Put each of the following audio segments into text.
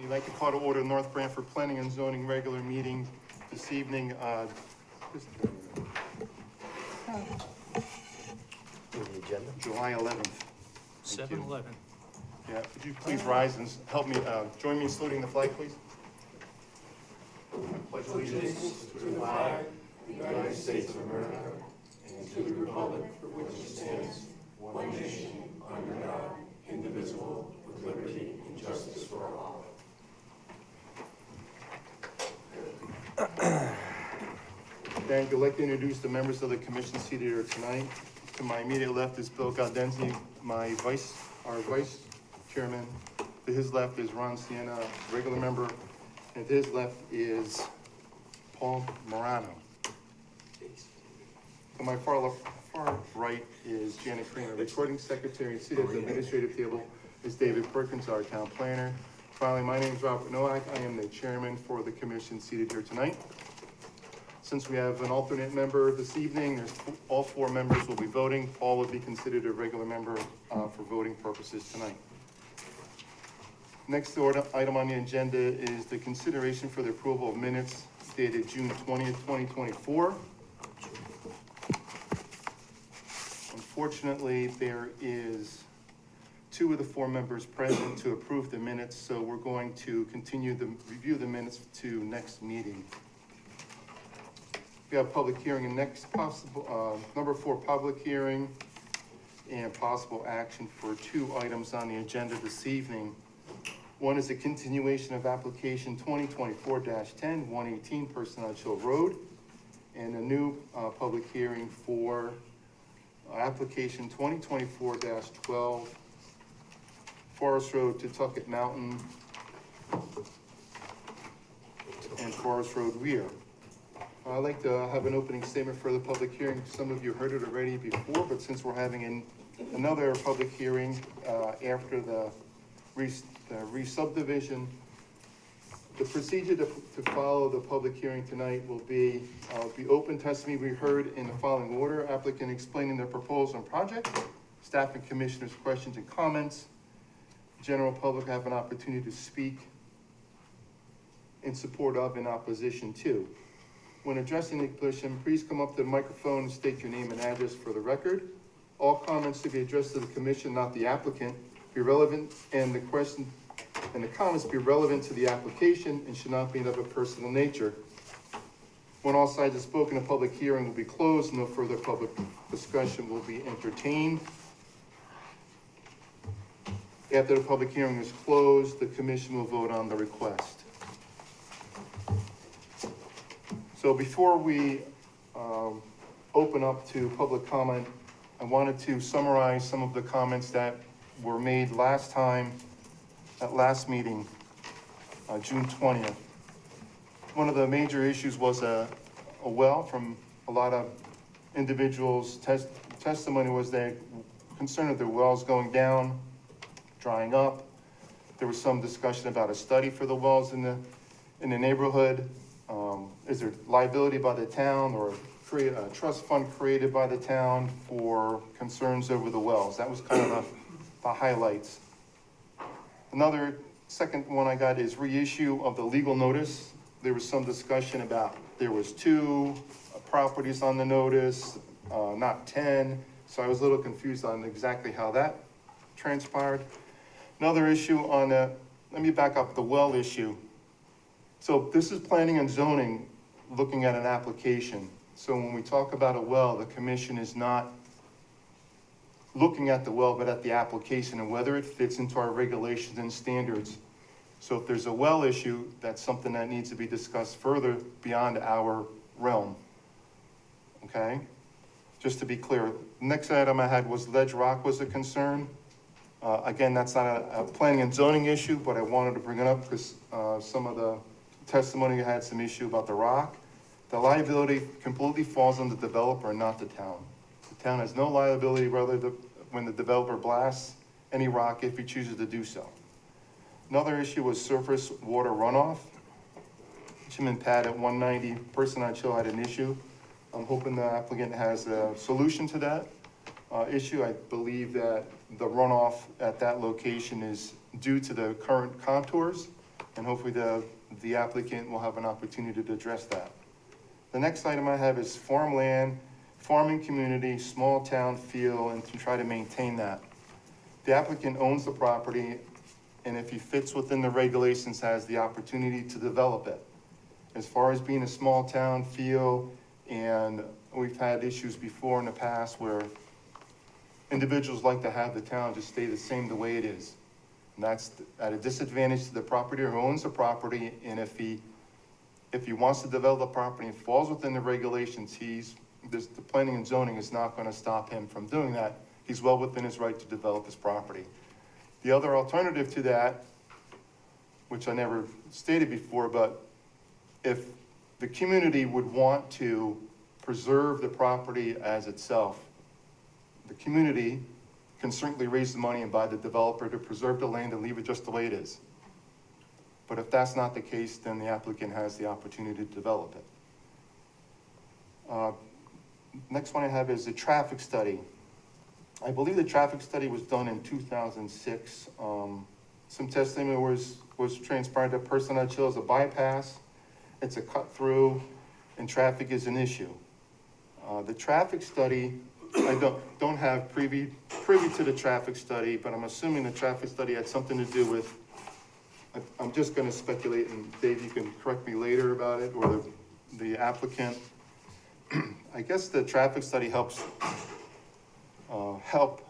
We'd like to call to order North Branford Planning and Zoning regular meeting this evening, July 11th. 7/11. Yeah, could you please rise and help me, join me in saluting the flag, please? I pledge allegiance to the flag of the United States of America and to the republic for which it stands, one nation, under God, indivisible, with liberty and justice for all. Thank you. I'd like to introduce the members of the commission seated here tonight. To my immediate left is Bill Gaudenzi, our vice chairman. To his left is Ron Sienna, regular member. And to his left is Paul Morano. To my far right is Janet Kramer, recording secretary, and seated at the administrative table is David Perkins, our town planner. Finally, my name is Robert Nowak. I am the chairman for the commission seated here tonight. Since we have an alternate member this evening, all four members will be voting. Paul would be considered a regular member for voting purposes tonight. Next item on the agenda is the consideration for the approval of minutes dated June 20th, 2024. Unfortunately, there is 2 of the 4 members present to approve the minutes, so we're going to continue the review the minutes to next meeting. We have public hearing and next possible, number 4, public hearing and possible action for 2 items on the agenda this evening. One is a continuation of application 2024-10, 118 Personnel Hill Road, and a new public hearing for application 2024-12, Forest Road to Tucket Mountain and Forest Road Rear. I'd like to have an opening statement for the public hearing. Some of you heard it already before, but since we're having another public hearing after the re-subdivision, the procedure to follow the public hearing tonight will be open testimony we heard in the following order: applicant explaining their proposal and project, staff and commissioners' questions and comments, general public have an opportunity to speak in support of and opposition to. When addressing the commission, please come up to the microphone and state your name and address for the record. All comments to be addressed to the commission, not the applicant, be relevant, and the question and the comments be relevant to the application and should not be of a personal nature. When all sides have spoken, a public hearing will be closed. No further public discussion will be entertained. After the public hearing is closed, the commission will vote on the request. So before we open up to public comment, I wanted to summarize some of the comments that were made last time at last meeting, June 20th. One of the major issues was a well from a lot of individuals. Testimony was they concerned that their wells going down, drying up. There was some discussion about a study for the wells in the neighborhood. Is there liability by the town or create a trust fund created by the town for concerns over the wells? That was kind of the highlights. Another second one I got is reissue of the legal notice. There was some discussion about there was 2 properties on the notice, not 10. So I was a little confused on exactly how that transpired. Another issue on let me back up the well issue. So this is planning and zoning looking at an application. So when we talk about a well, the commission is not looking at the well, but at the application and whether it fits into our regulations and standards. So if there's a well issue, that's something that needs to be discussed further beyond our realm. Okay? Just to be clear, next item I had was ledge rock was a concern. Again, that's not a planning and zoning issue, but I wanted to bring it up because some of the testimony had some issue about the rock. The liability completely falls on the developer and not the town. The town has no liability when the developer blasts any rock if he chooses to do so. Another issue was surface water runoff. Jim and Pat at 190 Personnel Hill had an issue. I'm hoping the applicant has a solution to that issue. I believe that the runoff at that location is due to the current contours and hopefully the applicant will have an opportunity to address that. The next item I have is farmland, farming community, small town feel, and to try to maintain that. The applicant owns the property, and if he fits within the regulations, has the opportunity to develop it. As far as being a small town feel, and we've had issues before in the past where individuals like to have the town just stay the same the way it is. And that's at a disadvantage to the property who owns the property, and if he wants to develop the property and falls within the regulations, the planning and zoning is not gonna stop him from doing that. He's well within his right to develop his property. The other alternative to that, which I never stated before, but if the community would want to preserve the property as itself, the community can certainly raise the money and buy the developer to preserve the land and leave it just the way it is. But if that's not the case, then the applicant has the opportunity to develop it. Next one I have is a traffic study. I believe the traffic study was done in 2006. Some testimony was transpired that Personage Hill is a bypass, it's a cut through, and traffic is an issue. The traffic study, I don't have privy to the traffic study, but I'm assuming the traffic study had something to do with, I'm just gonna speculate, and Dave, you can correct me later about it, or the applicant. I guess the traffic study helps help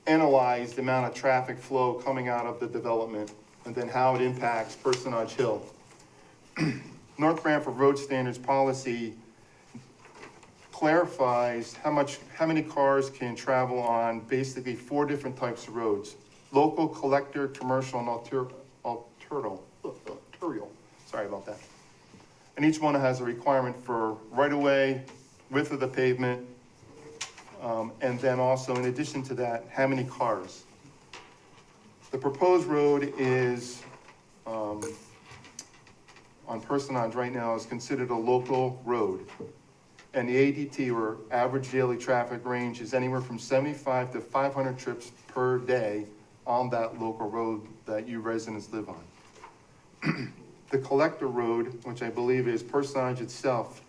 analyze the amount of traffic flow coming out of the development, and then how it impacts Personage Hill. North Branford Road Standards policy clarifies how many cars can travel on basically 4 different types of roads: local, collector, commercial, and arterial. Sorry about that. And each one has a requirement for right-of-way, width of the pavement, and then also, in addition to that, how many cars. The proposed road is, on Personage right now, is considered a local road. And the ADT, or average daily traffic range, is anywhere from 75 to 500 trips per day on that local road that you residents live on. The collector road, which I believe is Personage itself,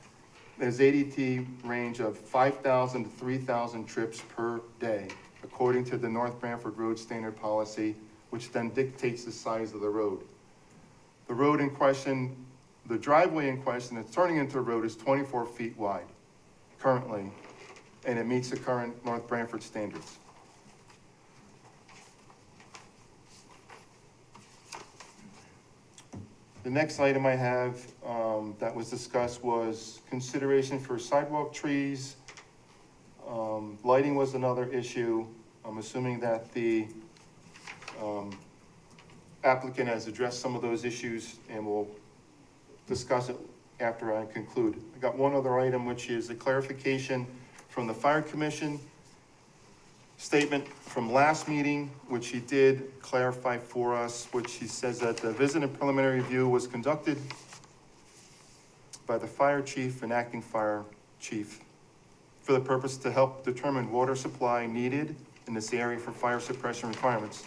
has ADT range of 5,000 to 3,000 trips per day, according to the North Branford Road Standard policy, which then dictates the size of the road. The road in question, the driveway in question that's turning into a road is 24 feet wide currently, and it meets the current North Branford standards. The next item I have that was discussed was consideration for sidewalk trees. Lighting was another issue. I'm assuming that the applicant has addressed some of those issues, and we'll discuss it after I conclude. I got one other item, which is a clarification from the Fire Commission statement from last meeting, which he did clarify for us, which he says that the visit and preliminary review was conducted by the fire chief and acting fire chief for the purpose to help determine water supply needed in this area for fire suppression requirements.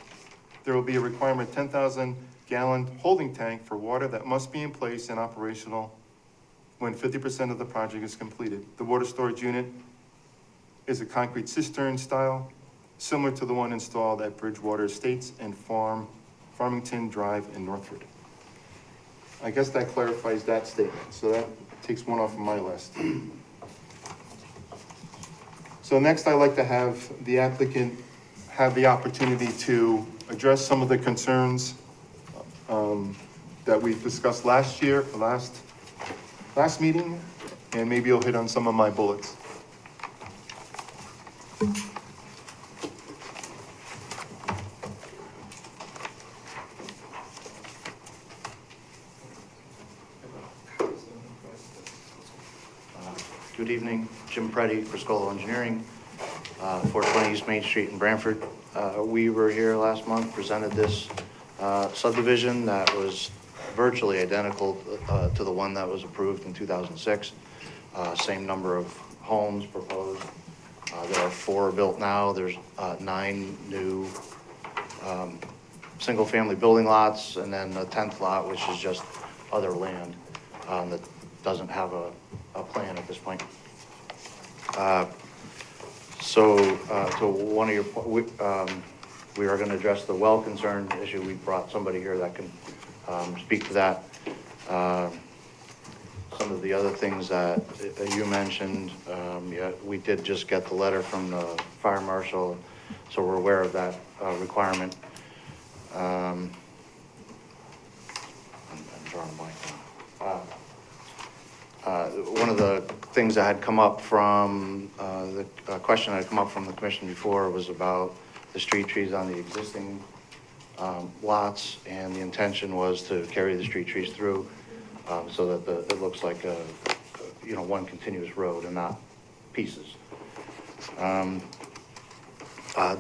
There will be a requirement 10,000 gallon holding tank for water that must be in place and operational when 50% of the project is completed. The water storage unit is a concrete cistern style, similar to the one installed at Bridgewater Estates and Farmington Drive in Northford. I guess that clarifies that statement, so that takes one off of my list. So next, I'd like to have the applicant have the opportunity to address some of the concerns that we discussed last meeting, and maybe you'll hit on some of my bullets. Good evening, Jim Preddy, Friscolo Engineering, 420 East Main Street in Branford. We were here last month, presented this subdivision that was virtually identical to the one that was approved in 2006. Same number of homes proposed. There are 4 built now. There's 9 new single-family building lots, and then the 10th lot, which is just other land that doesn't have a plan at this point. So to one of your, we are going to address the well concern issue. We brought somebody here that can speak to that. Some of the other things that you mentioned, yeah, we did just get the letter from the fire marshal, so we're aware of that requirement. I'm drawing a blank now. One of the things that had come up from, the question that had come up from the commission before was about the street trees on the existing lots, and the intention was to carry the street trees through so that it looks like one continuous road and not pieces.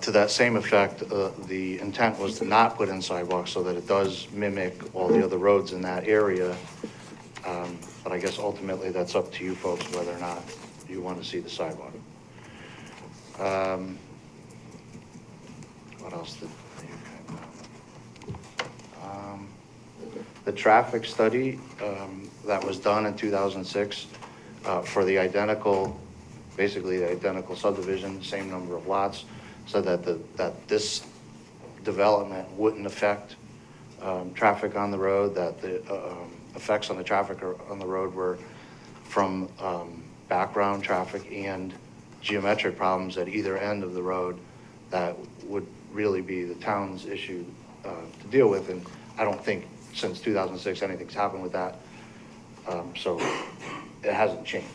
To that same effect, the intent was to not put in sidewalks so that it does mimic all the other roads in that area. But I guess ultimately that's up to you folks whether or not you want to see the sidewalk. What else did you the traffic study that was done in 2006 for the basically the identical subdivision, same number of lots, so that this development wouldn't affect traffic on the road, that the effects on the traffic on the road were from background traffic and geometric problems at either end of the road that would really be the town's issue to deal with. And I don't think since 2006 anything's happened with that, so it hasn't changed.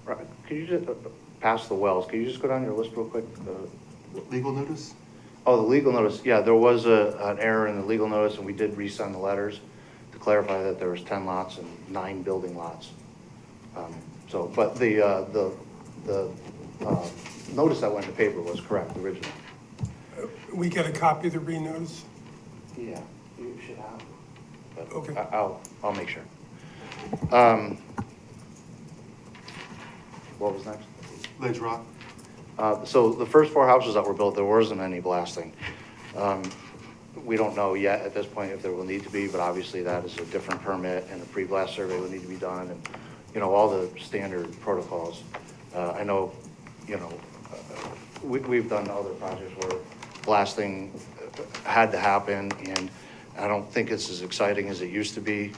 Right. Could you just pass the wells? Could you just go down your list real quick? Legal notice? Oh, the legal notice. Yeah, there was an error in the legal notice, and we did resend the letters to clarify that there was 10 lots and 9 building lots. But the notice that went to paper was correct originally. We get a copy of the re-notice? Yeah, you should have. But Okay. I'll make sure. What was next? Ledge Rock? So the first 4 houses that were built, there wasn't any blasting. We don't know yet at this point if there will need to be, but obviously that is a different permit, and a pre-blast survey will need to be done, and all the standard protocols. I know, we've done other projects where blasting had to happen, and I don't think it's as exciting as it used to be.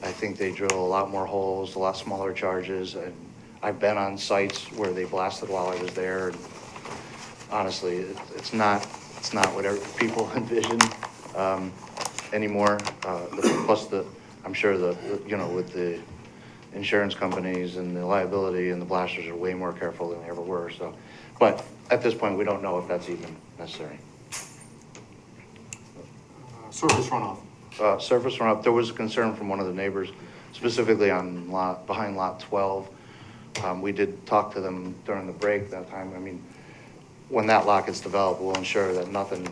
I think they drill a lot more holes, a lot smaller charges, and I've been on sites where they blasted while I was there, and honestly, it's not what people envision anymore. Plus I'm sure with the insurance companies and the liability, and the blasters are way more careful than they ever were. So, but at this point, we don't know if that's even necessary. Surface runoff? Surface runoff. There was a concern from one of the neighbors, specifically on behind lot 12. We did talk to them during the break that time. I mean, when that lot gets developed, we'll ensure that nothing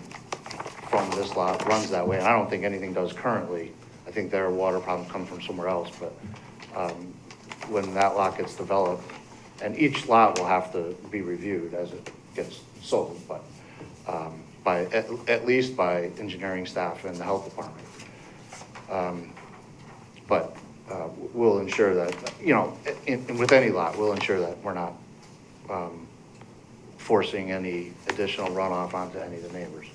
from this lot runs that way. And I don't think anything does currently. I think their water problems come from somewhere else. But when that lot gets developed, and each lot will have to be reviewed as it gets sold, but at least by engineering staff and the health department. But we'll ensure that, with any lot, we'll ensure that we're not forcing any additional runoff onto any of the neighbors.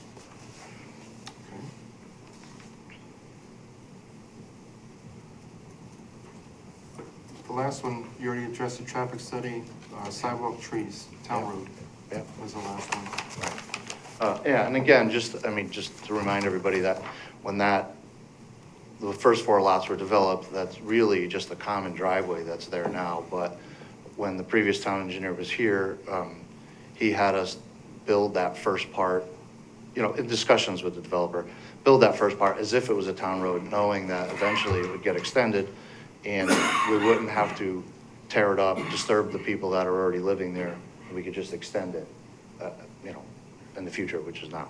Okay. The last one, you already addressed the traffic study, sidewalk trees, town road. Yeah. Was the last one. Yeah, and again, just to remind everybody that when the first 4 lots were developed, that's really just a common driveway that's there now. But when the previous town engineer was here, he had us build that first part, in discussions with the developer, build that first part as if it was a town road, knowing that eventually it would get extended and we wouldn't have to tear it up, disturb the people that are already living there. We could just extend it, in the future, which is now.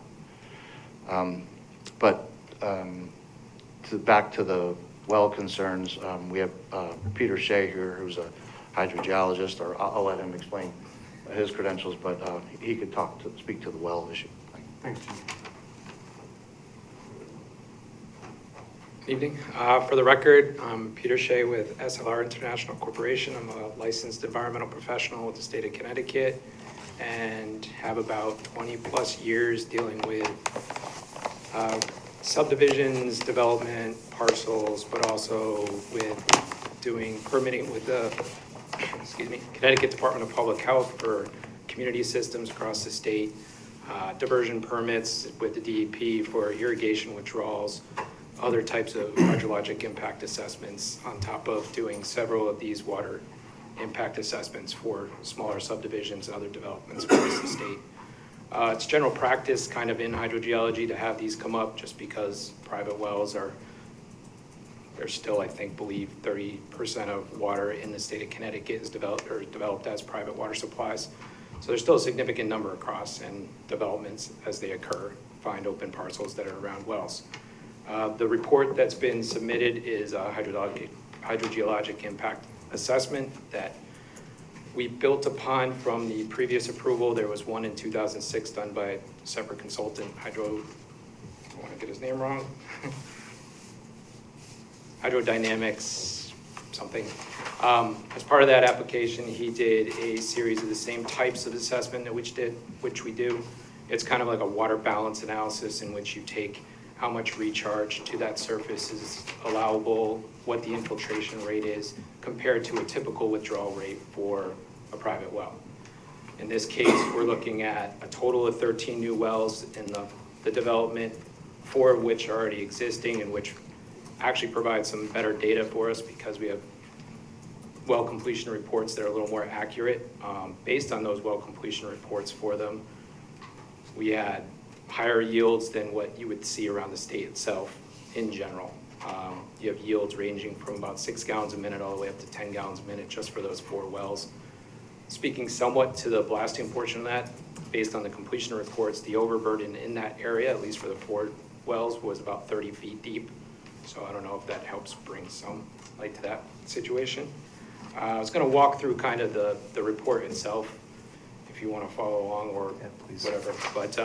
back to the well concerns, we have Peter Shea here, who's a hydrogeologist, or I'll let him explain his credentials, but he could speak to the well issue. Thanks, Chief. Evening. For the record, I'm Peter Shea with SLR International Corporation. I'm a licensed environmental professional with the state of Connecticut and have about 20 plus years dealing with subdivisions, development, parcels, but also with doing permitting with the, Connecticut Department of Public Health for community systems across the state, diversion permits with the DEP for irrigation withdrawals, other types of hydrologic impact assessments on top of doing several of these water impact assessments for smaller subdivisions and other developments across the state. It's general practice kind of in hydrogeology to have these come up just because private wells they're still, I think, believe 30% of water in the state of Connecticut is developed as private water supplies. So there's still a significant number across, and developments as they occur find open parcels that are around wells. The report that's been submitted is a hydrogeologic impact assessment that we built upon from the previous approval. There was one in 2006 done by a separate consultant, I don't want to get his name wrong. Hydrodynamics something. As part of that application, he did a series of the same types of assessment which we do. It's kind of like a water balance analysis in which you take how much recharge to that surface is allowable, what the infiltration rate is compared to a typical withdrawal rate for a private well. In this case, we're looking at a total of 13 new wells in the development, 4 of which are already existing and which actually provide some better data for us because we have well completion reports that are a little more accurate. Based on those well completion reports for them, we had higher yields than what you would see around the state itself in general. You have yields ranging from about 6 gallons a minute all the way up to 10 gallons a minute just for those 4 wells. Speaking somewhat to the blasting portion of that, based on the completion reports, the overburden in that area, at least for the 4 wells, was about 30 feet deep. So I don't know if that helps bring some light to that situation. I was going to walk through kind of the report itself if you want to follow along or whatever. But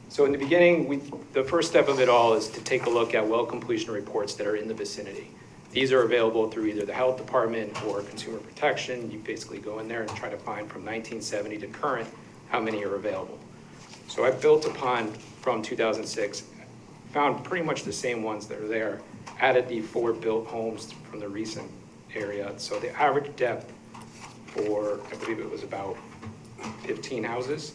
so in the beginning, the first step of it all is to take a look at well completion reports that are in the vicinity. These are available through either the health department or consumer protection. You basically go in there and try to find from 1970 to current how many are available. So I built upon from 2006, found pretty much the same ones that are there, added the 4 built homes from the recent area. So the average depth for, I believe it was about 15 houses.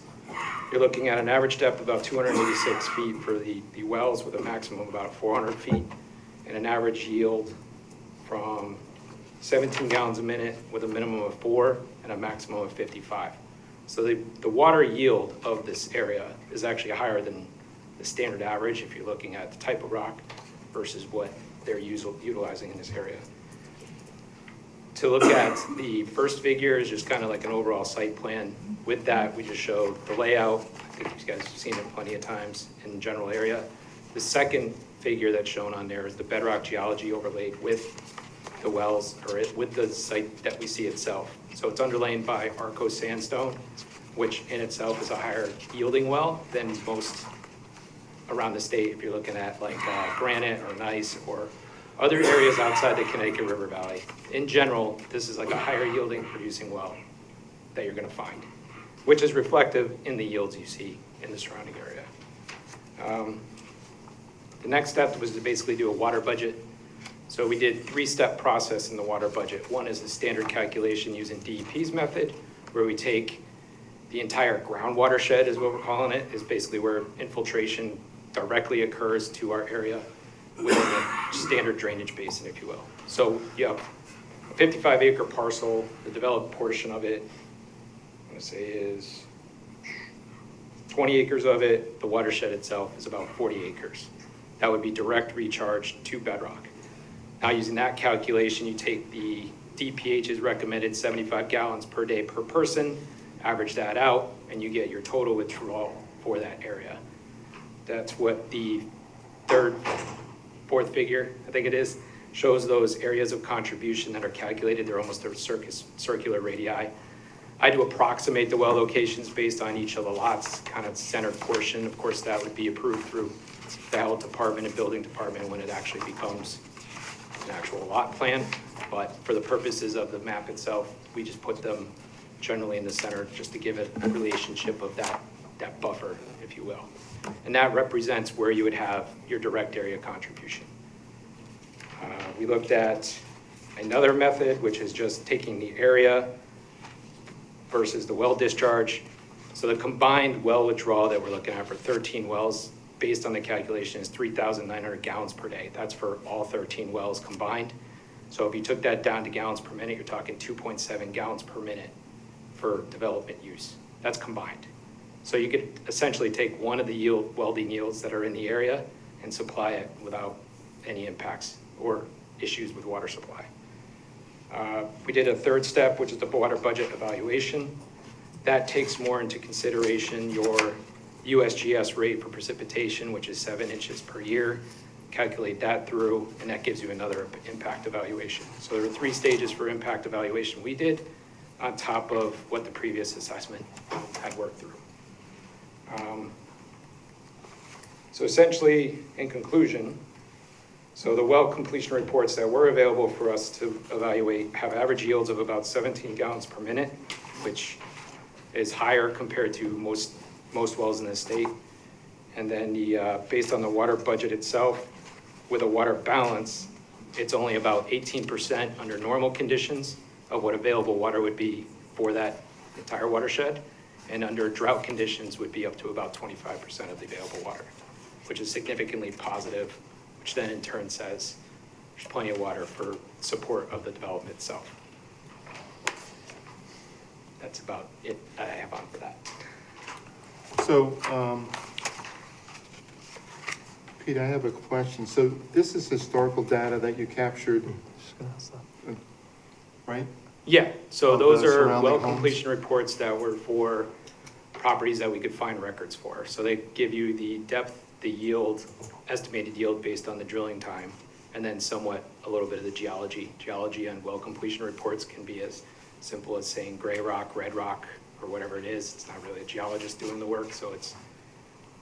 You're looking at an average depth of about 286 feet for the wells with a maximum of about 400 feet and an average yield from 17 gallons a minute with a minimum of 4 and a maximum of 55. So the water yield of this area is actually higher than the standard average if you're looking at the type of rock versus what they're utilizing in this area. To look at the first figure is just kind of like an overall site plan. With that, we just showed the layout. I think you guys have seen it plenty of times in the general area. The second figure that's shown on there is the bedrock geology overlaid with the wells or with the site that we see itself. So it's underlain by Arco sandstone, which in itself is a higher yielding well than most around the state if you're looking at like granite or gneiss or other areas outside the Connecticut River Valley. In general, this is like a higher yielding producing well that you're going to find, which is reflective in the yields you see in the surrounding area. The next step was to basically do a water budget. So we did 3-step process in the water budget. One is the standard calculation using DEP's method, where we take the entire groundwater shed is what we're calling it, is basically where infiltration directly occurs to our area within a standard drainage basin, if you will. So you have a 55-acre parcel, the developed portion of it, I'm gonna say is 20 acres of it. The watershed itself is about 40 acres. That would be direct recharge to bedrock. Now using that calculation, you take the DPH's recommended 75 gallons per day per person, average that out, and you get your total withdrawal for that area. That's what the third fourth figure, I think it is, shows those areas of contribution that are calculated. They're almost a circular radii. I do approximate the well locations based on each of the lots, kind of center portion. Of course, that would be approved through the health department and building department when it actually becomes an actual lot plan. But for the purposes of the map itself, we just put them generally in the center just to give it a relationship of that buffer, if you will. And that represents where you would have your direct area contribution. We looked at another method, which is just taking the area versus the well discharge. So the combined well withdrawal that we're looking at for 13 wells, based on the calculation, is 3,900 gallons per day. That's for all 13 wells combined. So if you took that down to gallons per minute, you're talking 2.7 gallons per minute for development use. That's combined. So you could essentially take one of the welding yields that are in the area and supply it without any impacts or issues with water supply. We did a third step, which is the water budget evaluation. That takes more into consideration your USGS rate for precipitation, which is 7 inches per year. Calculate that through, and that gives you another impact evaluation. So there were 3 stages for impact evaluation we did on top of what the previous assessment had worked through. So essentially, in conclusion, so the well completion reports that were available for us to evaluate have average yields of about 17 gallons per minute, which is higher compared to most wells in the state. And then based on the water budget itself, with a water balance, it's only about 18% under normal conditions of what available water would be for that entire watershed. And under drought conditions would be up to about 25% of the available water, which is significantly positive, which then in turn says there's plenty of water for support of the development itself. That's about it I have on for that. So, Pete, I have a question. So this is historical data that you captured, right? Yeah, so Of those the are surrounding well homes? completion reports that were for properties that we could find records for. So they give you the depth, the yield, estimated yield based on the drilling time, and then somewhat a little bit of the geology. Geology on well completion reports can be as simple as saying gray rock, red rock, or whatever it is. It's not really a geologist doing the work, so it's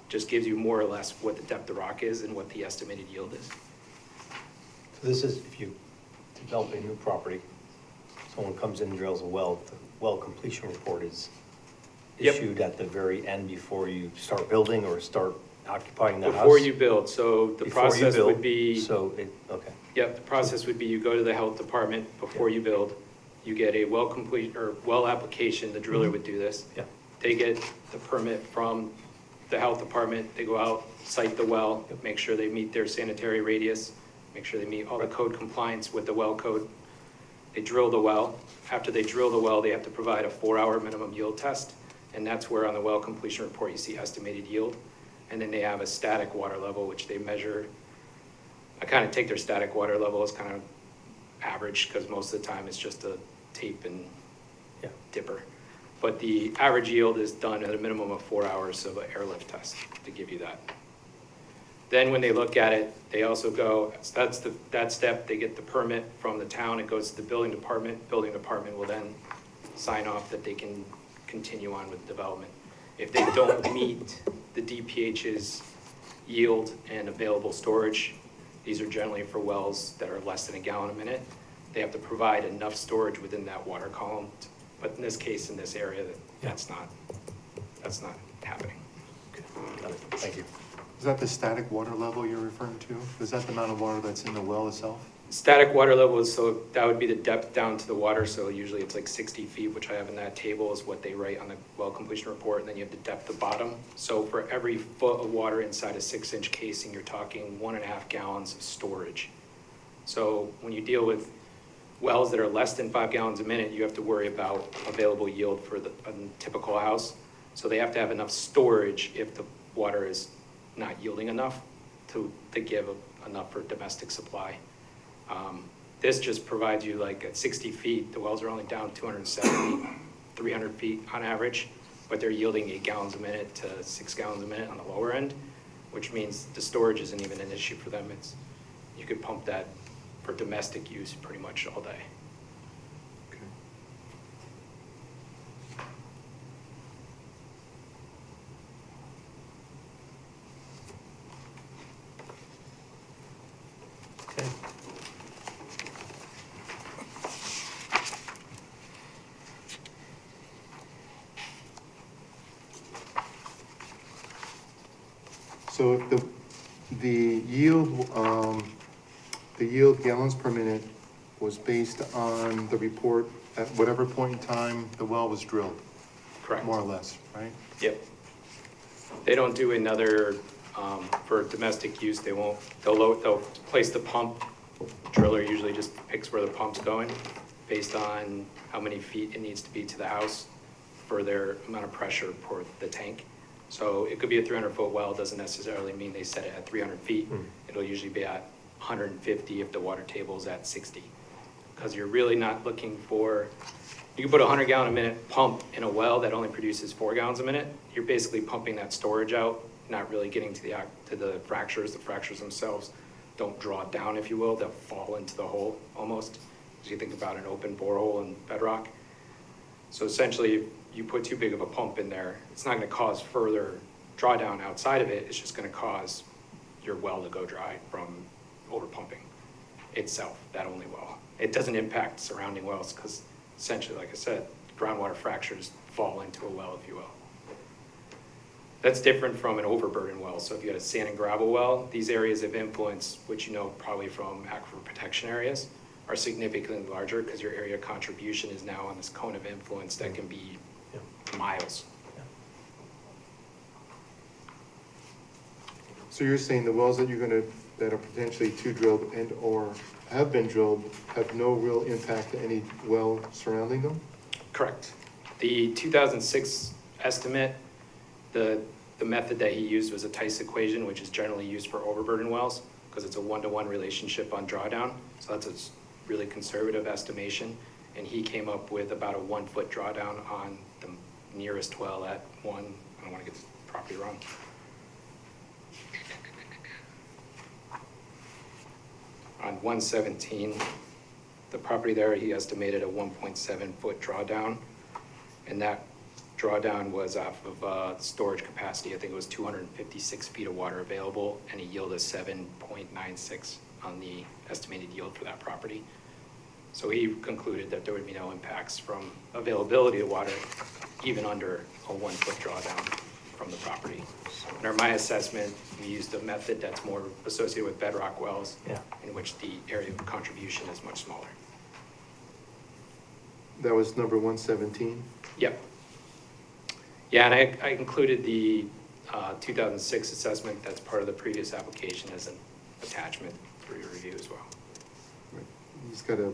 just gives you more or less what the depth of rock is and what the estimated yield is. So this is if you develop a new property, someone comes in and drills a well, the well completion report is Yep. issued at the very end before you start building or start occupying the house? Before you build, so the Before you process build, would be. Okay. Yep, the process would be you go to the health department before you build, you get a well complete, or well application, the driller would do this. Yeah. They get the permit from the health department, they go out, site the well, make sure they meet their sanitary radius, make sure they meet all the code compliance with the well code. They drill the well. After they drill the well, they have to provide a 4-hour minimum yield test, and that's where on the well completion report you see estimated yield. And then they have a static water level, which they measure. I kind of take their static water level as kind of average, because most of the time it's just a tape and Yeah. dipper. But the average yield is done at a minimum of 4 hours of an airlift test to give you that. Then when they look at it, they also go, that's that step, they get the permit from the town, it goes to the building department. Building department will then sign off that they can continue on with development. If they don't meet the DPH's yield and available storage, these are generally for wells that are less than a gallon a minute. They have to provide enough storage within that water column. But in this case, in this area, that's not happening. Got it. Thank you. Is that the static water level you're referring to? Is that the amount of water that's in the well itself? Static water levels, so that would be the depth down to the water, so usually it's like 60 feet, which I have in that table is what they write on the well completion report, and then you have the depth of bottom. So for every foot of water inside a 6-inch casing, you're talking 1.5 gallons of storage. So when you deal with wells that are less than 5 gallons a minute, you have to worry about available yield for a typical house. So they have to have enough storage if the water is not yielding enough to give enough for domestic supply. This just provides you like at 60 feet, the wells are only down 270, 300 feet on average, but they're yielding 8 gallons a minute to 6 gallons a minute on the lower end, which means the storage isn't even an issue for them. you could pump that for domestic use pretty much all day. Okay. Okay. So if the yield gallons per minute was based on the report at whatever point in time the well was drilled, Correct. more or less, right? Yep. They don't do another, for domestic use, they'll place the pump. Driller usually just picks where the pump's going based on how many feet it needs to be to the house for their amount of pressure for the tank. So it could be a 300-foot well, doesn't necessarily mean they set it at 300 feet. It'll usually be at 150 if the water table's at 60. Because you're really not looking for, you can put a 100-gallon-a-minute pump in a well that only produces 4 gallons a minute. You're basically pumping that storage out, not really getting to the fractures. The fractures themselves don't draw down, if you will. They'll fall into the hole almost, as you think about an open borehole in bedrock. So essentially, if you put too big of a pump in there, it's not going to cause further drawdown outside of it. It's just going to cause your well to go dry from overpumping itself, that only well. It doesn't impact surrounding wells because essentially, like I said, groundwater fractures fall into a well, if you will. That's different from an overburden well. So if you had a sand and gravel well, these areas of influence, which you know probably from aquifer protection areas, are significantly larger because your area of contribution is now on this cone of influence that can be miles. So you're saying the wells that that are potentially to drilled and or have been drilled have no real impact to any well surrounding them? Correct. The 2006 estimate, the method that he used was a Tice equation, which is generally used for overburden wells because it's a 1-to-1 relationship on drawdown. So that's a really conservative estimation. And he came up with about a 1-foot drawdown on the nearest well at I don't want to get the property wrong. On 117, the property there, he estimated a 1.7-foot drawdown. And that drawdown was off of storage capacity. I think it was 256 feet of water available and a yield of 7.96 on the estimated yield for that property. So he concluded that there would be no impacts from availability of water, even under a 1-foot drawdown from the property. Under my assessment, we used a method that's more associated with bedrock wells, in which the area of contribution is much smaller. That was number 117? Yep. Yeah, and I included the 2006 assessment that's part of the previous application as an attachment for your review as well. Right. He's got a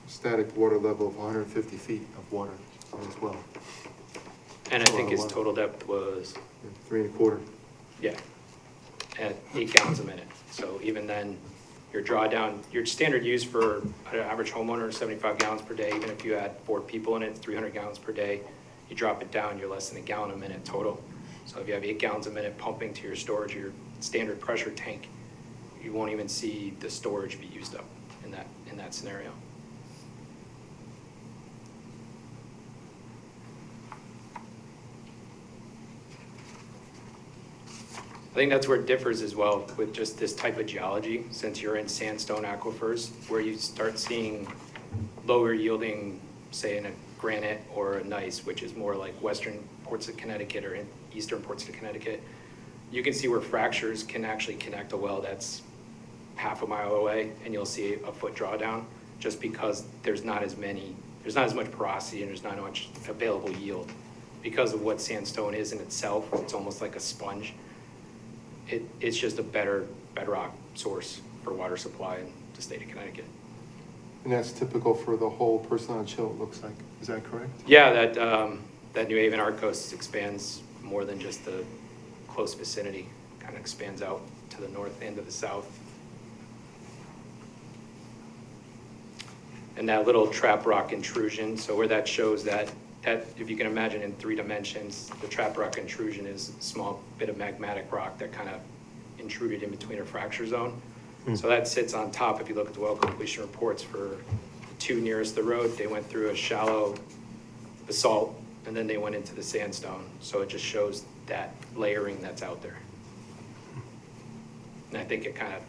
static water level of 150 feet of water as well. And I think his total depth was, 3 1/4. yeah, at 8 gallons a minute. So even then, your drawdown, your standard use for an average homeowner is 75 gallons per day. Even if you had 4 people in it, 300 gallons per day. You drop it down, you're less than 1 gallon a minute total. So if you have 8 gallons a minute pumping to your storage, your standard pressure tank, you won't even see the storage be used up in that scenario. I think that's where it differs as well with just this type of geology, since you're in sandstone aquifers, where you start seeing lower yielding, say in a granite or a gneiss, which is more like western ports of Connecticut or in eastern ports of Connecticut. You can see where fractures can actually connect a well that's half a mile away, and you'll see a foot drawdown, just because there's not as much porosity and there's not much available yield. Because of what sandstone is in itself, it's almost like a sponge. It's just a better bedrock source for water supply in the state of Connecticut. And that's typical for the whole Person Chill, it looks like. Is that correct? Yeah, that New Haven Arcos expands more than just the close vicinity. Kind of expands out to the north and to the south. And that little trap rock intrusion, so where that shows that if you can imagine in 3 dimensions, the trap rock intrusion is a small bit of magmatic rock that kind of intruded in between a fracture zone. So that sits on top. If you look at the well completion reports for the two nearest the road, they went through a shallow basalt, and then they went into the sandstone. So it just shows that layering that's out there. And I think it kind of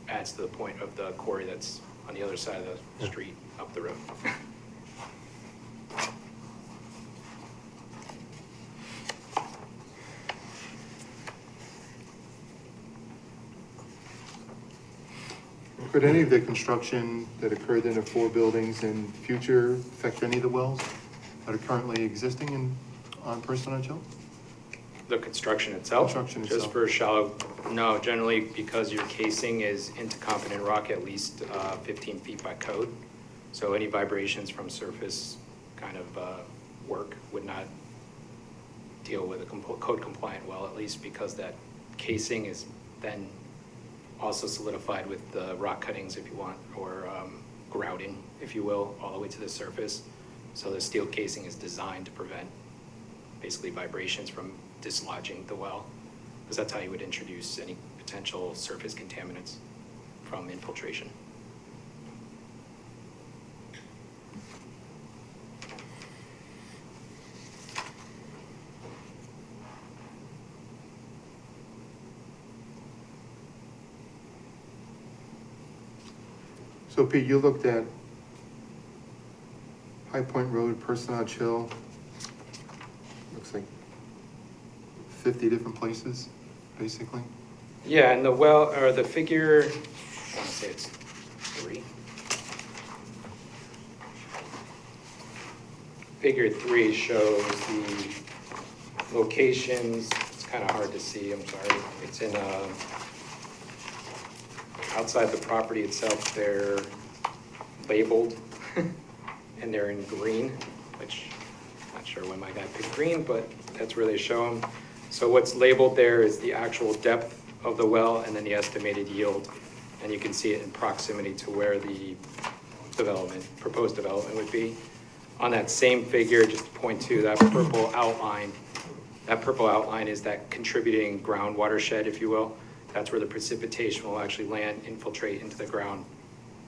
adds to the point of the quarry that's on the other side of the street up the road. Could any of the construction that occurred in the four buildings in future affect any of the wells that are currently existing on Personage Hill? The construction itself? Construction Just itself. for shallow, no, generally because your casing is into competent rock at least 15 feet by code. So any vibrations from surface kind of work would not deal with a code compliant well, at least because that casing is then also solidified with the rock cuttings if you want, or grouting, if you will, all the way to the surface. So the steel casing is designed to prevent basically vibrations from dislodging the well, because that's how you would introduce any potential surface contaminants from infiltration. So Pete, you looked at High Point Road, Personage Hill, looks like 50 different places, basically. Yeah, and the well, or the figure, I want to say it's 3. Figure 3 shows the locations. It's kind of hard to see, I'm sorry. It's in, outside the property itself, they're labeled and they're in green, which I'm not sure why my guy picked green, but that's where they show them. So what's labeled there is the actual depth of the well and then the estimated yield. And you can see it in proximity to where the development, proposed development would be. On that same figure, just to point to that purple outline is that contributing ground watershed, if you will. That's where the precipitation will actually land, infiltrate into the ground,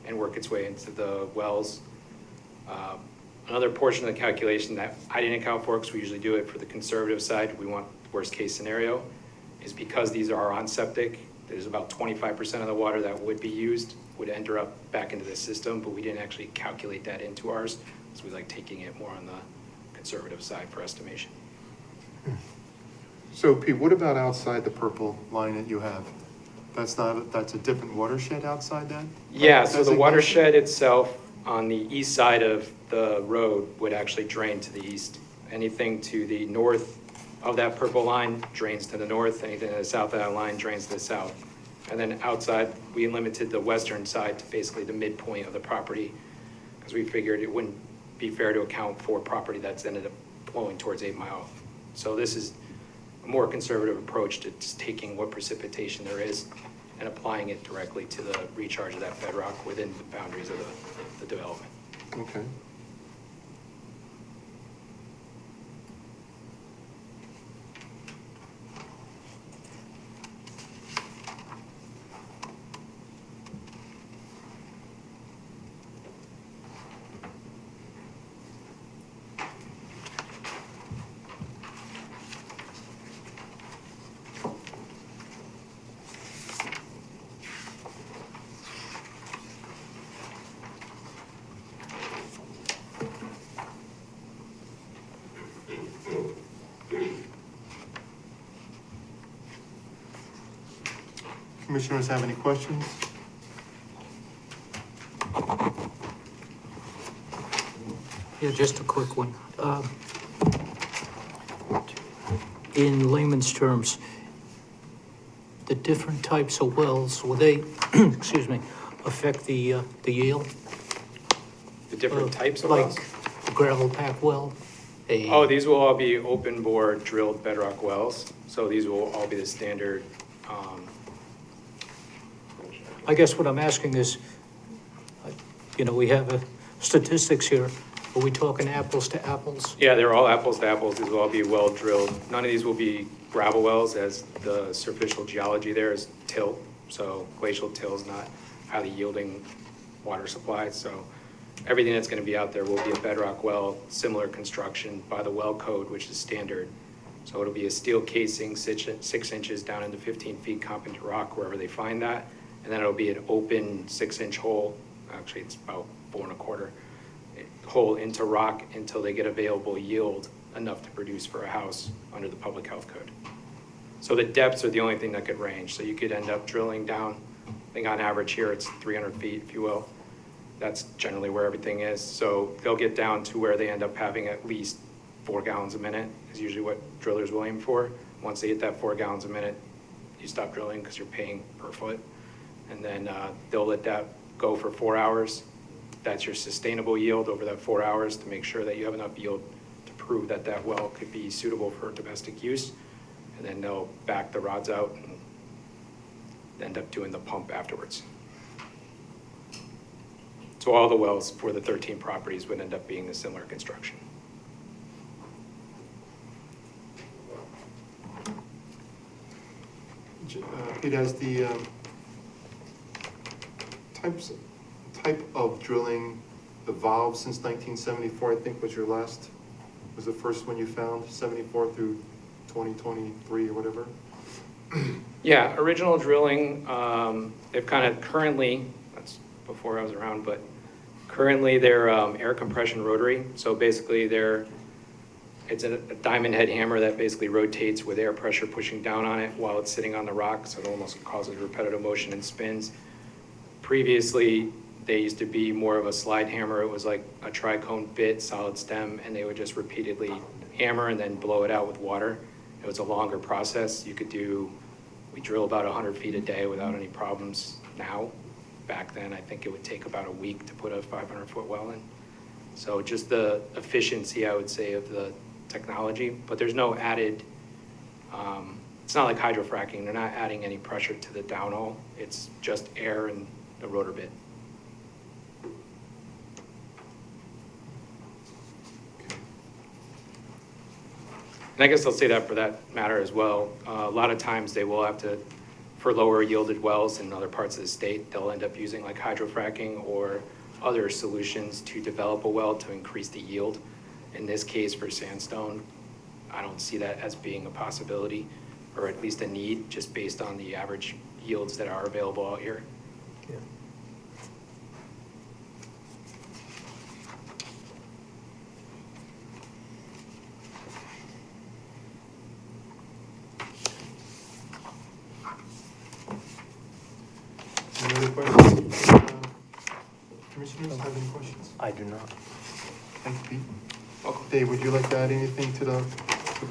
and work its way into the wells. Another portion of the calculation that I didn't account for, because we usually do it for the conservative side, we want worst case scenario, is because these are on septic, there's about 25% of the water that would be used would enter up back into the system, but we didn't actually calculate that into ours, so we like taking it more on the conservative side for estimation. So Pete, what about outside the purple line that you have? That's a different watershed outside that? Yeah, so the Designation? watershed itself on the east side of the road would actually drain to the east. Anything to the north of that purple line drains to the north, anything to the south of that line drains to the south. And then outside, we limited the western side to basically the midpoint of the property, because we figured it wouldn't be fair to account for property that's ended up flowing towards 8 Mile. So this is a more conservative approach to just taking what precipitation there is and applying it directly to the recharge of that bedrock within the boundaries of the development. Okay. Commissioners have any questions? Yeah, just a quick one. In layman's terms, the different types of wells, will they, excuse me, affect the yield? The different types of wells? Like a gravel pack well? Oh, these will all be open bore drilled bedrock wells. So these will all be the standard. I guess what I'm asking is, we have statistics here. Are we talking apples to apples? Yeah, they're all apples to apples. These will all be well drilled. None of these will be gravel wells, as the superficial geology there is tilt. So glacial till is not highly yielding water supply. So everything that's going to be out there will be a bedrock well, similar construction by the well code, which is standard. So it'll be a steel casing, 6 inches down into 15 feet competent rock wherever they find that. And then it'll be an open 6-inch hole, actually it's about 4 1/4, hole into rock until they get available yield enough to produce for a house under the public health code. So the depths are the only thing that could range. So you could end up drilling down, I think on average here it's 300 feet, if you will. That's generally where everything is. So they'll get down to where they end up having at least 4 gallons a minute is usually what drillers will aim for. Once they hit that 4 gallons a minute, you stop drilling because you're paying per foot. And then they'll let that go for 4 hours. That's your sustainable yield over that 4 hours to make sure that you have enough yield to prove that that well could be suitable for domestic use. And then they'll back the rods out and end up doing the pump afterwards. So all the wells for the 13 properties would end up being a similar construction. Pete, has the type of drilling evolved since 1974, I think was the first one you found, 74 through 2023 or whatever? Yeah, original drilling, they've kind of currently, that's before I was around, but currently they're air compression rotary. So basically it's a diamond head hammer that basically rotates with air pressure pushing down on it while it's sitting on the rock. So it almost causes repetitive motion and spins. Previously, they used to be more of a slide hammer. It was like a tricone bit, solid stem, and they would just repeatedly hammer and then blow it out with water. It was a longer process. We drill about 100 feet a day without any problems now. Back then, I think it would take about a week to put a 500-foot well in. So just the efficiency, I would say, of the technology, but there's no added, it's not like hydrofracking. They're not adding any pressure to the downhole. It's just air and the rotor bit. And I guess I'll say that for that matter as well. A lot of times they will have to, for lower yielded wells in other parts of the state, they'll end up using like hydrofracking or other solutions to develop a well to increase the yield. In this case for sandstone, I don't see that as being a possibility, or at least a need, just based on the average yields that are available out here. Yeah. Any other questions? Commissioners have any questions? I do not. Thanks, Pete. Welcome. Dave, would you like to add anything to the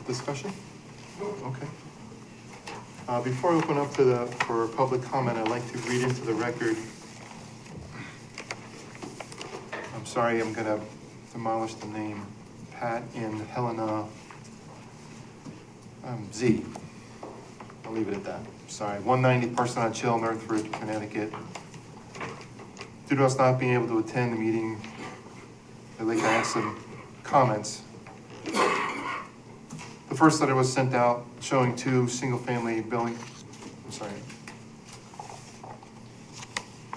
discussion? Okay. Before I open up for public comment, I'd like to read into the record. I'm sorry, I'm gonna demolish the name. Pat and Helena Z. I'll leave it at that. Sorry, 190 Parsonage Hill, Northford, Connecticut. Due to us not being able to attend the meeting, I'd like to add some comments. The first letter was sent out showing 2 single-family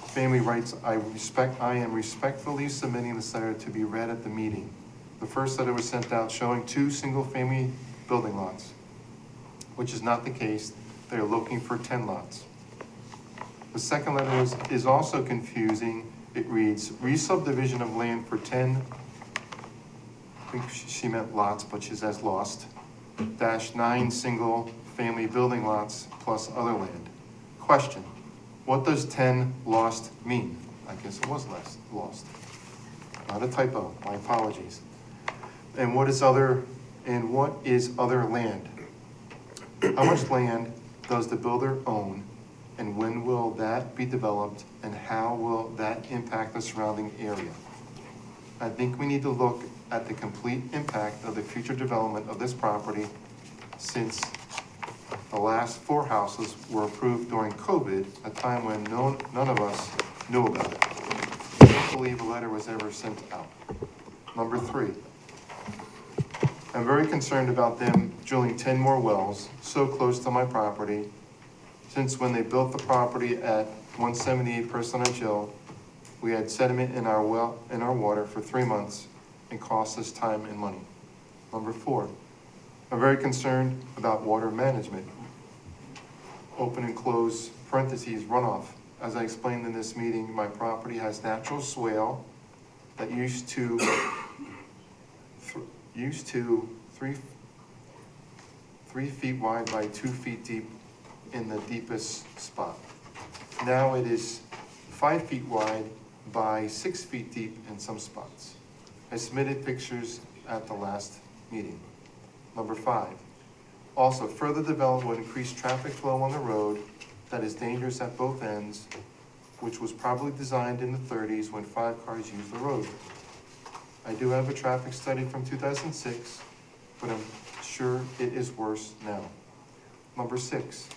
family rights. I am respectfully submitting this letter to be read at the meeting. The first letter was sent out showing 2 single-family building lots, which is not the case. They are looking for 10 lots. The second letter is also confusing. It reads, re-subdivision of land for 10, I think she meant lots, but she says lost, -9 single-family building lots plus other land. Question, what does 10 lost mean? I guess it was lost. Not a typo, my apologies. And what is other land? How much land does the builder own, and when will that be developed, and how will that impact the surrounding area? I think we need to look at the complete impact of the future development of this property, since the last 4 houses were approved during COVID, a time when none of us knew about it. I don't believe a letter was ever sent out. Number 3, I'm very concerned about them drilling 10 more wells so close to my property, Since when they built the property at 178 Personage Hill, we had sediment in our water for 3 months and cost us time and money. Number 4, I'm very concerned about water management. Open and close parentheses, runoff. As I explained in this meeting, my property has natural swale that used to 3 feet wide by 2 feet deep in the deepest spot. Now it is 5 feet wide by 6 feet deep in some spots. I submitted pictures at the last meeting. Number 5, also further development would increase traffic flow on the road that is dangerous at both ends, which was probably designed in the 30s when 5 cars used the road. I do have a traffic study from 2006, but I'm sure it is worse now. Number 6,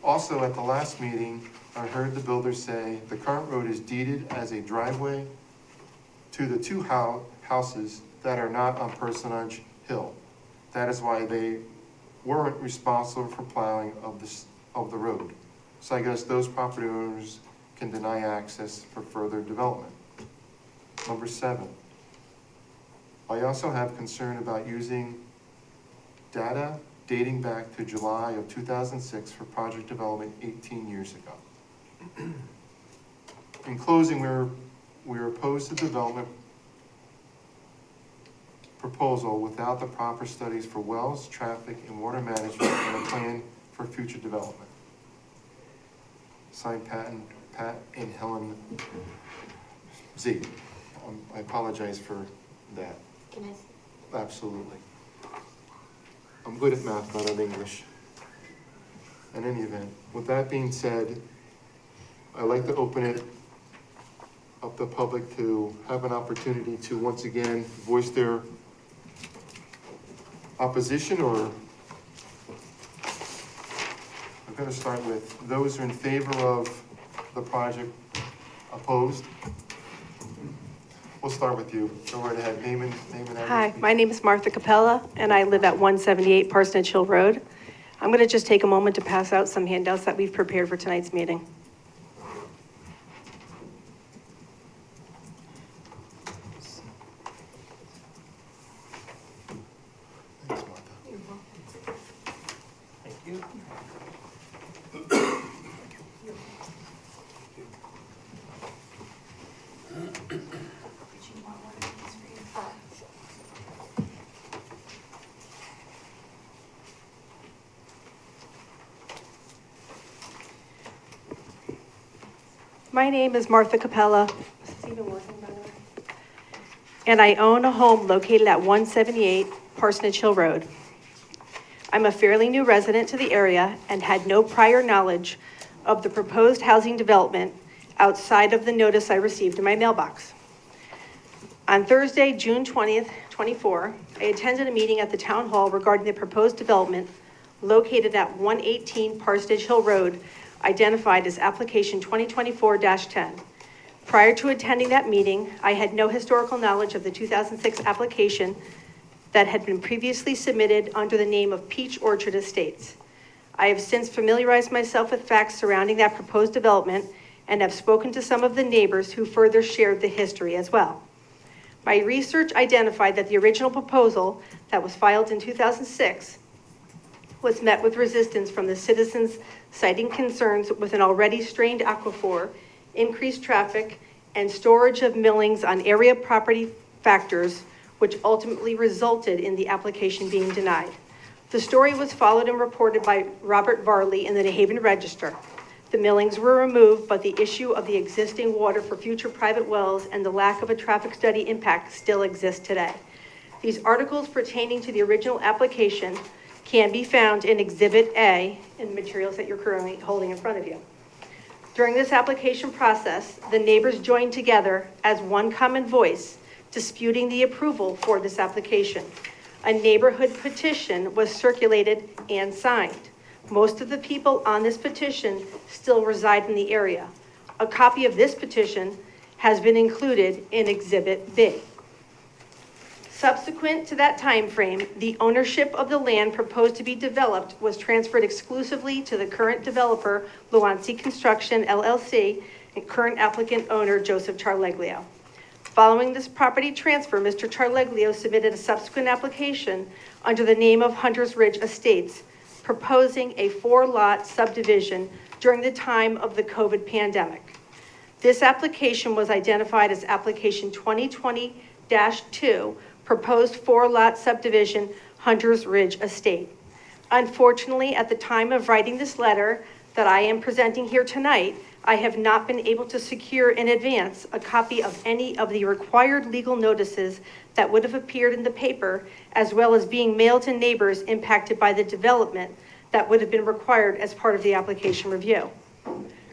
also at the last meeting, I heard the builder say the current road is deeded as a driveway to the 2 houses that are not on Personage Hill. That is why they weren't responsible for plowing of the road. So I guess those property owners can deny access for further development. Number 7, I also have concern about using data dating back to July of 2006 for project development 18 years ago. In closing, we're opposed to development proposal without the proper studies for wells, traffic, and water management and a plan for future development. Signed, Pat and Helen Z. I apologize for that. Can I see? Absolutely. I'm good at math, not at English. In any event, with that being said, I'd like to open it up to the public to have an opportunity to once again voice their opposition, or I'm going to start with those who are in favor of the project. Opposed? We'll start with you. Go right ahead. Name and address. Hi, please. my name is Martha Capella, and I live at 178 Parsonage Hill Road. I'm going to just take a moment to pass out some handouts that we've prepared for tonight's meeting. Thanks, Martha. Thank you. My name is Martha Capella. Is this even working, by the way? And I own a home located at 178 Parsonage Hill Road. I'm a fairly new resident to the area and had no prior knowledge of the proposed housing development outside of the notice I received in my mailbox. On Thursday, June 20th, 24, I attended a meeting at the town hall regarding the proposed development located at 118 Parsonage Hill Road, identified as application 2024-10. Prior to attending that meeting, I had no historical knowledge of the 2006 application that had been previously submitted under the name of Peach Orchard Estates. I have since familiarized myself with facts surrounding that proposed development and have spoken to some of the neighbors who further shared the history as well. My research identified that the original proposal that was filed in 2006 was met with resistance from the citizens, citing concerns with an already strained aquifer, increased traffic, and storage of millings on area property factors, which ultimately resulted in the application being denied. The story was followed and reported by Robert Varley in the New Haven Register. The millings were removed, but the issue of the existing water for future private wells and the lack of a traffic study impact still exists today. These articles pertaining to the original application can be found in Exhibit A in the materials that you're currently holding in front of you. During this application process, the neighbors joined together as one common voice, disputing the approval for this application. A neighborhood petition was circulated and signed. Most of the people on this petition still reside in the area. A copy of this petition has been included in Exhibit B. Subsequent to that time frame, the ownership of the land proposed to be developed was transferred exclusively to the current developer, Luancy Construction LLC, and current applicant owner, Joseph Charleglio. Following this property transfer, Mr. Charleglio submitted a subsequent application under the name of Hunters Ridge Estates, proposing a 4-lot subdivision during the time of the COVID pandemic. This application was identified as application 2020-2, proposed 4-lot subdivision, Hunters Ridge Estate. Unfortunately, at the time of writing this letter that I am presenting here tonight, I have not been able to secure in advance a copy of any of the required legal notices that would have appeared in the paper, as well as being mailed to neighbors impacted by the development that would have been required as part of the application review.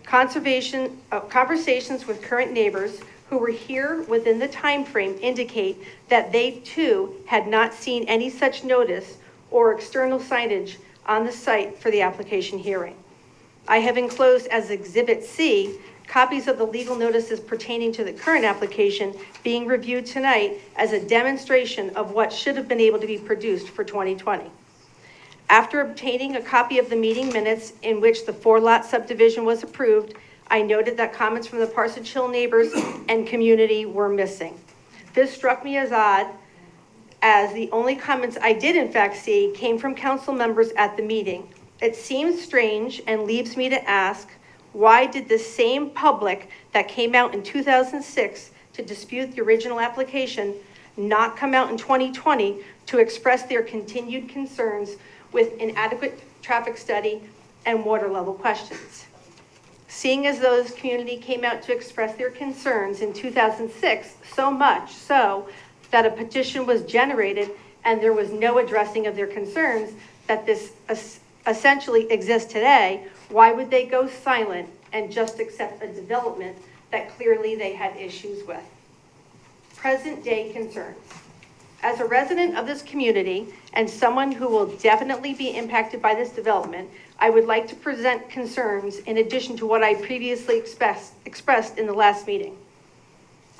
Conversations with current neighbors who were here within the time frame indicate that they too had not seen any such notice or external signage on the site for the application hearing. I have enclosed as Exhibit C copies of the legal notices pertaining to the current application being reviewed tonight as a demonstration of what should have been able to be produced for 2020. After obtaining a copy of the meeting minutes in which the 4-lot subdivision was approved, I noted that comments from the Parsonage Hill neighbors and community were missing. This struck me as odd, as the only comments I did in fact see came from council members at the meeting. It seems strange and leaves me to ask, why did the same public that came out in 2006 to dispute the original application not come out in 2020 to express their continued concerns with inadequate traffic study and water level questions? Seeing as those community came out to express their concerns in 2006, so much so that a petition was generated and there was no addressing of their concerns that this essentially exists today, why would they go silent and just accept a development that clearly they had issues with? Present day concerns. As a resident of this community and someone who will definitely be impacted by this development, I would like to present concerns in addition to what I previously expressed in the last meeting.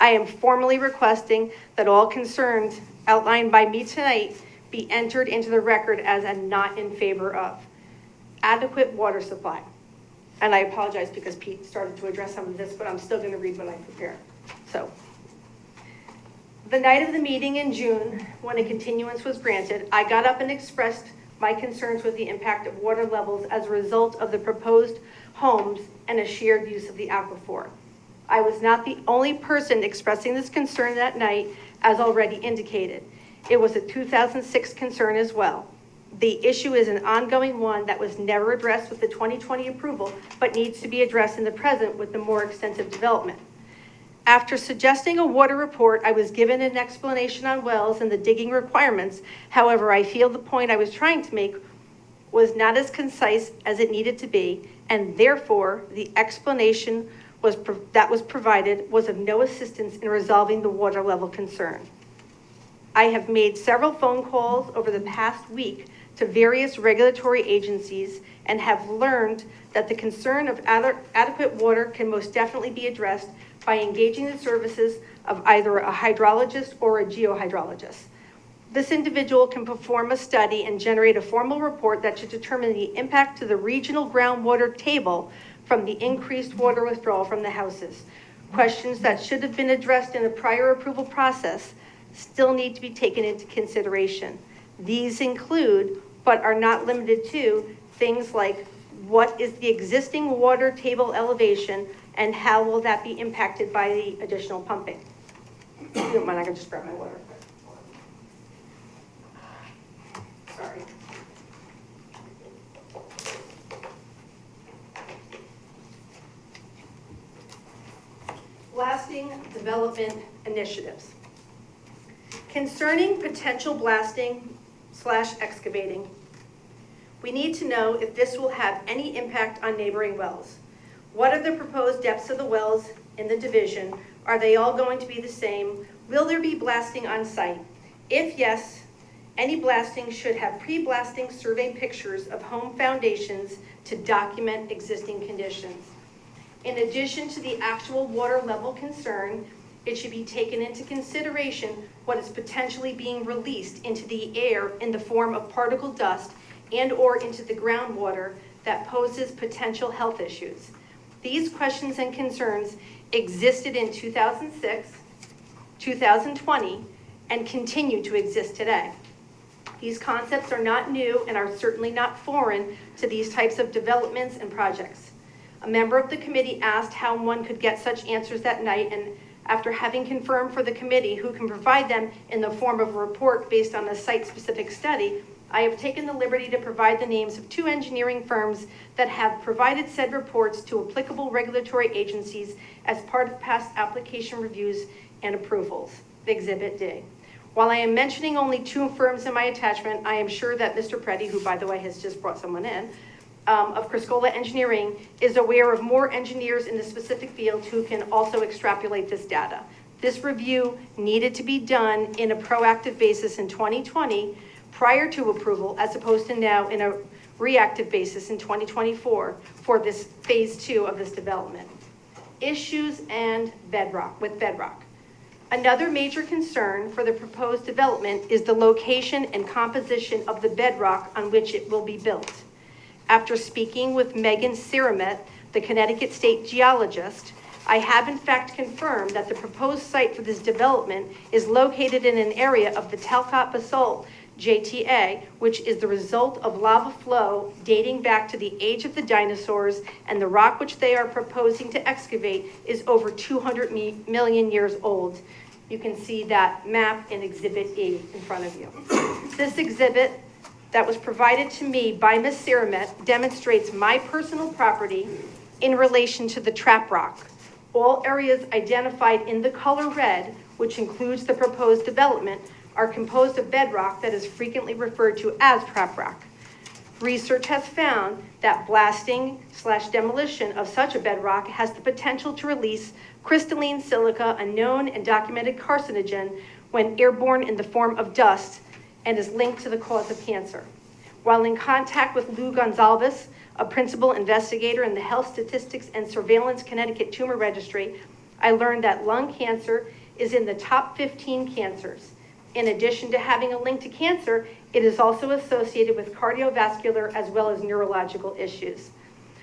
I am formally requesting that all concerns outlined by me tonight be entered into the record as a not in favor of. Adequate water supply. And I apologize because Pete started to address some of this, but I'm still going to read what I prepared. So, the night of the meeting in June, when a continuance was granted, I got up and expressed my concerns with the impact of water levels as a result of the proposed homes and a shared use of the aquifer. I was not the only person expressing this concern that night, as already indicated. It was a 2006 concern as well. The issue is an ongoing one that was never addressed with the 2020 approval, but needs to be addressed in the present with the more extensive development. After suggesting a water report, I was given an explanation on wells and the digging requirements. However, I feel the point I was trying to make was not as concise as it needed to be, and therefore the explanation that was provided was of no assistance in resolving the water level concern. I have made several phone calls over the past week to various regulatory agencies and have learned that the concern of adequate water can most definitely be addressed by engaging the services of either a hydrologist or a geohydrologist. This individual can perform a study and generate a formal report that should determine the impact to the regional groundwater table from the increased water withdrawal from the houses. Questions that should have been addressed in the prior approval process still need to be taken into consideration. These include, but are not limited to, things like what is the existing water table elevation and how will that be impacted by the additional pumping? If you don't mind, I can just grab my water. Sorry. Blasting development initiatives. Concerning potential blasting/excavating, we need to know if this will have any impact on neighboring wells. What are the proposed depths of the wells in the division? Are they all going to be the same? Will there be blasting on site? If yes, any blasting should have pre-blasting survey pictures of home foundations to document existing conditions. In addition to the actual water level concern, it should be taken into consideration what is potentially being released into the air in the form of particle dust and/or into the groundwater that poses potential health issues. These questions and concerns existed in 2006, 2020, and continue to exist today. These concepts are not new and are certainly not foreign to these types of developments and projects. A member of the committee asked how one could get such answers that night, and after having confirmed for the committee who can provide them in the form of a report based on a site-specific study, I have taken the liberty to provide the names of 2 engineering firms that have provided said reports to applicable regulatory agencies as part of past application reviews and approvals. Exhibit D. While I am mentioning only 2 firms in my attachment, I am sure that Mr. Preddy, who by the way has just brought someone in, of Criscola Engineering, is aware of more engineers in the specific field who can also extrapolate this data. This review needed to be done in a proactive basis in 2020 prior to approval, as opposed to now in a reactive basis in 2024 for this phase 2 of this development. Issues and bedrock. Another major concern for the proposed development is the location and composition of the bedrock on which it will be built. After speaking with Megan Siramet, the Connecticut State geologist, I have in fact confirmed that the proposed site for this development is located in an area of the Talcott Basalt, JTA, which is the result of lava flow dating back to the age of the dinosaurs, and the rock which they are proposing to excavate is over 200 million years old. You can see that map in Exhibit E in front of you. This exhibit that was provided to me by Ms. Siramet demonstrates my personal property in relation to the trap rock. All areas identified in the color red, which includes the proposed development, are composed of bedrock that is frequently referred to as trap rock. Research has found that blasting/demolition of such a bedrock has the potential to release crystalline silica, a known and documented carcinogen when airborne in the form of dust, and is linked to the cause of cancer. While in contact with Lou Gonzalez, a principal investigator in the Health Statistics and Surveillance Connecticut Tumor Registry, I learned that lung cancer is in the top 15 cancers. In addition to having a link to cancer, it is also associated with cardiovascular as well as neurological issues.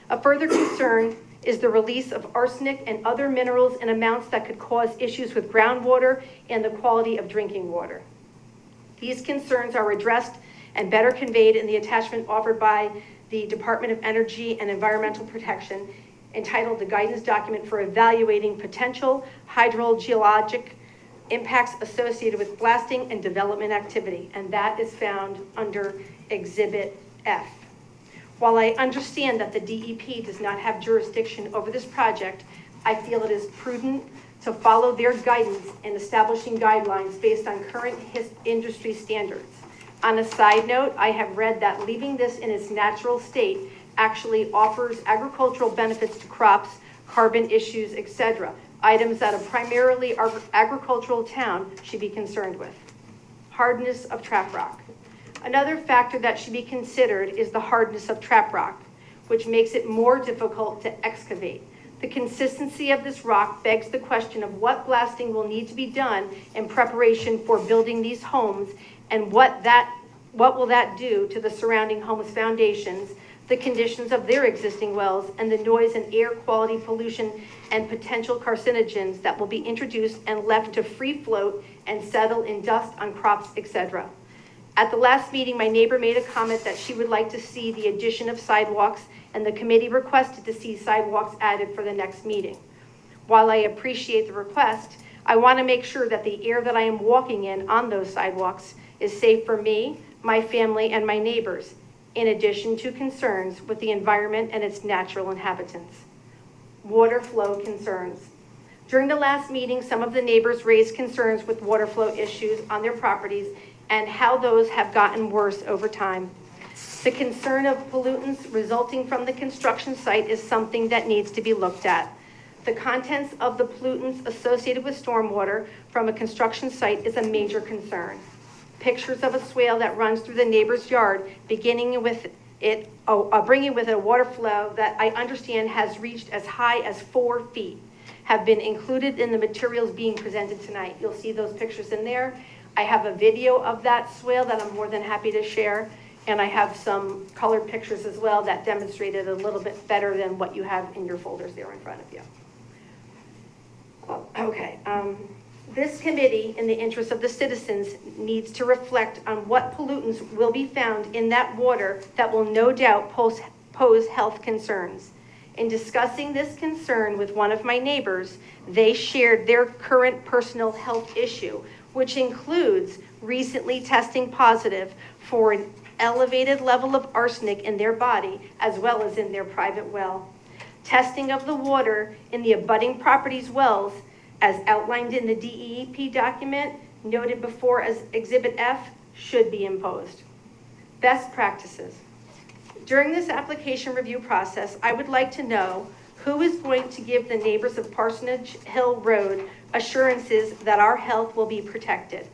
A further concern is the release of arsenic and other minerals in amounts that could cause issues with groundwater and the quality of drinking water. These concerns are addressed and better conveyed in the attachment offered by the Department of Energy and Environmental Protection, entitled the Guidance Document for Evaluating Potential Hydrogeologic Impacts Associated with Blasting and Development Activity, and that is found under Exhibit F. While I understand that the DEP does not have jurisdiction over this project, I feel it is prudent to follow their guidance in establishing guidelines based on current industry standards. On a side note, I have read that leaving this in its natural state actually offers agricultural benefits to crops, carbon issues, etc., items that a primarily agricultural town should be concerned with. Hardness of trap rock. Another factor that should be considered is the hardness of trap rock, which makes it more difficult to excavate. The consistency of this rock begs the question of what blasting will need to be done in preparation for building these homes, and what will that do to the surrounding homes' foundations, the conditions of their existing wells, and the noise and air quality pollution and potential carcinogens that will be introduced and left to free float and settle in dust on crops, etc. At the last meeting, my neighbor made a comment that she would like to see the addition of sidewalks, and the committee requested to see sidewalks added for the next meeting. While I appreciate the request, I want to make sure that the air that I am walking in on those sidewalks is safe for me, my family, and my neighbors, in addition to concerns with the environment and its natural inhabitants. Water flow concerns. During the last meeting, some of the neighbors raised concerns with water flow issues on their properties and how those have gotten worse over time. The concern of pollutants resulting from the construction site is something that needs to be looked at. The contents of the pollutants associated with stormwater from a construction site is a major concern. Pictures of a swale that runs through the neighbor's yard, bringing with it a water flow that I understand has reached as high as 4 feet, have been included in the materials being presented tonight. You'll see those pictures in there. I have a video of that swale that I'm more than happy to share, and I have some colored pictures as well that demonstrate it a little bit better than what you have in your folders there in front of you. Okay, this committee, in the interest of the citizens, needs to reflect on what pollutants will be found in that water that will no doubt pose health concerns. In discussing this concern with one of my neighbors, they shared their current personal health issue, which includes recently testing positive for an elevated level of arsenic in their body, as well as in their private well. Testing of the water in the abutting properties' wells, as outlined in the DEEP document noted before as Exhibit F, should be imposed. Best practices. During this application review process, I would like to know who is going to give the neighbors of Parsonage Hill Road assurances that our health will be protected.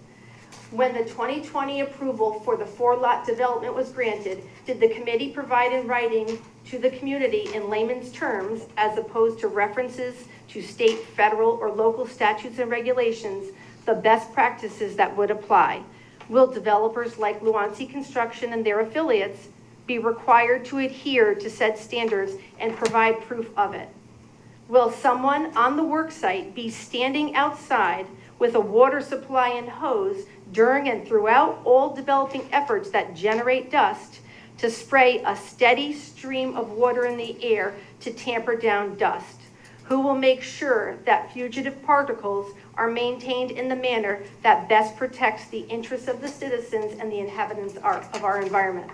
When the 2020 approval for the 4-lot development was granted, did the committee provide in writing to the community in layman's terms, as opposed to references to state, federal, or local statutes and regulations, the best practices that would apply? Will developers like Luancy Construction and their affiliates be required to adhere to said standards and provide proof of it? Will someone on the work site be standing outside with a water supply and hose during and throughout all developing efforts that generate dust to spray a steady stream of water in the air to tamper down dust? Who will make sure that fugitive particles are maintained in the manner that best protects the interests of the citizens and the inhabitants of our environment?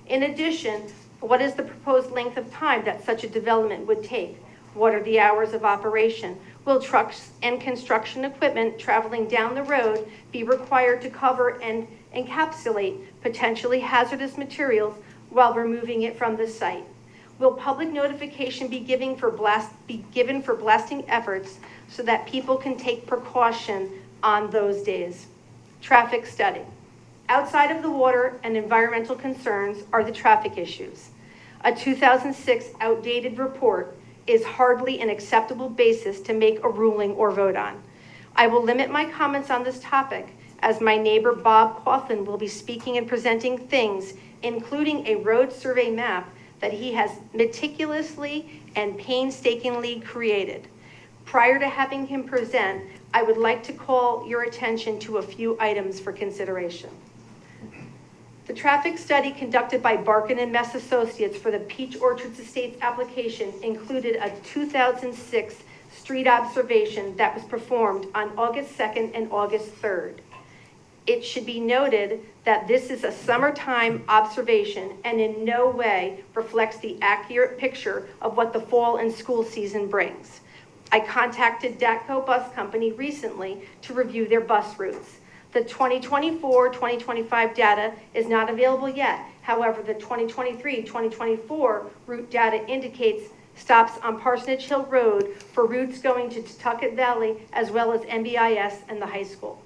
In addition, what is the proposed length of time that such a development would take? What are the hours of operation? Will trucks and construction equipment traveling down the road be required to cover and encapsulate potentially hazardous materials while removing it from the site? Will public notification be given for blasting efforts so that people can take precaution on those days? Traffic study. Outside of the water and environmental concerns are the traffic issues. A 2006 outdated report is hardly an acceptable basis to make a ruling or vote on. I will limit my comments on this topic as my neighbor Bob Coughlin will be speaking and presenting things, including a road survey map that he has meticulously and painstakingly created. Prior to having him present, I would like to call your attention to a few items for consideration. The traffic study conducted by Barkin and Mess Associates for the Peach Orchards Estates application included a 2006 street observation that was performed on August 2nd and August 3rd. It should be noted that this is a summertime observation and in no way reflects the accurate picture of what the fall and school season brings. I contacted DATCO Bus Company recently to review their bus routes. The 2024-2025 data is not available yet. However, the 2023-2024 route data indicates stops on Parsonage Hill Road for routes going to Tucket Valley, as well as MBIS and the high school.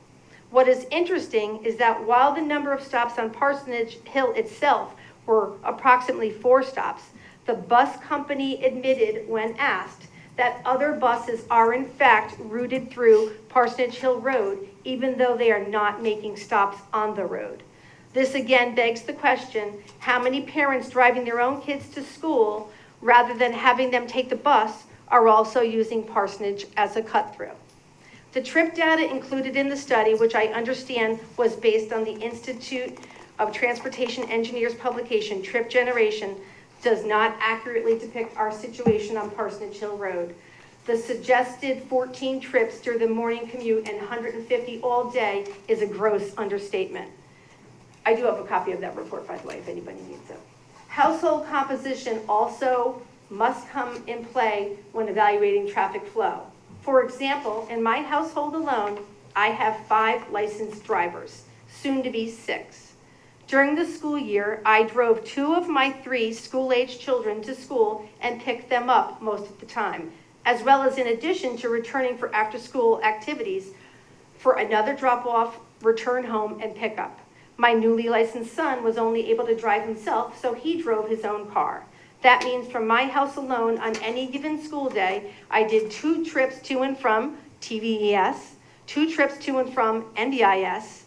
What is interesting is that while the number of stops on Parsonage Hill itself were approximately 4 stops, the bus company admitted when asked that other buses are in fact routed through Parsonage Hill Road, even though they are not making stops on the road. This again begs the question, how many parents driving their own kids to school rather than having them take the bus are also using Parsonage as a cut-through? The trip data included in the study, which I understand was based on the Institute of Transportation Engineers publication, Trip Generation, does not accurately depict our situation on Parsonage Hill Road. The suggested 14 trips during the morning commute and 150 all day is a gross understatement. I do have a copy of that report, by the way, if anybody needs it. Household composition also must come in play when evaluating traffic flow. For example, in my household alone, I have 5 licensed drivers, soon to be 6. During the school year, I drove 2 of my 3 school-age children to school and picked them up most of the time, as well as in addition to returning for after-school activities for another drop-off, return home, and pickup. My newly licensed son was only able to drive himself, so he drove his own car. That means from my house alone, on any given school day, I did 2 trips to and from TVES, 2 trips to and from NDIS,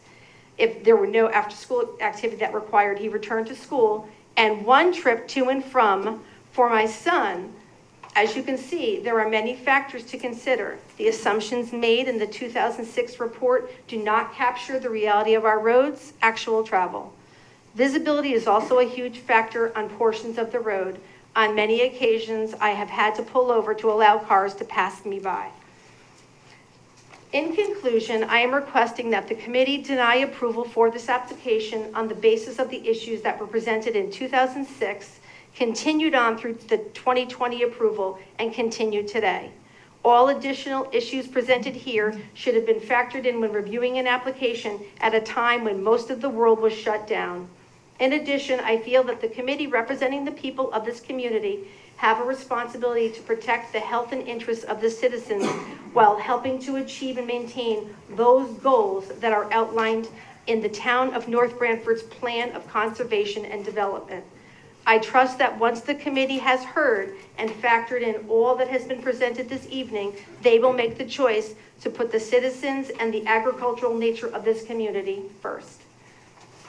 if there were no after-school activity that required he return to school, and 1 trip to and from for my son. As you can see, there are many factors to consider. The assumptions made in the 2006 report do not capture the reality of our roads' actual travel. Visibility is also a huge factor on portions of the road. On many occasions, I have had to pull over to allow cars to pass me by. In conclusion, I am requesting that the committee deny approval for this application on the basis of the issues that were presented in 2006, continued on through the 2020 approval, and continued today. All additional issues presented here should have been factored in when reviewing an application at a time when most of the world was shut down. In addition, I feel that the committee representing the people of this community have a responsibility to protect the health and interests of the citizens while helping to achieve and maintain those goals that are outlined in the town of North Branford's plan of conservation and development. I trust that once the committee has heard and factored in all that has been presented this evening, they will make the choice to put the citizens and the agricultural nature of this community first.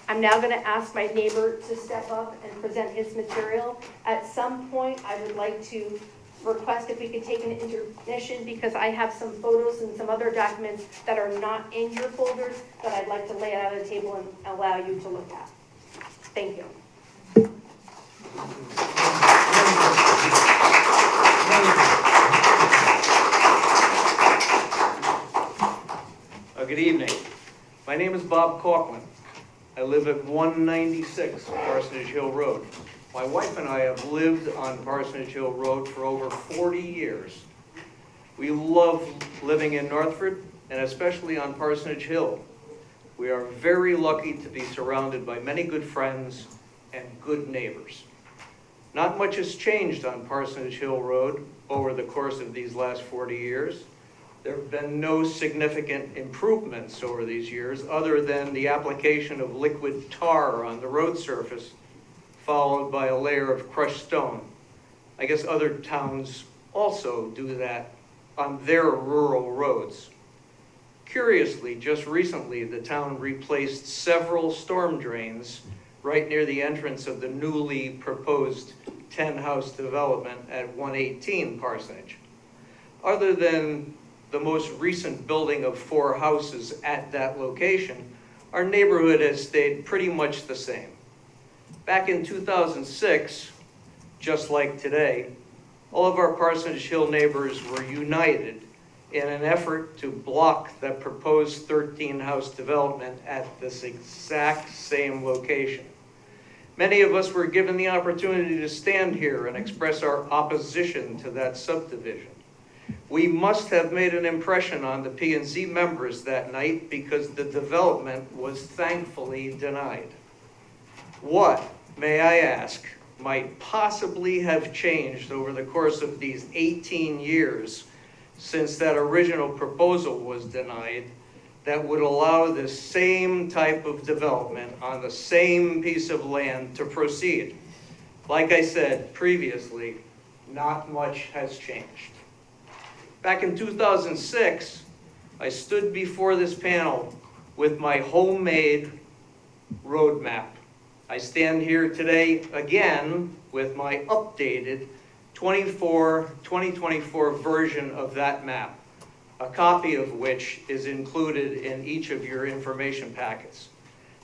I'm now going to ask my neighbor to step up and present his material. At some point, I would like to request if we could take an intermission because I have some photos and some other documents that are not in your folders that I'd like to lay out on the table and allow you to look at. Thank you. Good evening. My name is Bob Corkman. I live at 196 Parsonage Hill Road. My wife and I have lived on Parsonage Hill Road for over 40 years. We love living in Northford and especially on Parsonage Hill. We are very lucky to be surrounded by many good friends and good neighbors. Not much has changed on Parsonage Hill Road over the course of these last 40 years. There have been no significant improvements over these years other than the application of liquid tar on the road surface, followed by a layer of crushed stone. I guess other towns also do that on their rural roads. Curiously, just recently, the town replaced several storm drains right near the entrance of the newly proposed 10-house development at 118 Parsonage. Other than the most recent building of 4 houses at that location, our neighborhood has stayed pretty much the same. Back in 2006, just like today, all of our Parsonage Hill neighbors were united in an effort to block the proposed 13-house development at this exact same location. Many of us were given the opportunity to stand here and express our opposition to that subdivision. We must have made an impression on the P&Z members that night because the development was thankfully denied. What, may I ask, might possibly have changed over the course of these 18 years since that original proposal was denied that would allow this same type of development on the same piece of land to proceed? Like I said previously, not much has changed. Back in 2006, I stood before this panel with my homemade road map. I stand here today again with my updated 2024 version of that map, a copy of which is included in each of your information packets.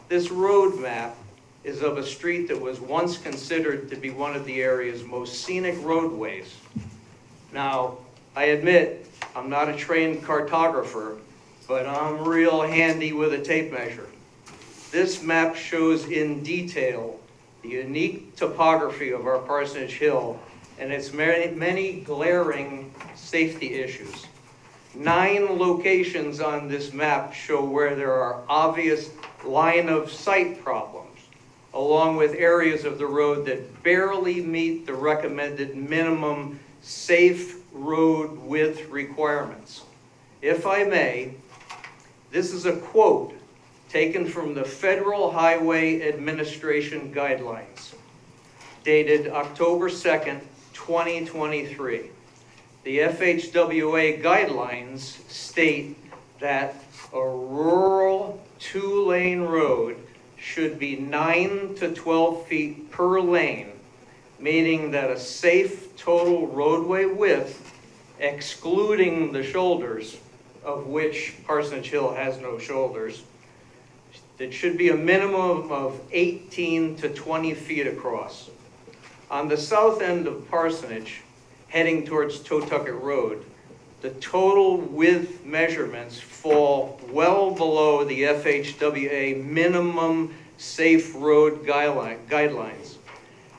This road map is of a street that was once considered to be one of the area's most scenic roadways. Now, I admit I'm not a trained cartographer, but I'm real handy with a tape measure. This map shows in detail the unique topography of our Parsonage Hill and its many glaring safety issues. 9 locations on this map show where there are obvious line of sight problems, along with areas of the road that barely meet the recommended minimum safe road width requirements. If I may, this is a quote taken from the Federal Highway Administration guidelines. dated October 2nd, 2023. The FHWA guidelines state that a rural two-lane road should be 9 to 12 feet per lane, meaning that a safe total roadway width, excluding the shoulders, of which Parsonage Hill has no shoulders, it should be a minimum of 18 to 20 feet across. On the south end of Parsonage, heading towards Totucket Road, the total width measurements fall well below the FHWA minimum safe road guidelines.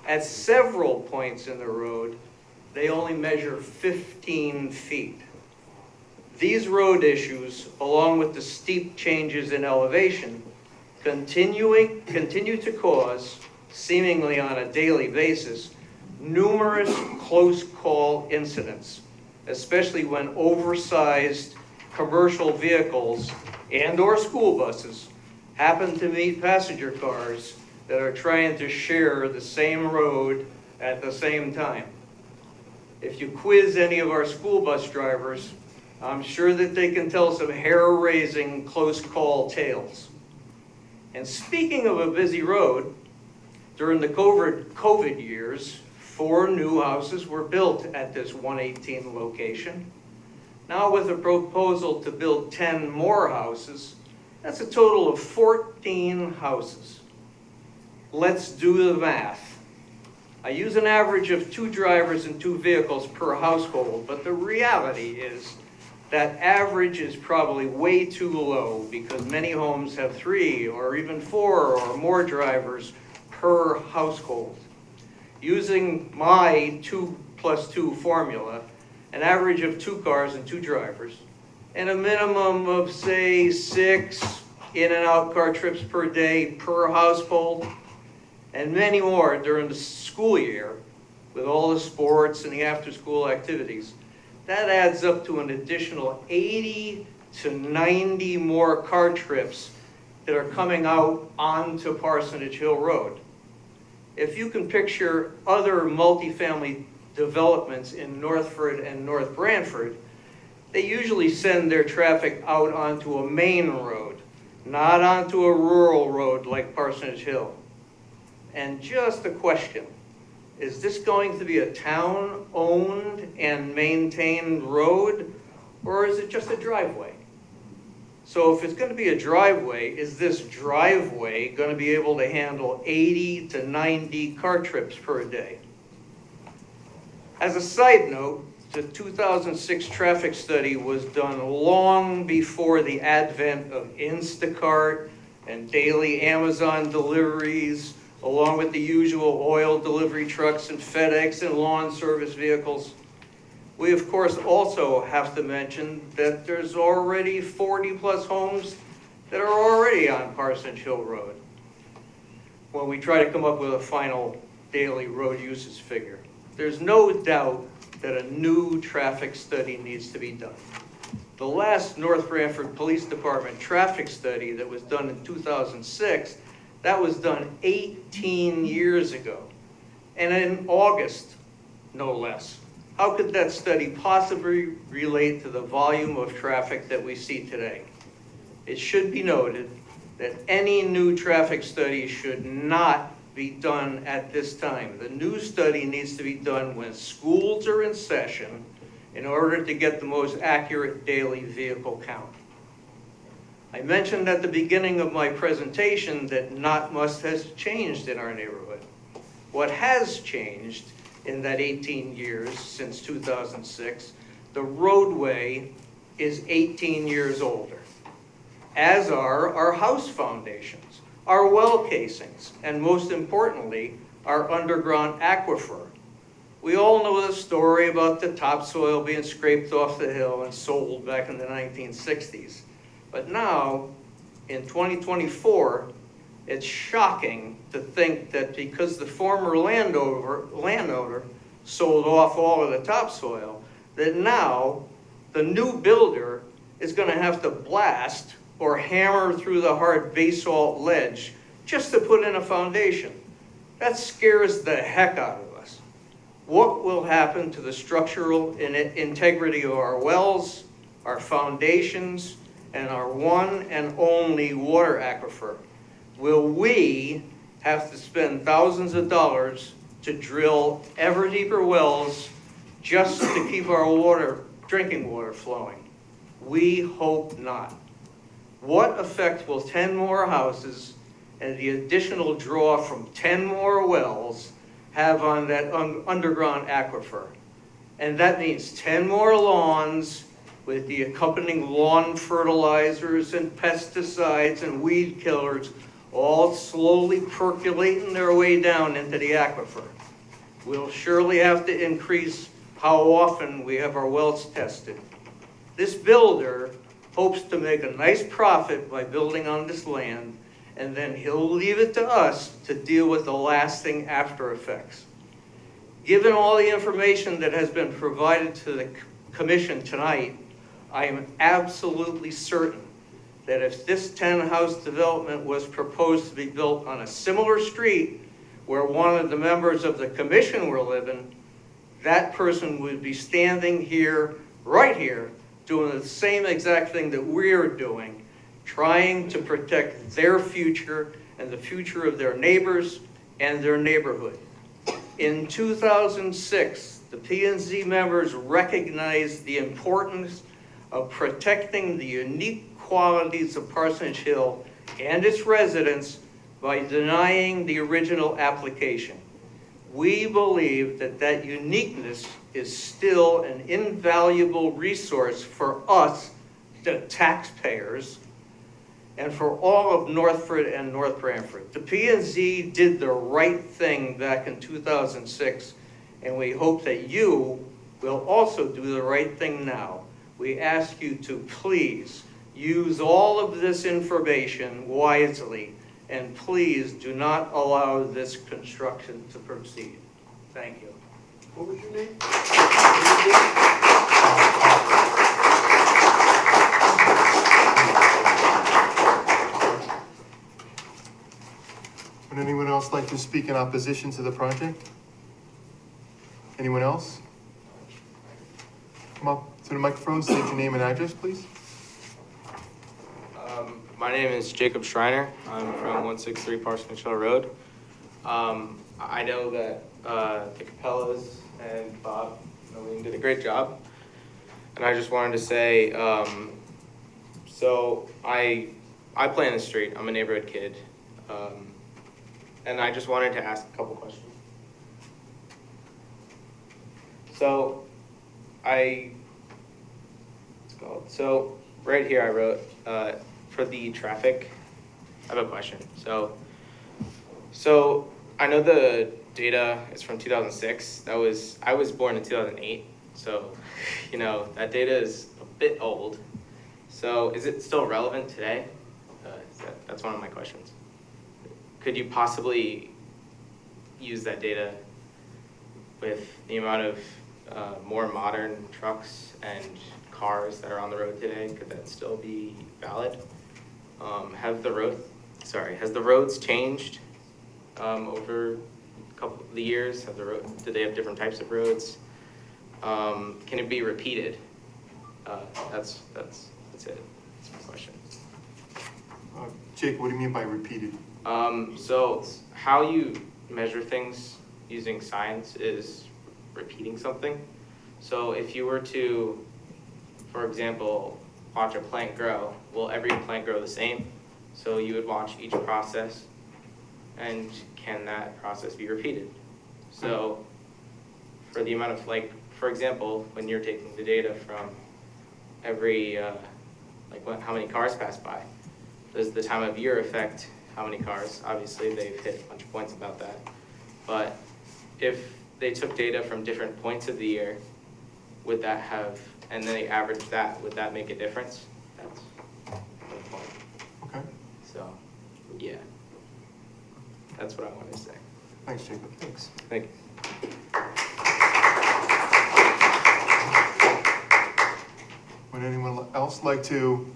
At several points in the road, they only measure 15 feet. These road issues, along with the steep changes in elevation, continue to cause, seemingly on a daily basis, numerous close call incidents, especially when oversized commercial vehicles and/or school buses happen to meet passenger cars that are trying to share the same road at the same time. If you quiz any of our school bus drivers, I'm sure that they can tell some hair-raising close call tales. And speaking of a busy road, during the COVID years, 4 new houses were built at this 118 location. Now with a proposal to build 10 more houses, that's a total of 14 houses. Let's do the math. I use an average of 2 drivers and 2 vehicles per household, but the reality is that average is probably way too low because many homes have 3 or even 4 or more drivers per household. Using my 2+2 formula, an average of 2 cars and 2 drivers, and a minimum of, say, 6 in and out car trips per day per household, and many more during the school year with all the sports and the after-school activities, that adds up to an additional 80 to 90 more car trips that are coming out onto Parsonage Hill Road. If you can picture other multifamily developments in Northford and North Branford, they usually send their traffic out onto a main road, not onto a rural road like Parsonage Hill. And just a question, is this going to be a town-owned and maintained road, or is it just a driveway? So if it's going to be a driveway, is this driveway going to be able to handle 80 to 90 car trips per day? As a side note, the 2006 traffic study was done long before the advent of Instacart and daily Amazon deliveries, along with the usual oil delivery trucks and FedEx and lawn service vehicles. We, of course, also have to mention that there's already 40+ homes that are already on Parsonage Hill Road when we try to come up with a final daily road usage figure. There's no doubt that a new traffic study needs to be done. The last North Branford Police Department traffic study that was done in 2006, that was done 18 years ago, and in August, no less. How could that study possibly relate to the volume of traffic that we see today? It should be noted that any new traffic study should not be done at this time. The new study needs to be done when schools are in session in order to get the most accurate daily vehicle count. I mentioned at the beginning of my presentation that not much has changed in our neighborhood. What has changed in that 18 years since 2006, the roadway is 18 years older, as are our house foundations, our well casings, and most importantly, our underground aquifer. We all know the story about the topsoil being scraped off the hill and sold back in the 1960s. But now, in 2024, it's shocking to think that because the former landowner sold off all of the topsoil, that now the new builder is going to have to blast or hammer through the hard basalt ledge just to put in a foundation. That scares the heck out of us. What will happen to the structural integrity of our wells, our foundations, and our one and only water aquifer? Will we have to spend thousands of dollars to drill ever deeper wells just to keep our drinking water flowing? We hope not. What effect will 10 more houses and the additional draw from 10 more wells have on that underground aquifer? And that means 10 more lawns with the accompanying lawn fertilizers and pesticides and weed killers all slowly percolating their way down into the aquifer. We'll surely have to increase how often we have our wells tested. This builder hopes to make a nice profit by building on this land, and then he'll leave it to us to deal with the lasting after effects. Given all the information that has been provided to the commission tonight, I am absolutely certain that if this 10-house development was proposed to be built on a similar street where one of the members of the commission were living, that person would be standing here, right here, doing the same exact thing that we're doing, trying to protect their future and the future of their neighbors and their neighborhood. In 2006, the P&Z members recognized the importance of protecting the unique qualities of Parsonage Hill and its residents by denying the original application. We believe that that uniqueness is still an invaluable resource for us, the taxpayers, and for all of Northford and North Branford. The P&Z did the right thing back in 2006, and we hope that you will also do the right thing now. We ask you to please use all of this information wisely, and please do not allow this construction to proceed. Thank you. What was your name? Would anyone else like to speak in opposition to the project? Anyone else? Come up to the microphone, state your name and address, please. My name is Jacob Schreiner. I'm from 163 Parsonage Hill Road. I know that the Capellas and Bob Nolan did a great job. And I just wanted to say, so I play in the street. I'm a neighborhood kid. And I just wanted to ask a couple questions. So so right here I wrote, for the traffic, I have a question. So I know the data is from 2006. I was born in 2008. So, that data is a bit old. So is it still relevant today? That's one of my questions. Could you possibly use that data with the amount of more modern trucks and cars that are on the road today? Could that still be valid? Has the roads changed over a couple of the years? Do they have different types of roads? Can it be repeated? That's it. That's my question. Jake, what do you mean by repeated? So how you measure things using science is repeating something. So if you were to, for example, watch a plant grow, will every plant grow the same? So you would watch each process, and can that process be repeated? So for the amount of, for example, when you're taking the data from every, how many cars pass by, does the time of year affect how many cars? Obviously, they've hit a bunch of points about that. But if they took data from different points of the year, would that have, and then they averaged that, would that make a difference? That's the point. Okay, So, yeah. That's what I wanted to say. thanks, Jacob. Thanks. Thank you. Would anyone else like to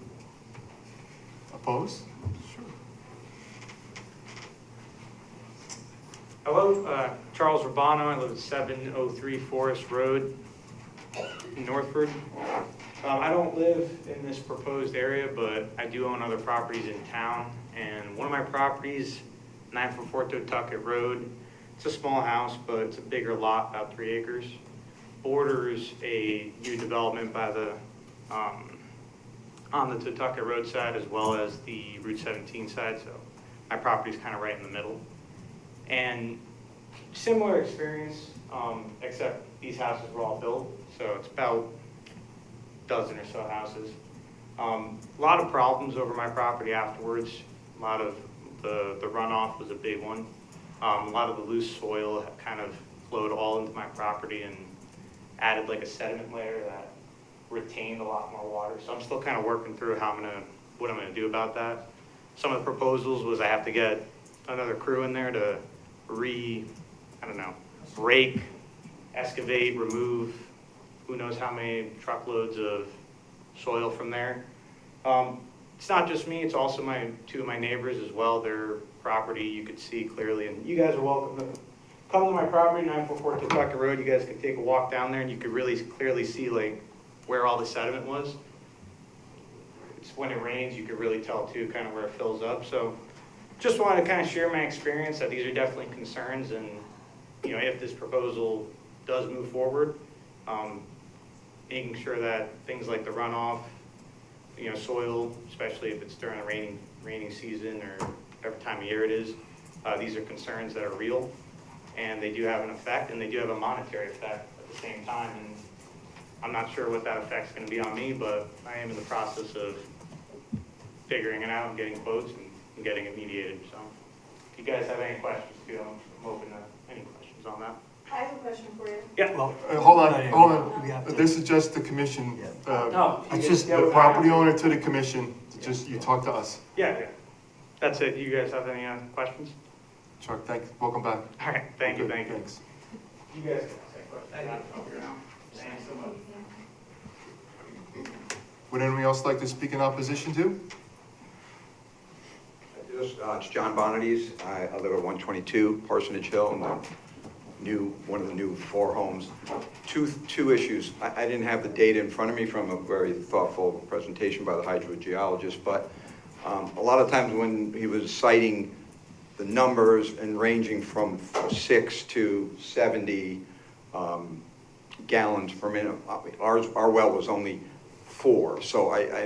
oppose? Sure. Hello, Charles Urbano. I live at 703 Forest Road in Northford. I don't live in this proposed area, but I do own other properties in town. And one of my properties, 944 Tuckett Road, it's a small house, but it's a bigger lot, about 3 acres. Borders a new development by the on the Tuckett Road side as well as the Route 17 side. So my property's kind of right in the middle. And similar experience, except these houses were all built, so it's about a dozen or so houses. A lot of problems over my property afterwards. A lot of the runoff was a big one. A lot of the loose soil kind of flowed all into my property and added like a sediment layer that retained a lot more water. So I'm still kind of working through what I'm gonna do about that. Some of the proposals was I have to get another crew in there to rake, excavate, remove, who knows how many truckloads of soil from there. It's not just me, it's also two of my neighbors as well. Their property you could see clearly, and you guys are welcome to come to my property, 944 Tuckett Road. You guys could take a walk down there and you could really clearly see like where all the sediment was. It's when it rains, you could really tell too, kind of where it fills up. So just wanted to kind of share my experience that these are definitely concerns, and if this proposal does move forward, making sure that things like the runoff, soil, especially if it's during the raining season or whatever time of year it is, these are concerns that are real, and they do have an effect, and they do have a monetary effect at the same time. And I'm not sure what that effect's going to be on me, but I am in the process of figuring it out and getting quotes and getting it mediated. So if you guys have any questions too, I'm open to any questions on that. I have a question for you. Yeah. Well, Hold on. This is just the commission. No, It's just The property owner to the commission, just, you talk to us. Yeah. That's it. You guys have any questions? Chuck, welcome back. All right. Thank you. Thanks. You guys can ask questions. Thanks so much. Would anyone else like to speak in opposition to? It's John Bonadies. I live at 122 Parsonage Hill, and one of the new 4 homes. Two issues. I didn't have the data in front of me from a very thoughtful presentation by the hydrogeologist, but a lot of times when he was citing the numbers and ranging from 6 to 70 gallons per minute, our well was only 4, so I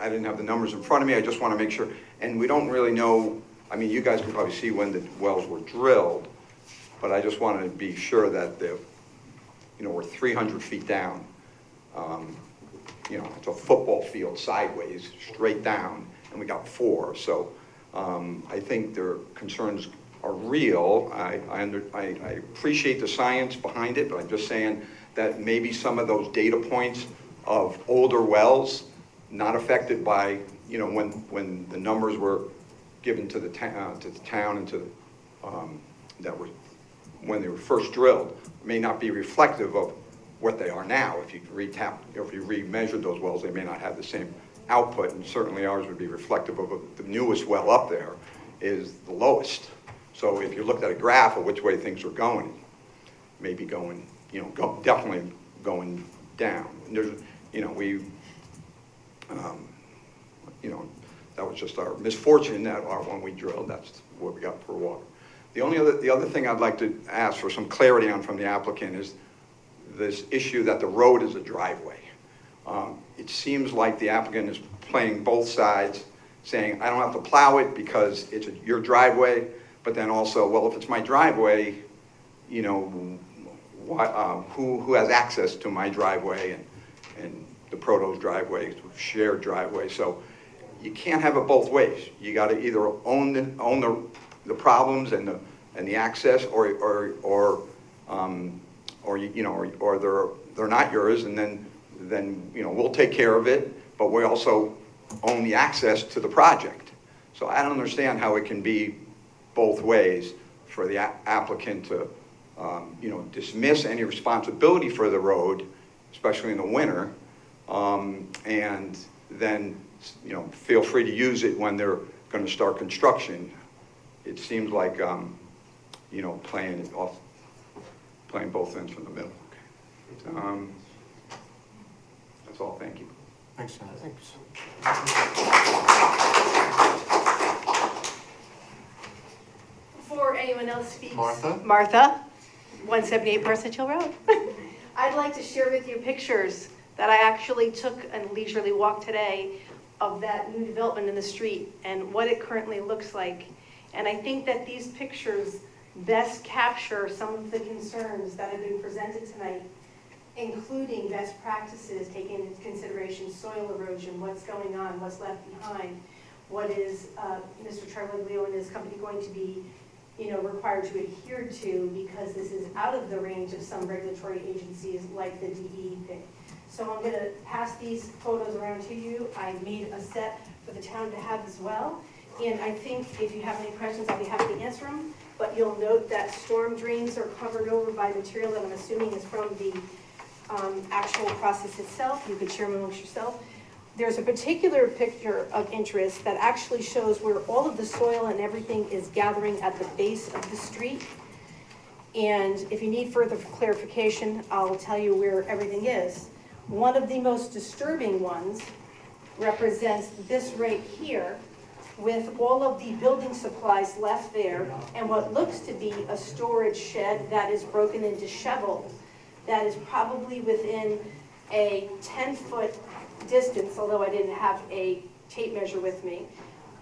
didn't have the numbers in front of me. I just want to make sure, and we don't really know. I mean, you guys can probably see when the wells were drilled, but I just wanted to be sure that we're 300 feet down. It's a football field sideways, straight down, and we got 4. So I think their concerns are real. I appreciate the science behind it, but I'm just saying that maybe some of those data points of older wells, not affected by, when the numbers were given to the town and to when they were first drilled, may not be reflective of what they are now. If you remeasured those wells, they may not have the same output, and certainly ours would be reflective of the newest well up there is the lowest. So if you looked at a graph of which way things are going, maybe going, definitely going down. And there's, that was just our misfortune that when we drilled, that's what we got per water. The other thing I'd like to ask for some clarity on from the applicant is this issue that the road is a driveway. It seems like the applicant is playing both sides, saying, I don't have to plow it because it's your driveway, but then also, well, if it's my driveway, who has access to my driveway and the Proto's driveway, shared driveway. So you can't have it both ways. You got to either own the problems and the access, or they're not yours, and then we'll take care of it, but we also own the access to the project. So I don't understand how it can be both ways for the applicant to dismiss any responsibility for the road, especially in the winter, and then feel free to use it when they're going to start construction. It seems like you know, playing both ends from the middle. That's all, thank you. Thanks, John. Before anyone else speaks. Martha? Martha, 178 Parsonage Hill Road. I'd like to share with you pictures that I actually took a leisurely walk today of that new development in the street and what it currently looks like. And I think that these pictures best capture some of the concerns that have been presented tonight, including best practices, taking into consideration soil erosion, what's going on, what's left behind, what is Mr. Charleglio and his company going to be, required to adhere to, because this is out of the range of some regulatory agencies like the DEP. So I'm going to pass these photos around to you. I made a set for the town to have as well. And I think if you have any questions, I'll be happy to answer them. But you'll note that storm drains are covered over by material that I'm assuming is from the actual process itself. You could share them amongst yourself. There's a particular picture of interest that actually shows where all of the soil and everything is gathering at the base of the street. And if you need further clarification, I'll tell you where everything is. One of the most disturbing ones represents this right here, with all of the building supplies left there and what looks to be a storage shed that is broken and disheveled, that is probably within a 10-foot distance, although I didn't have a tape measure with me,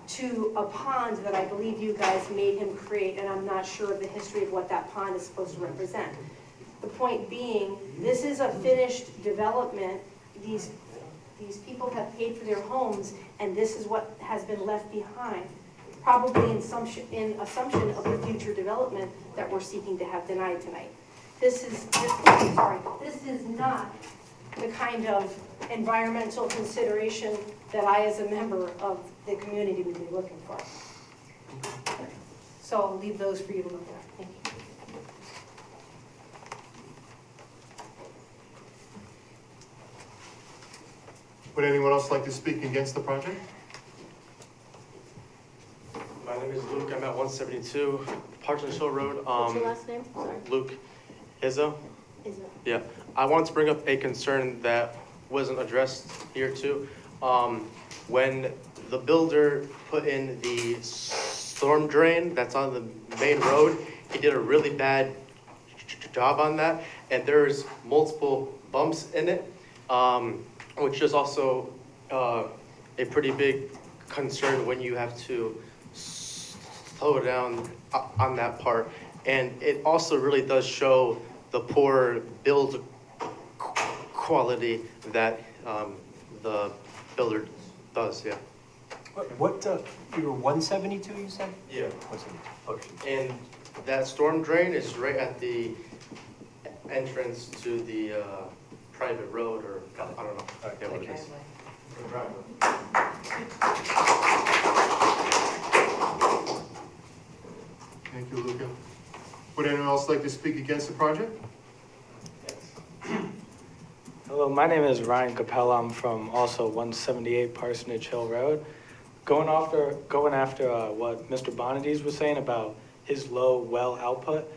to a pond that I believe you guys made him create, and I'm not sure of the history of what that pond is supposed to represent. The point being, this is a finished development. These people have paid for their homes, and this is what has been left behind, probably in assumption of the future development that we're seeking to have denied tonight. This is not the kind of environmental consideration that I, as a member of the community, would be looking for. So I'll leave those for you to look at. Thank you. Would anyone else like to speak against the project? My name is Luke. I'm at 172 Parsonage Hill Road. What's your last name? Sorry. Luke Izzo. Is it? Yeah. I wanted to bring up a concern that wasn't addressed here too. When the builder put in the storm drain that's on the main road, he did a really bad job on that, and there's multiple bumps in it, which is also a pretty big concern when you have to slow down on that part. And it also really does show the poor build quality that the builder does, yeah. What, you were 172, you said? Yeah. 172, okay. And that storm drain is right at the entrance to the private road, or I don't know. All right, Yeah, what it thank is. Thank you, Luca. Would anyone else like to speak against the project? Hello, my name is Ryan Capella. I'm from also 178 Parsonage Hill Road. Going after what Mr. Bonadies was saying about his low well output,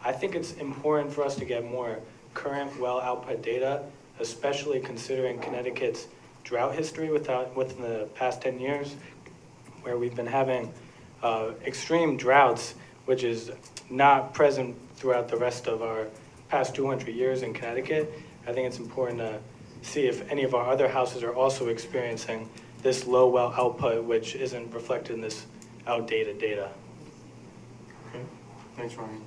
I think it's important for us to get more current well output data, especially considering Connecticut's drought history within the past 10 years, where we've been having extreme droughts, which is not present throughout the rest of our past 200 years in Connecticut. I think it's important to see if any of our other houses are also experiencing this low well output, which isn't reflected in this outdated data. Okay, thanks, Ryan.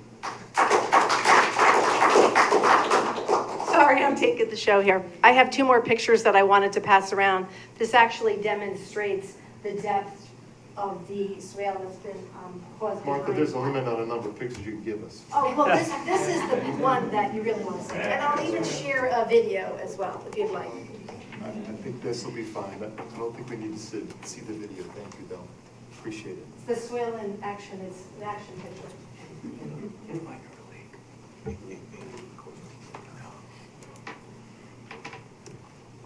Sorry, I'm taking the show here. I have two more pictures that I wanted to pass around. This actually demonstrates the depth of the swale that's been caused behind. Martha, there's a limit on the number of pictures you can give us. Oh, well, this is the one that you really want to see. And I'll even share a video as well, if you'd like. I think this will be fine. I don't think we need to see the video. Thank you, though. Appreciate it. It's the swale in action. It's an action picture.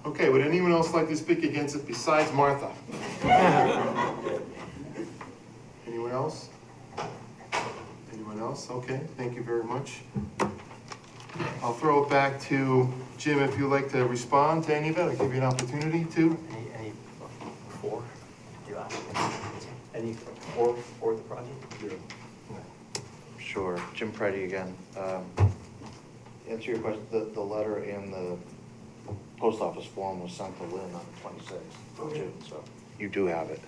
Okay, would anyone else like to speak against it besides Martha? Anyone else? Anyone Anyone else? Okay, thank you very much. I'll throw it back to Jim, if you'd like to respond to any of it, I'll give you an opportunity to. Any for, you ask? Any for the project? Sure, Jim Preddy again. Answer your question, the letter and the post office form was sent to Lynn on the 26th of June, so you do have it.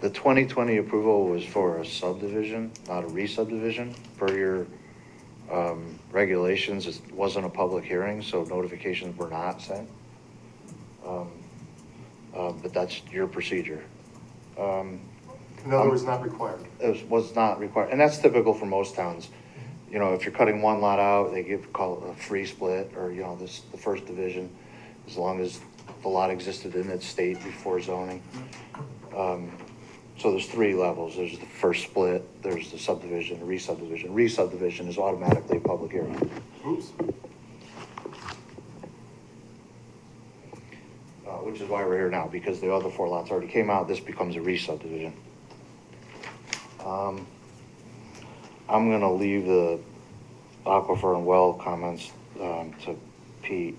The 2020 approval was for a subdivision, not a re-subdivision. Per your regulations, it wasn't a public hearing, so notifications were not sent. But that's your procedure. In other words, not required. It was not required, and that's typical for most towns. You know, if you're cutting one lot out, they call it a free split, or, you know, the first division, as long as the lot existed in its state before zoning. So there's three levels. There's the first split, there's the subdivision, the re-subdivision. Re-subdivision is automatically a public hearing. Oops. Which is why we're here now, because the other four lots already came out, this becomes a re-subdivision. I'm gonna leave the aquifer and well comments to Pete.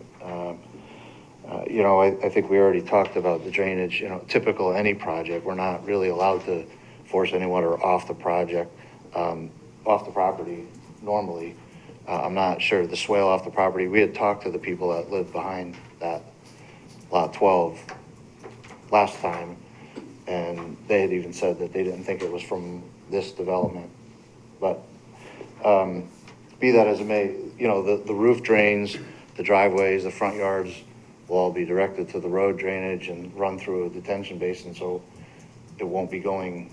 You know, I think we already talked about the drainage, you know, typical any project, we're not really allowed to force any water off the project, off the property normally. I'm not sure, the swale off the property, we had talked to the people that live behind that lot 12 last time, and they had even said that they didn't think it was from this development. But be that as it may, you know, the roof drains, the driveways, the front yards will all be directed to the road drainage and run through a detention basin, so it won't be going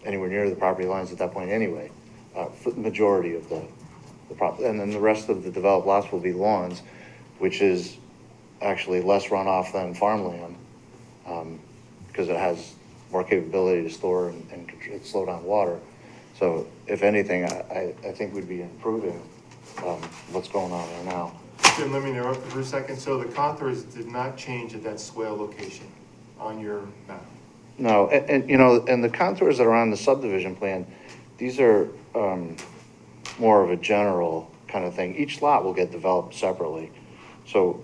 anywhere near the property lines at that point anyway, for the majority of the property. And then the rest of the developed lots will be lawns, which is actually less runoff than farmland, because it has more capability to store and slow down water. So if anything, I think we'd be improving what's going on there now. Jim, let me interrupt you for a second. So the contours did not change at that swale location on your map? No, and you know, and the contours that are on the subdivision plan, these are more of a general kind of thing. Each lot will get developed separately. So,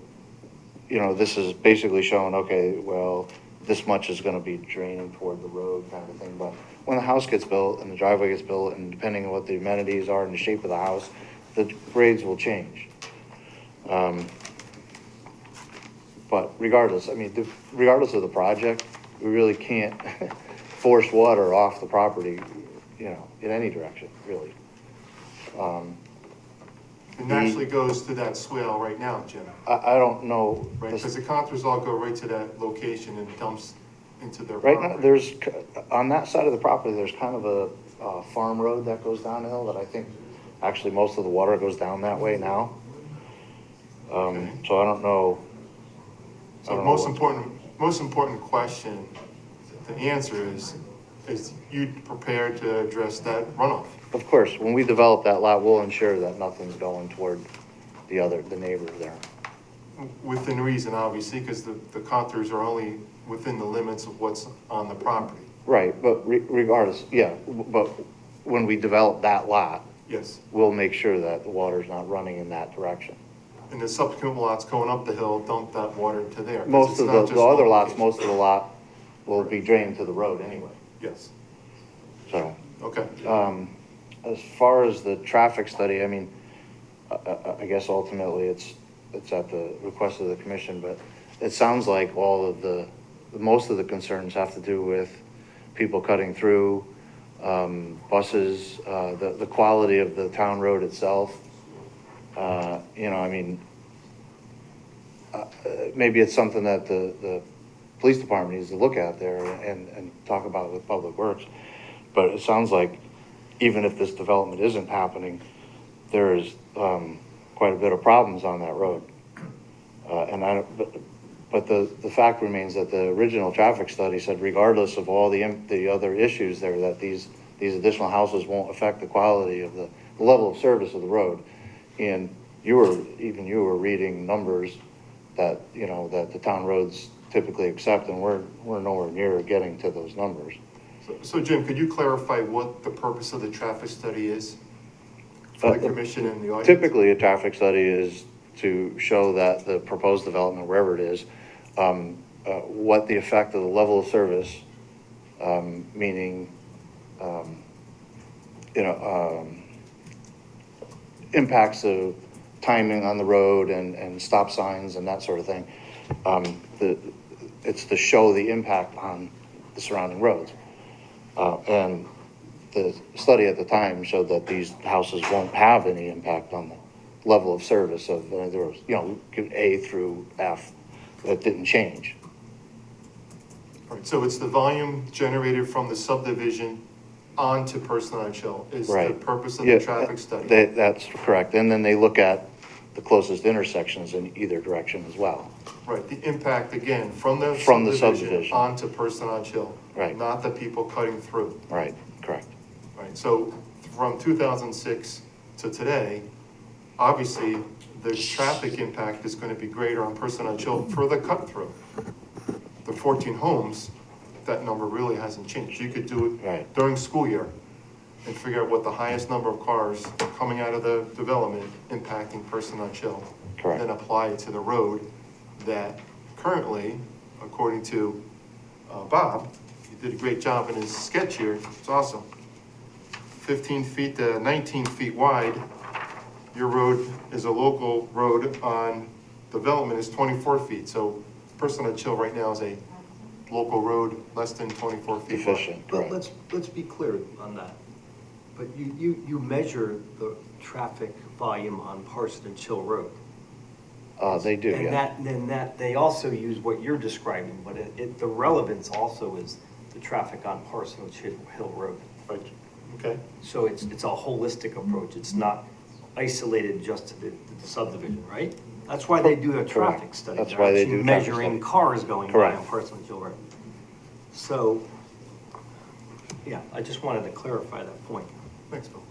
you know, this is basically showing, okay, well, this much is gonna be draining toward the road kind of thing. But when the house gets built and the driveway gets built, and depending on what the amenities are and the shape of the house, the grades will change. But regardless, I mean, regardless of the project, we really can't force water off the property, you know, in any direction, really. It naturally goes to that swale right now, Jim, I don't know. right? Because the contours all go right to that location and dumps into their Right property. now, there's, on that side of the property, there's kind of a farm road that goes downhill that I think actually most of the water goes down that way now. So I don't know. So most important question to answer is you prepared to address that runoff? Of course, when we develop that lot, we'll ensure that nothing's going toward the neighbor there. Within reason, obviously, because the contours are only within the limits of what's on the property. Right, but regardless, yeah, but when we develop that lot, Yes. we'll make sure that the water's not running in that direction. And the subsequent lots going up the hill dump that water into there. 'cause Most it's of not the just other one lots, location. most of the lot will be drained to the road anyway, Yes, so. okay. As far as the traffic study, I mean, I guess ultimately it's at the request of the commission, but it sounds like most of the concerns have to do with people cutting through, buses, the quality of the town road itself. You know, I mean, maybe it's something that the police department needs to look at there and talk about with Public Works. But it sounds like even if this development isn't happening, there is quite a bit of problems on that road. But the fact remains that the original traffic study said regardless of all the other issues there, that these additional houses won't affect the quality of the level of service of the road. And you were reading numbers that, you know, that the town roads typically accept, and we're nowhere near getting to those numbers. So Jim, could you clarify what the purpose of the traffic study is for the commission and the audience? Typically, a traffic study is to show that the proposed development, wherever it is, what the effect of the level of service, meaning, impacts of timing on the road and stop signs and that sort of thing. It's to show the impact on the surrounding roads. And the study at the time showed that these houses won't have any impact on the level of service of, there was, A through F, that didn't change. All right, so it's the volume generated from the subdivision onto Personal Hill is the Right. purpose of Yeah, the traffic study. That's correct. And then they look at the closest intersections in either direction as well. Right, the impact, again, from the From the subdivision subdivision. onto Personal Hill. Right. Not the people cutting through. Right, correct. Right, so from 2006 to today, obviously, the traffic impact is going to be greater on Personal Hill for the cut-through. The 14 homes, that number really hasn't changed. You could do it Right. during school year and figure out what the highest number of cars coming out of the development impacting Personal Hill. Correct. Then apply it to the road that currently, according to Bob, he did a great job in his sketch here, it's awesome. 15 feet to 19 feet wide, your road is a local road on development is 24 feet. So Personal Hill right now is a local road less than 24 feet wide. Efficient, But correct. let's be clear on that. But you measure the traffic volume on Parsonage Hill Road. They do, And yeah. they also use what you're describing, but the relevance also is the traffic on Parsonage Hill Road. Right, okay. So it's a holistic approach. It's not isolated just to the subdivision, right? That's why they do a traffic study. That's They're why they actually do traffic measuring study. cars going by Correct. on Parsonage Hill Road. So, yeah, I just wanted to clarify that point. Thanks, Bill.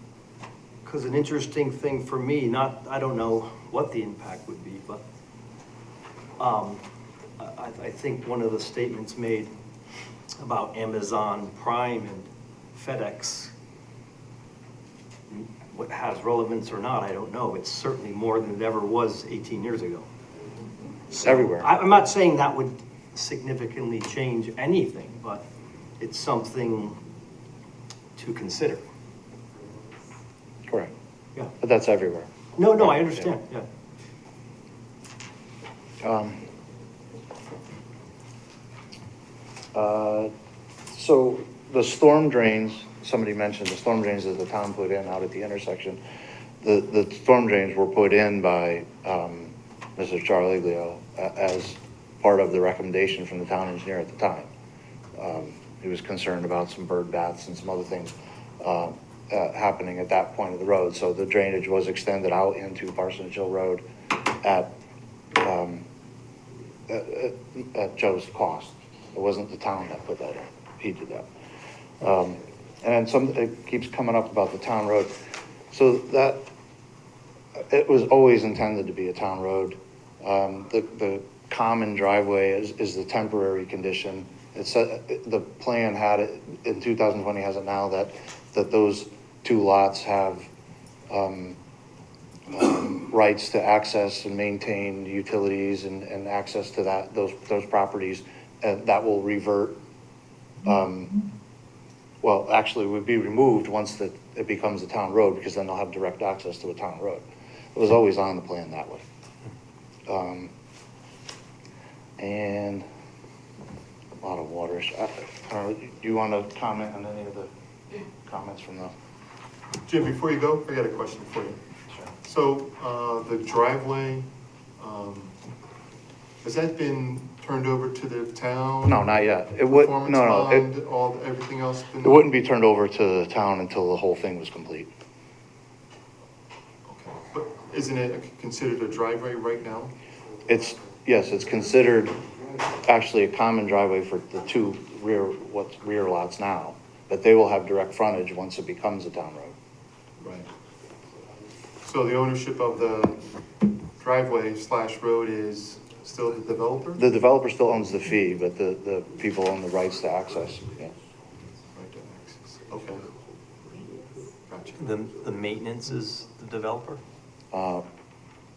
Because an interesting thing for me, I don't know what the impact would be, but I think one of the statements made about Amazon Prime and FedEx, what has relevance or not, I don't know. It's certainly more than it ever was 18 years ago. So, Everywhere. I'm not saying that would significantly change anything, but it's something to consider. Correct. Yeah. But that's everywhere. No, I understand, yeah. So the storm drains, somebody mentioned the storm drains that the town put in out at the intersection. The storm drains were put in by Mr. Charliglio as part of the recommendation from the town engineer at the time. He was concerned about some bird baths and some other things happening at that point of the road. So the drainage was extended out into Parsonage Hill Road at Joe's cost. It wasn't the town that put that in. He did that. And it keeps coming up about the town road. So that, it was always intended to be a town road. The common driveway is the temporary condition. The plan had it, in 2020 has it now, that those two lots have rights to access and maintain utilities and access to those properties, and that will revert, well, actually would be removed once it becomes a town road, because then they'll have direct access to a town road. It was always on the plan that way. And a lot of water. Do you want to comment on any of the comments from the? Jim, before you go, I got a question for you. Sure. So, the driveway, has that been turned over to the town? No, not yet. It would, Performance no, bond, everything else been? it wouldn't be turned over to the town until the whole thing was complete. Okay, but isn't it considered a driveway right now? Yes, it's considered actually a common driveway for the two rear lots now, but they will have direct frontage once it becomes a town road. Right. So the ownership of the driveway / road is still the developer? The developer still owns the fee, but the people own the rights to access, yeah. Right. Okay. Gotcha. The maintenance is the developer?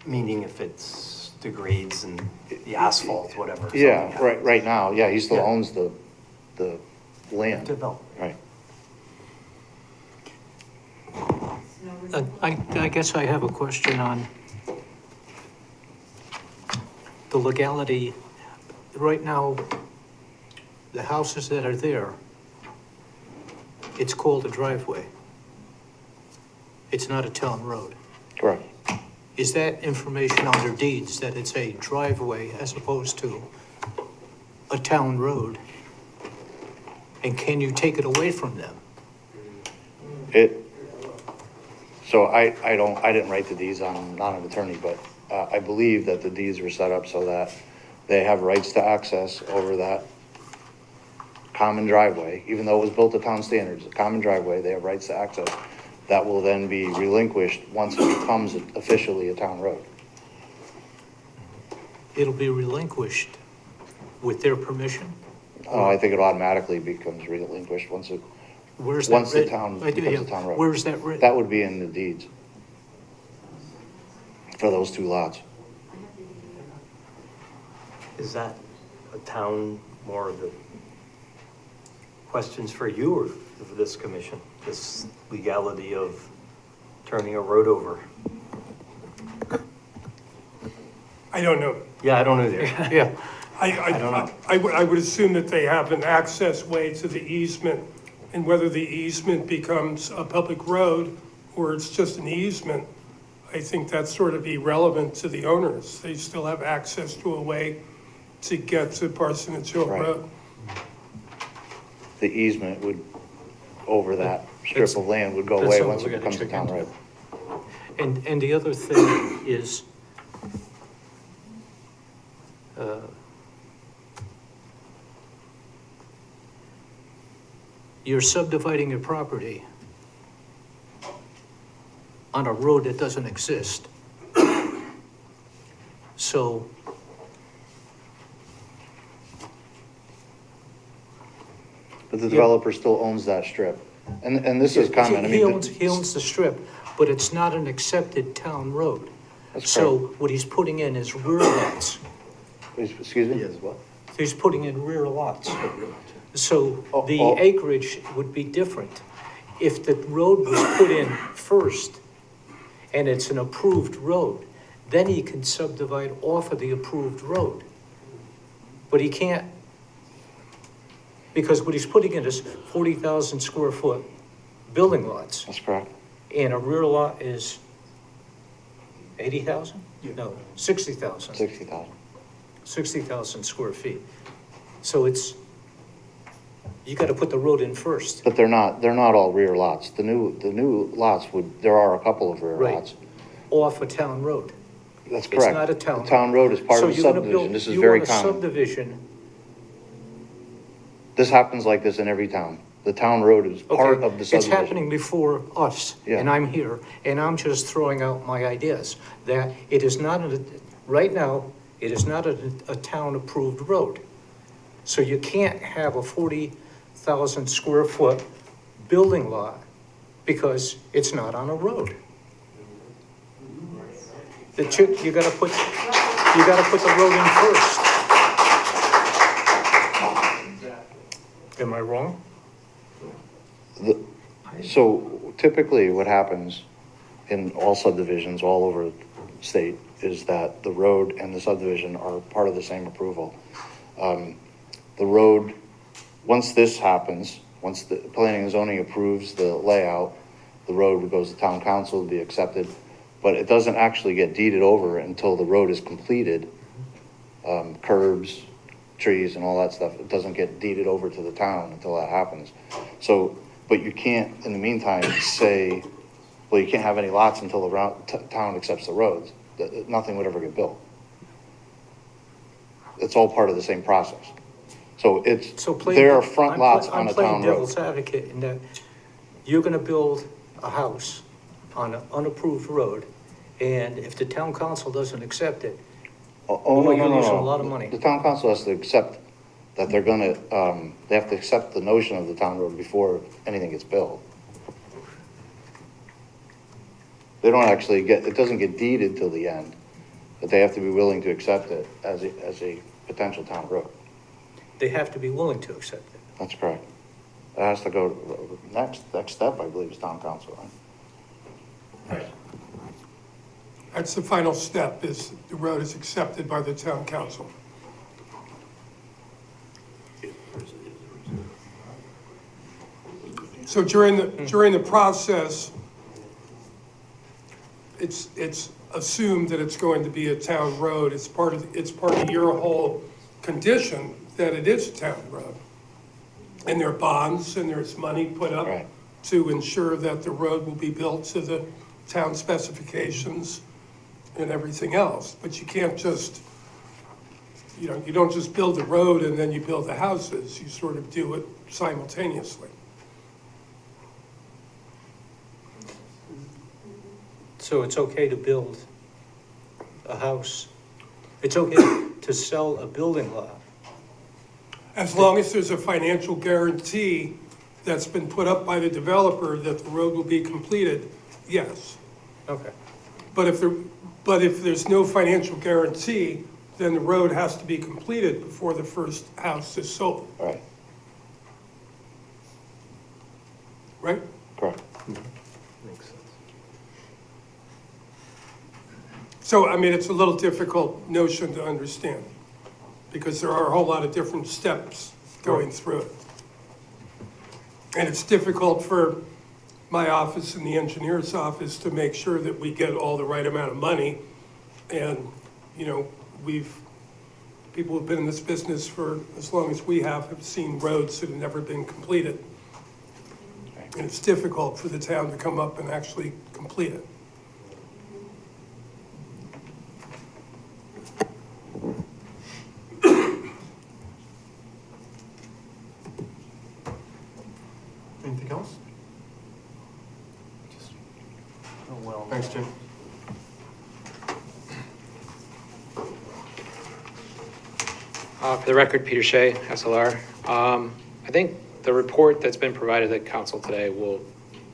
Meaning if it's degrades and the asphalt, whatever. something Yeah, happens. right now, yeah, he still Yeah. owns the land. Developer. Right. I guess I have a question on the legality. Right now, the houses that are there, it's called a driveway. It's not a town road. Correct. Is that information on their deeds, that it's a driveway as opposed to a town road? And can you take it away from them? So I didn't write the deeds, I'm not an attorney, but I believe that the deeds were set up so that they have rights to access over that common driveway, even though it was built to town standards, a common driveway, they have rights to access. That will then be relinquished once it becomes officially a town road. It'll be relinquished with their permission? I think it automatically becomes relinquished once it, Where's that once the written? town I do, becomes a yeah. town road. Where's that written? That would be in the deeds for those two lots. Is that a town, more of the questions for you or for this commission? This legality of turning a road over? I don't know. Yeah, I don't know either. Yeah, I don't know. I would assume that they have an access way to the easement, and whether the easement becomes a public road or it's just an easement, I think that's sort of irrelevant to the owners. They still have access to a way to get to Parsonage Hill Right. Road. The easement would, over that strip of land would go that's away something once we it gotta becomes a check town into. road. and the other thing is, you're subdividing your property on a road that doesn't exist. So But the developer still owns that strip. And this is common, I He mean. he owns the strip, but it's not an accepted town road. That's So what he's putting in is rear lots. Excuse me? Yes, what? He's putting in rear lots. So the Oh. acreage would be different. If the road was put in first and it's an approved road, then he can subdivide off of the approved road. But he can't, because what he's putting in is 40,000 square foot building lots. That's correct. And a rear lot is 80,000? No, 60,000. 60,000. 60,000 square feet. So it's, you gotta put the road in first. But they're not all rear lots. The new lots there are a couple of rear Right. lots. Off a town road. That's It's correct. not a town. The town road is part So of the you're gonna subdivision. build- This is very You common. want a subdivision, This happens like this in every town. The town road is part okay, of the it's subdivision. happening before us, Yeah. and I'm here, and I'm just throwing out my ideas, that it is not, right now, it is not a town-approved road. So you can't have a 40,000 square foot building lot because it's not on a road. You gotta put the road in first. Am I wrong? So typically what happens in all subdivisions all over the state is that the road and the subdivision are part of the same approval. The road, once this happens, once the planning and zoning approves the layout, the road goes to town council to be accepted, but it doesn't actually get deeded over until the road is completed. Curbs, trees and all that stuff, it doesn't get deeded over to the town until that happens. So, but you can't, in the meantime, say, well, you can't have any lots until the town accepts the roads. Nothing would ever get built. It's all part of the same process. So there are front lots on a town I'm playing road. devil's advocate in that you're gonna build a house on an unapproved road, and if the town council doesn't accept it, Oh, no, you're no, no, losing no. a lot of money. The town council has to accept that they're gonna, they have to accept the notion of the town road before anything gets built. They don't actually it doesn't get deeded till the end, but they have to be willing to accept it as a potential town road. They have to be willing to accept it. That's correct. It has to go, next step, I believe, is town council, right? Right. That's the final step, is the road is accepted by the town council. So during the process, it's assumed that it's going to be a town road. It's part of your whole condition that it is a town road. And there are bonds and there's money put up Right. to ensure that the road will be built to the town specifications and everything else. But you can't just, you don't just build the road and then you build the houses. You sort of do it simultaneously. So it's okay to build a house. It's okay to sell a building lot. As long as there's a financial guarantee that's been put up by the developer that the road will be completed, yes. Okay. But if there's no financial guarantee, then the road has to be completed before the first house is sold, Right, right? correct. Makes sense. So, I mean, it's a little difficult notion to understand, because there are a whole lot of different steps going through it. And it's difficult for my office and the engineer's office to make sure that we get all the right amount of money. And, people who've been in this business for as long as we have seen roads that have never been completed. And it's difficult for the town to come up and actually complete it. Anything else? Oh, well. Thanks, Jim. For the record, Peter Shea, SLR. I think the report that's been provided to council today will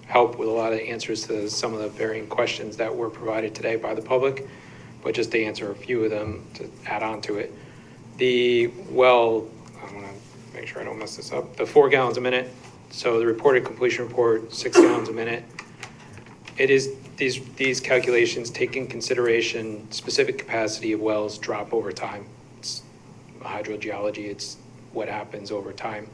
help with a lot of answers to some of the varying questions that were provided today by the public, but just to answer a few of them to add on to it. I want to make sure I don't mess this up. The 4 gallons a minute, so the reported completion report, 6 gallons a minute. It is, these calculations take in consideration specific capacity of wells drop over time. It's hydrogeology, it's what happens over time.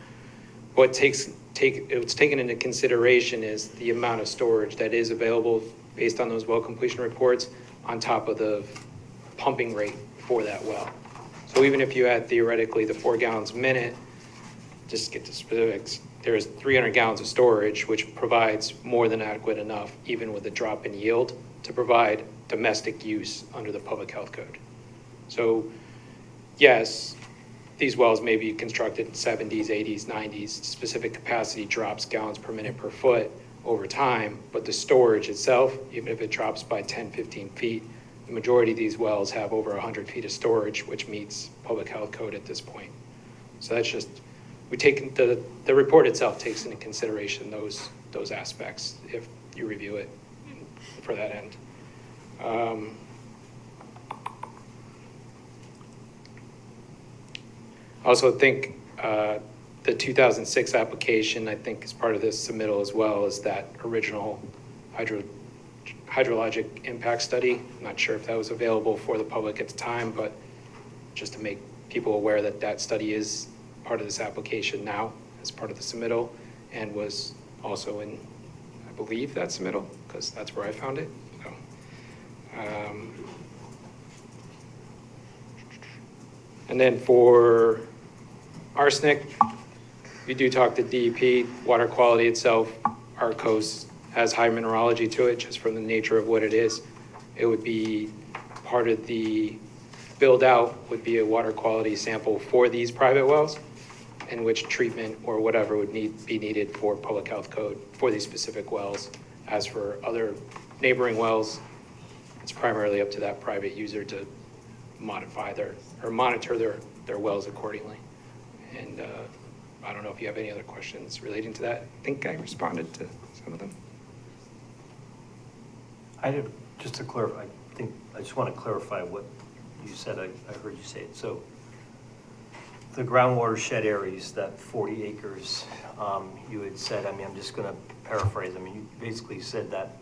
What's taken into consideration is the amount of storage that is available based on those well completion reports on top of the pumping rate for that well. So even if you had theoretically the 4 gallons a minute, just get to specifics, there's 300 gallons of storage, which provides more than adequate enough, even with a drop in yield, to provide domestic use under the public health code. So yes, these wells may be constructed in 70s, 80s, 90s, specific capacity drops gallons per minute per foot over time, but the storage itself, even if it drops by 10, 15 feet, the majority of these wells have over 100 feet of storage, which meets public health code at this point. So that's just, we take, the report itself takes into consideration those aspects if you review it for that end. Also think the 2006 application, I think is part of this submittal as well, is that original hydrologic impact study. I'm not sure if that was available for the public at the time, but just to make people aware that that study is part of this application now as part of the submittal, and was also in, I believe, that submittal, because that's where I found it. So, and then for arsenic, you do talk to DEP, water quality itself, our coast has high mineralogy to it just from the nature of what it is. It would be part of the build out would be a water quality sample for these private wells, in which treatment or whatever would be needed for public health code for these specific wells. As for other neighboring wells, it's primarily up to that private user to modify or monitor their wells accordingly. And I don't know if you have any other questions relating to that. I think I responded to some of them. Just to clarify, I just want to clarify what you said. I heard you say it. So the groundwater shed areas, that 40 acres, you had said, I mean, I'm just going to paraphrase. I mean, you basically said that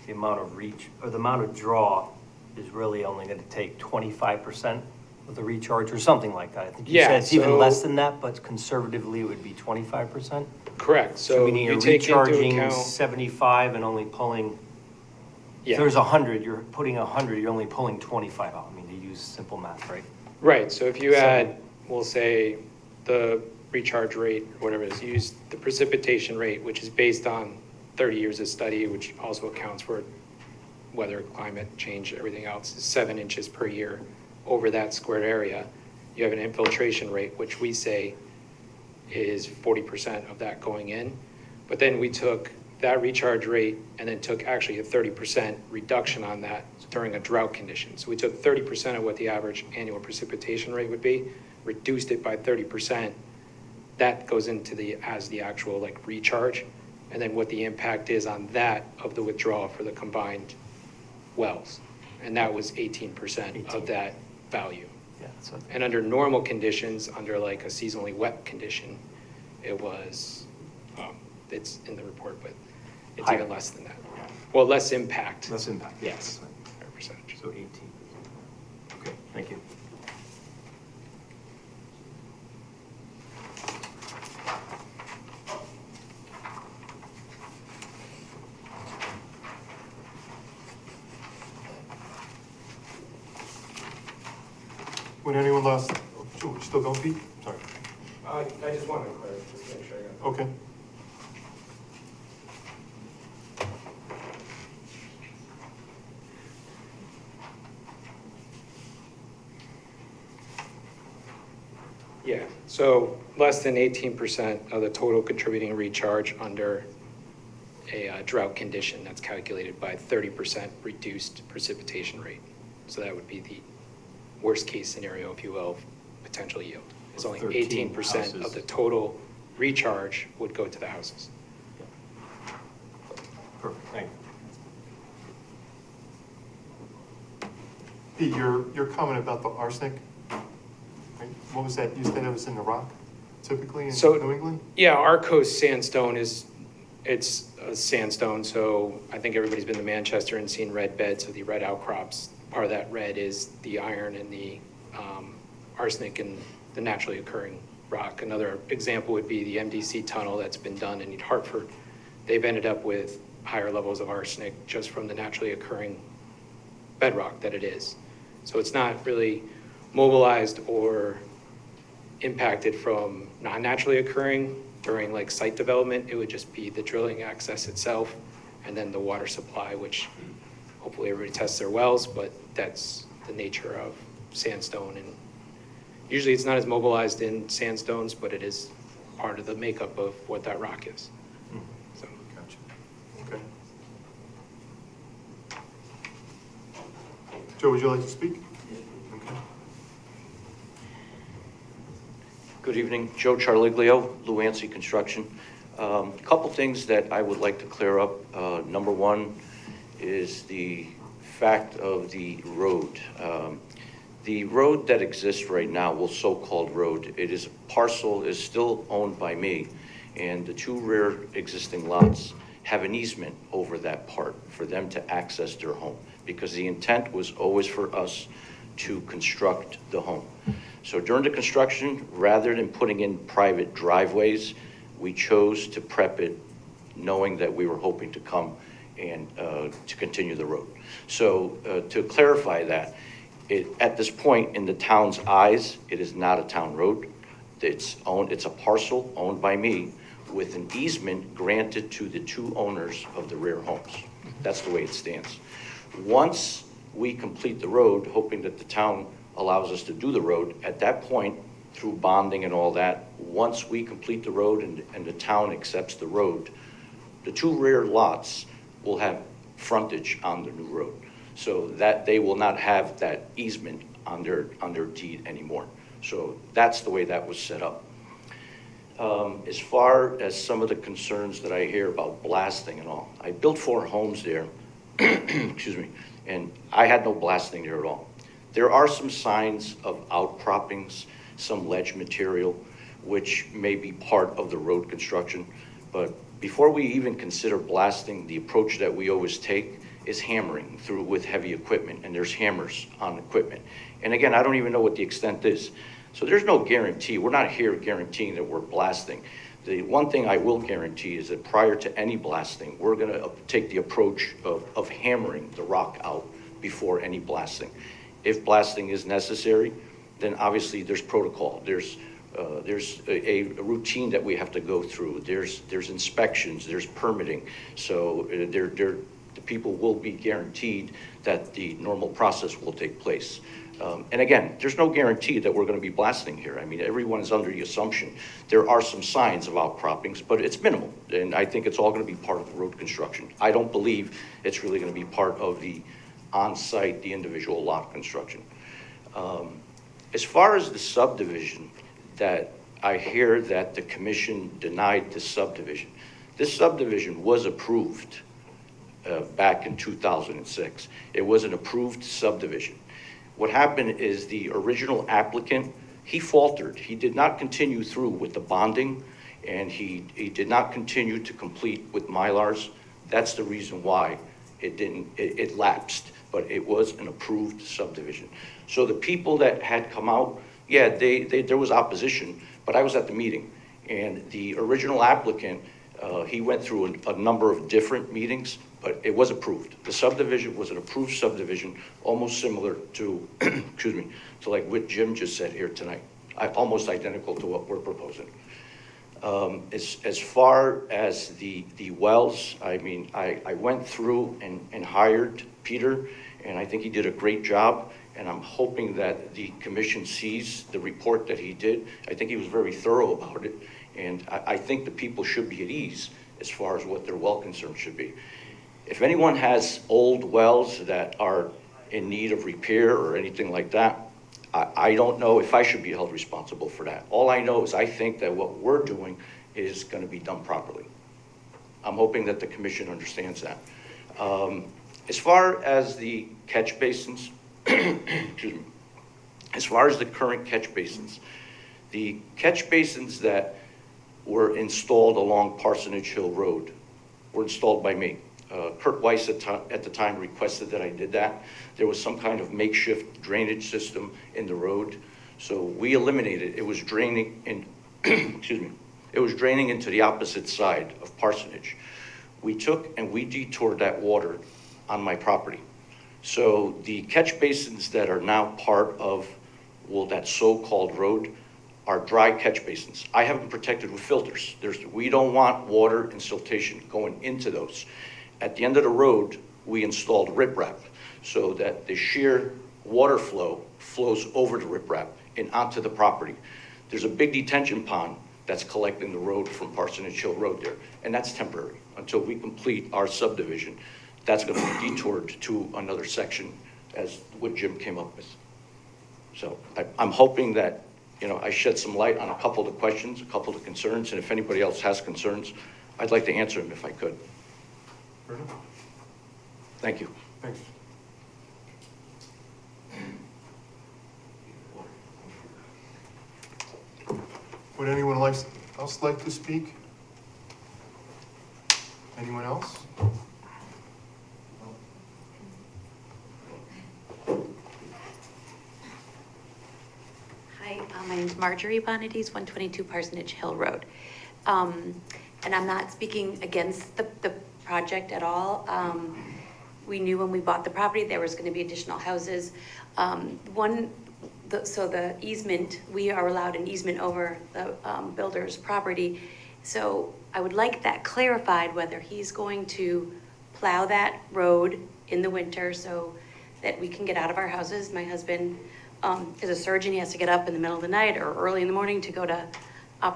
the amount of reach, or the amount of draw is really only going to take 25% of the recharge or something like that. I think you Yeah, said it's even so- less than that, but conservatively it would be 25%? Correct. So Meaning you you're take into recharging account, 75 and only pulling, if yeah, there's 100, you're putting 100, you're only pulling 25 out. I mean, to use simple math, right? right. So if you add, we'll say, the recharge rate, or whatever it is, use the precipitation rate, which is based on 30 years of study, which also accounts for weather, climate change, everything else, is 7 inches per year over that square area. You have an infiltration rate, which we say is 40% of that going in. But then we took that recharge rate and then took actually a 30% reduction on that during a drought condition. So we took 30% of what the average annual precipitation rate would be, reduced it by 30%. That goes into as the actual like recharge. And then what the impact is on that of the withdrawal for the combined wells. And that was 18% of that value. Yeah, so And under normal conditions, under like a seasonally wet condition, it was, it's in the report, but it's Higher. even less than that. Well, less impact. less impact. Yes, higher percentage. So 18. Okay, thank you. Would anyone else, oh, still going, Pete? Sorry. I just wanted to clarify, just to make sure I got Okay. Yeah, so less than 18% of the total contributing recharge under a drought condition that's calculated by 30% reduced precipitation rate. So that would be the worst case scenario, if you will, of potential yield. It's only 13 18% of houses. the total recharge would go to the houses. Perfect, thank you. Pete, your comment about the arsenic, right? What was that? You said it was in the rock typically in So- New England? Yeah, our coast sandstone it's a sandstone, so I think everybody's been to Manchester and seen red beds, so the red outcrops. Part of that red is the iron and the arsenic and the naturally occurring rock. Another example would be the MDC tunnel that's been done in Hartford. They've ended up with higher levels of arsenic just from the naturally occurring bedrock that it is. So it's not really mobilized or impacted from non-naturally occurring during like site development. It would just be the drilling access itself and then the water supply, which hopefully everybody tests their wells, but that's the nature of sandstone. And usually it's not as mobilized in sandstones, but it is part of the makeup of what that rock is. So. Gotcha. Okay. Joe, would you like to speak? Okay. Good evening, Joe Charliglio, Luancy Construction. Couple things that I would like to clear up. Number one is the fact of the road. The road that exists right now, well, so-called road, it is parcel is still owned by me, and the two rear existing lots have an easement over that part for them to access their home, because the intent was always for us to construct the home. So during the construction, rather than putting in private driveways, we chose to prep it knowing that we were hoping to come and to continue the road. So to clarify that, at this point in the town's eyes, it is not a town road. It's a parcel owned by me with an easement granted to the two owners of the rear homes. That's the way it stands. Once we complete the road, hoping that the town allows us to do the road, at that point, through bonding and all that, once we complete the road and the town accepts the road, the two rear lots will have frontage on the new road, so that they will not have that easement on their deed anymore. So that's the way that was set up. As far as some of the concerns that I hear about blasting and all, I built 4 homes there, excuse me, and I had no blasting there at all. There are some signs of outcroppings, some ledge material, which may be part of the road construction. But before we even consider blasting, the approach that we always take is hammering through with heavy equipment, and there's hammers on equipment. And again, I don't even know what the extent is. So there's no guarantee. We're not here guaranteeing that we're blasting. The one thing I will guarantee is that prior to any blasting, we're gonna take the approach of hammering the rock out before any blasting. If blasting is necessary, then obviously there's protocol. There's a routine that we have to go through. There's inspections, there's permitting. So the people will be guaranteed that the normal process will take place. And again, there's no guarantee that we're going to be blasting here. I mean, everyone is under the assumption. There are some signs of outcroppings, but it's minimal. And I think it's all going to be part of the road construction. I don't believe it's really going to be part of the on-site, the individual lot construction. As far as the subdivision, that I hear that the commission denied the subdivision. This subdivision was approved back in 2006. It was an approved subdivision. What happened is the original applicant, he faltered. He did not continue through with the bonding, and he did not continue to complete with Mylars. That's the reason why it lapsed, but it was an approved subdivision. So the people that had come out, yeah, there was opposition, but I was at the meeting, and the original applicant, he went through a number of different meetings, but it was approved. The subdivision was an approved subdivision, almost similar to, excuse me, to like what Jim just said here tonight. Almost identical to what we're proposing. As far as the wells, I mean, I went through and hired Peter, and I think he did a great job, and I'm hoping that the commission sees the report that he did. I think he was very thorough about it, and I think the people should be at ease as far as what their well concern should be. If anyone has old wells that are in need of repair or anything like that, I don't know if I should be held responsible for that. All I know is I think that what we're doing is going to be done properly. I'm hoping that the commission understands that. As far as the catch basins, excuse me, as far as the current catch basins, the catch basins that were installed along Parsonage Hill Road were installed by me. Kurt Weiss at the time requested that I did that. There was some kind of makeshift drainage system in the road, so we eliminated it. It was draining in, excuse me, it was draining into the opposite side of Parsonage. We took and we detoured that water on my property. So the catch basins that are now part of, well, that so-called road are dry catch basins. I have them protected with filters. We don't want water and siltation going into those. At the end of the road, we installed riprap so that the sheer water flow flows over the riprap and onto the property. There's a big detention pond that's collecting the road from Parsonage Hill Road there, and that's temporary until we complete our subdivision. That's going to be detoured to another section as what Jim came up with. So I'm hoping that, you know, I shed some light on a couple of the questions, a couple of the concerns, and if anybody else has concerns, I'd like to answer them if I could. Thank you. Thanks. Would anyone else like to speak? Anyone else? Hi, my name's Marjorie Bonadies, 122 Parsonage Hill Road. And I'm not speaking against the project at all. We knew when we bought the property there was going to be additional houses. So the easement, we are allowed an easement over the builder's property. So I would like that clarified, whether he's going to plow that road in the winter so that we can get out of our houses. My husband is a surgeon. He has to get up in the middle of the night or early in the morning to go to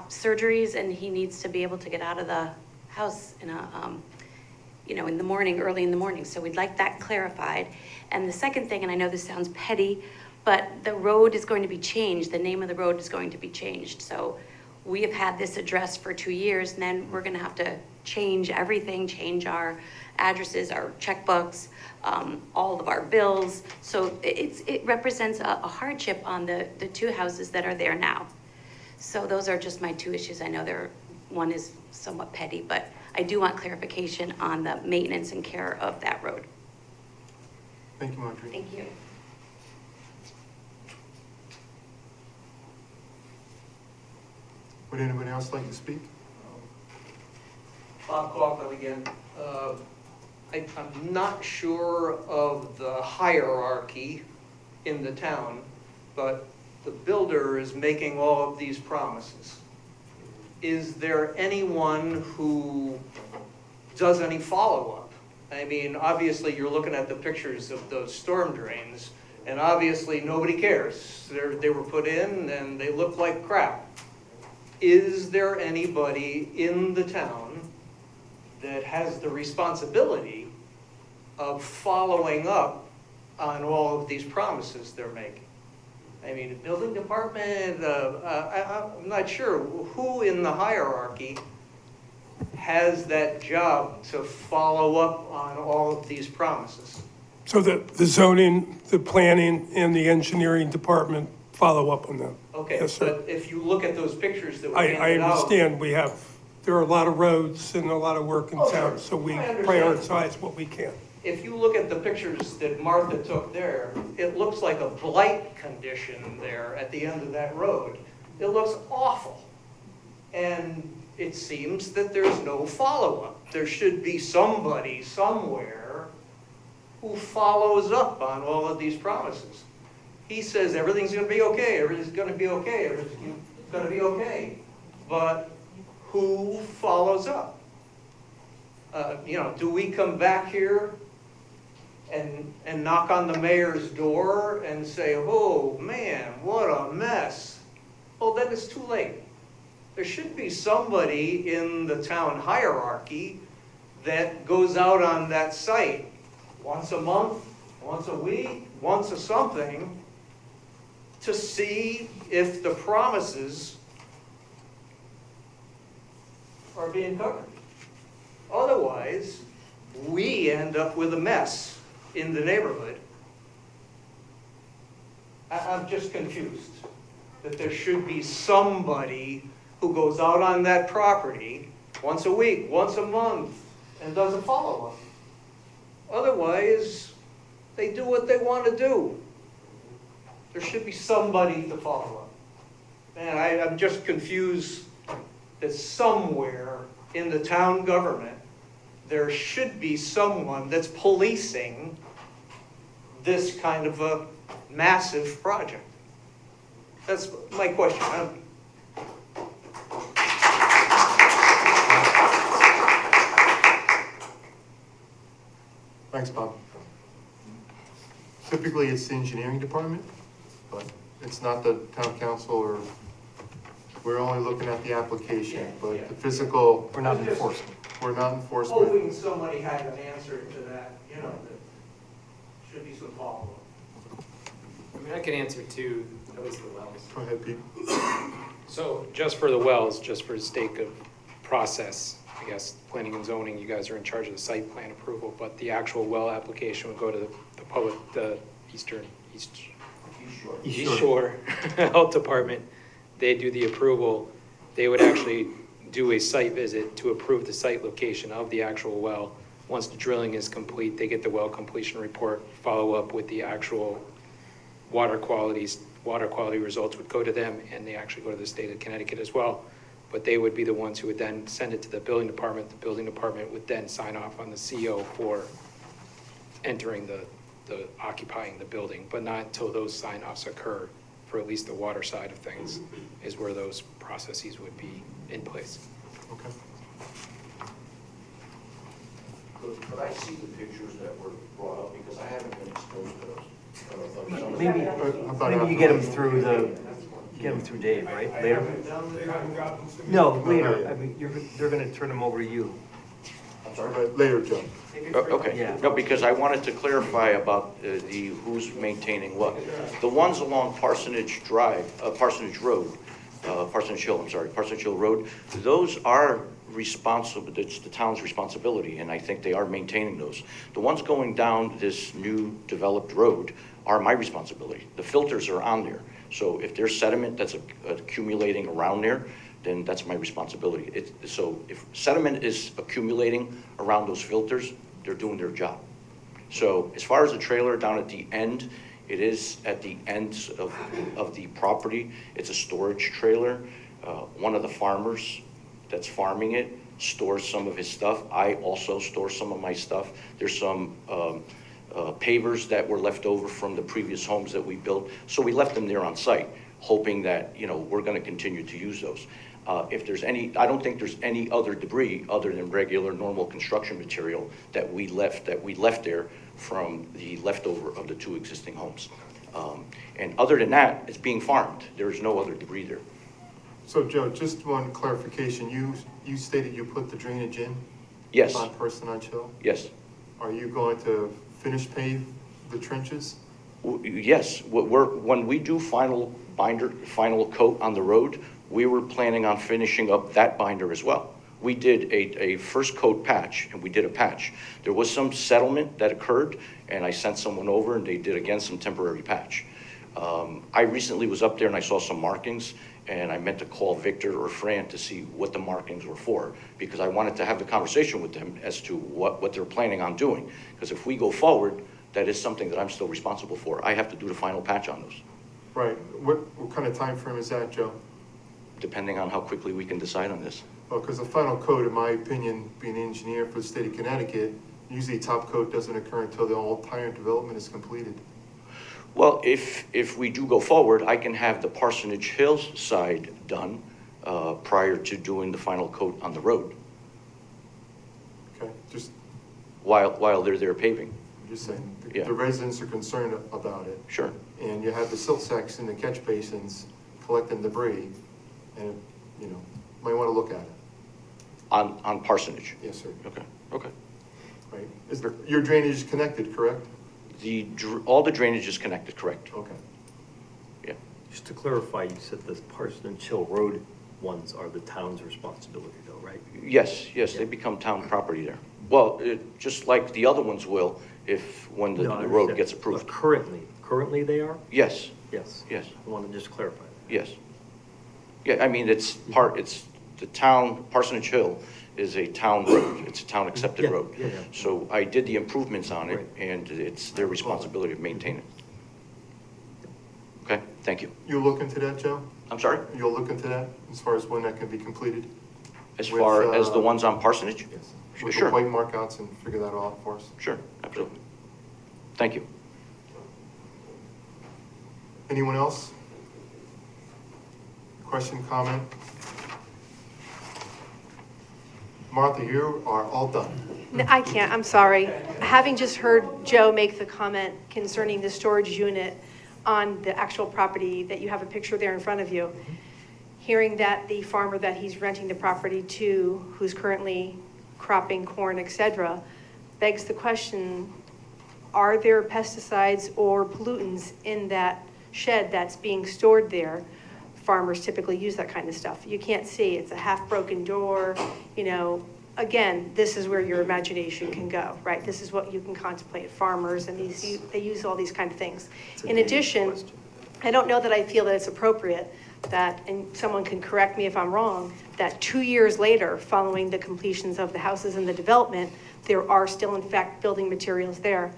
surgeries, and he needs to be able to get out of the house in a, in the morning, early in the morning. So we'd like that clarified. And the second thing, and I know this sounds petty, but the road is going to be changed. The name of the road is going to be changed. So we have had this address for 2 years, and then we're gonna have to change everything, change our addresses, our checkbooks, all of our bills. So it represents a hardship on the two houses that are there now. So those are just my two issues. I know one is somewhat petty, but I do want clarification on the maintenance and care of that road. Thank you, Marjorie. Thank you. Would anybody else like to speak? Bob Kaufman again. I'm not sure of the hierarchy in the town, but the builder is making all of these promises. Is there anyone who does any follow-up? I mean, obviously, you're looking at the pictures of those storm drains, and obviously, nobody cares. They were put in, and they look like crap. Is there anybody in the town that has the responsibility of following up on all of these promises they're making? I mean, the building department, I'm not sure who in the hierarchy has that job to follow up on all of these promises. So the zoning, the planning, and the engineering department follow up on them. Okay, Yes, sir. but if you look at those pictures that were I handed out. understand there are a lot of roads and a lot of work in Oh, town, sure. so we I understand. prioritize what we can. If you look at the pictures that Martha took there, it looks like a blight condition there at the end of that road. It looks awful. And it seems that there's no follow-up. There should be somebody somewhere who follows up on all of these promises. He says everything's gonna be okay, everything's gonna be okay, everything's gonna be okay. But who follows up? Do we come back here and knock on the mayor's door and say, oh man, what a mess? Well, then it's too late. There should be somebody in the town hierarchy that goes out on that site once a month, once a week, once a something, to see if the promises are being covered. Otherwise, we end up with a mess in the neighborhood. I'm just confused that there should be somebody who goes out on that property once a week, once a month, and does a follow-up. Otherwise, they do what they want to do. There should be somebody to follow up. Man, I'm just confused that somewhere in the town government, there should be someone that's policing this kind of a massive project. That's my question. Thanks, Bob. Typically, it's the engineering department, but it's not the town council, or we're only looking at the application, but the physical. We're not enforcement. We're not enforcement. Hoping somebody had an answer to that, that should be some follow-up. I mean, I can answer to at least the wells. Go ahead, Pete. So just for the wells, just for the sake of process, I guess, planning and zoning, you guys are in charge of the site plan approval, but the actual well application would go to the East Shore Health Department. They do the approval. They would actually do a site visit to approve the site location of the actual well. Once the drilling is complete, they get the well completion report, follow up with the actual water quality results would go to them, and they actually go to the state of Connecticut as well. But they would be the ones who would then send it to the building department. The building department would then sign off on the CO for entering the occupying the building, but not until those sign-offs occur for at least the water side of things is where those processes would be in place. Okay. Could I see the pictures that were brought up, because I haven't been exposed to those? Maybe you get them through Dave, right, later? No, later, I mean, they're gonna turn them over to you. I'm sorry? But later, Joe. Okay, Yeah. no, because I wanted to clarify about who's maintaining what. The ones along Parsonage Road, Parsonage Hill, Parsonage Hill Road, those are responsible, it's the town's responsibility, and I think they are maintaining those. The ones going down this new developed road are my responsibility. The filters are on there, so if there's sediment that's accumulating around there, then that's my responsibility. So if sediment is accumulating around those filters, they're doing their job. So as far as the trailer down at the end, it is at the end of the property. It's a storage trailer. One of the farmers that's farming it stores some of his stuff. I also store some of my stuff. There's some pavers that were left over from the previous homes that we built. So we left them there on site, hoping that, you know, we're gonna continue to use those. If there's any, I don't think there's any other debris other than regular, normal construction material that we left there from the leftover of the 2 existing homes. And other than that, it's being farmed. There's no other debris there. So Joe, just one clarification, you stated you put the drainage in? Yes. On Parsonage Hill? Yes. Are you going to finish pave the trenches? Yes, when we do final coat on the road, we were planning on finishing up that binder as well. We did a first coat patch, and we did a patch. There was some settlement that occurred, and I sent someone over, and they did again some temporary patch. I recently was up there and I saw some markings, and I meant to call Victor or Fran to see what the markings were for, because I wanted to have the conversation with them as to what they're planning on doing. Because if we go forward, that is something that I'm still responsible for. I have to do the final patch on those. Right. What kind of time frame is that, Joe? Depending on how quickly we can decide on this. Well, because the final coat, in my opinion, being an engineer for the state of Connecticut, usually top coat doesn't occur until the entire development is completed. Well, if we do go forward, I can have the Parsonage Hills side done prior to doing the final coat on the road. Okay, just. While they're there paving. I'm just saying, Yeah. the residents are concerned about it. Sure. And you have the silt sacks in the catch basins collecting debris, and, you know, might want to look at it. On Parsonage? Yes, sir. Okay. Right. Your drainage is connected, correct? All the drainage is connected, correct. Okay. Yeah. Just to clarify, you said the Parsonage Hill Road ones are the town's responsibility though, right? Yes, they become town property there. Well, just like the other ones will, when the road gets approved. But currently they are? Yes. Yes. Yes. I want to just clarify that. Yes. Yeah, I mean, it's the town, Parsonage Hill is a town road. It's a town accepted road. Yeah. So I did the improvements on it, Right. and it's their responsibility to maintain it. Okay, thank you. You'll look into that, Joe? I'm sorry? You'll look into that as far as when that can be completed? As far as the ones on Parsonage? Yes. With Sure. the white markouts and figure that out for us? Sure, absolutely. Thank you. Anyone else? Question, comment? Martha, you are all done. No, I can't, I'm sorry. Having just heard Joe make the comment concerning the storage unit on the actual property, that you have a picture there in front of you, hearing that the farmer that he's renting the property to, who's currently cropping corn, et cetera, begs the question, are there pesticides or pollutants in that shed that's being stored there? Farmers typically use that kind of stuff. You can't see, it's a half-broken door, you know. Again, this is where your imagination can go, right? This is what you can contemplate. Farmers, and they use all these kind of things. In addition, I don't know that I feel that it's appropriate that, and someone can correct me if I'm wrong, that 2 years later, following the completions of the houses and the development, there are still in fact building materials there.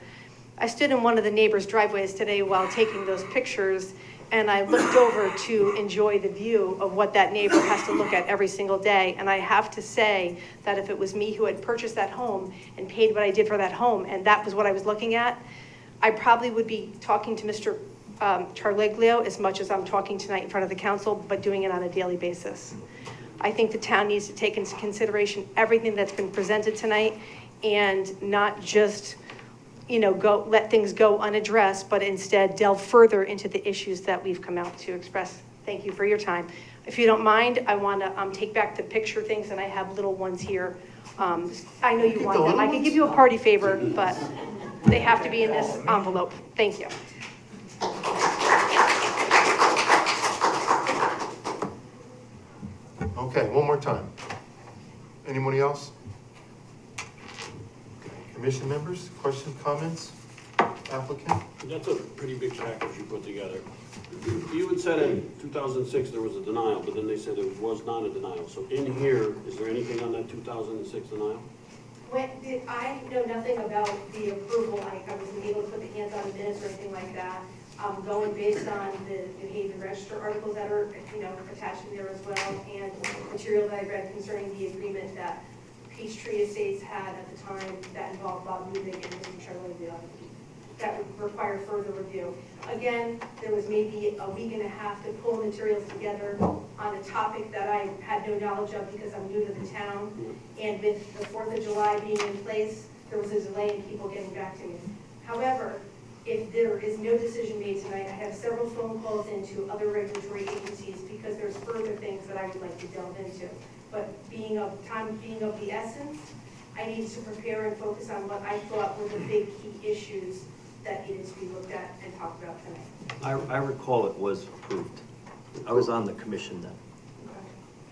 I stood in one of the neighbors' driveways today while taking those pictures, and I looked over to enjoy the view of what that neighbor has to look at every single day. And I have to say that if it was me who had purchased that home and paid what I did for that home, and that was what I was looking at, I probably would be talking to Mr. Charleglio as much as I'm talking tonight in front of the council, but doing it on a daily basis. I think the town needs to take into consideration everything that's been presented tonight, and not just, you know, let things go unaddressed, but instead delve further into the issues that we've come out to express. Thank you for your time. If you don't mind, I want to take back the picture things, and I have little ones here. I know you want them. I can give you a party favor, but they have to be in this envelope. Thank you. Okay, one more time. Anybody else? Commission members, questions, comments? Applicant? That's a pretty big package you put together. You had said in 2006 there was a denial, but then they said it was not a denial. So in here, is there anything on that 2006 denial? I know nothing about the approval, I wasn't able to put the hands on the minutes or anything like that. Going based on the New Haven Register articles that are, attached in there as well, and material that I read concerning the agreement that Peachtree Estates had at the time that involved Bob Newbig and Mr. Charlie Leon. That would require further review. Again, there was maybe a week and a half to pull materials together on a topic that I had no knowledge of because I'm new to the town. And with the 4th of July being in place, there was a delay in people getting back to me. However, if there is no decision made tonight, I have several phone calls into other regulatory agencies because there's further things that I would like to delve into. But time being of the essence, I needed to prepare and focus on what I thought were the big key issues that needed to be looked at and talked about tonight. I recall it was approved. I was on the commission then. Okay.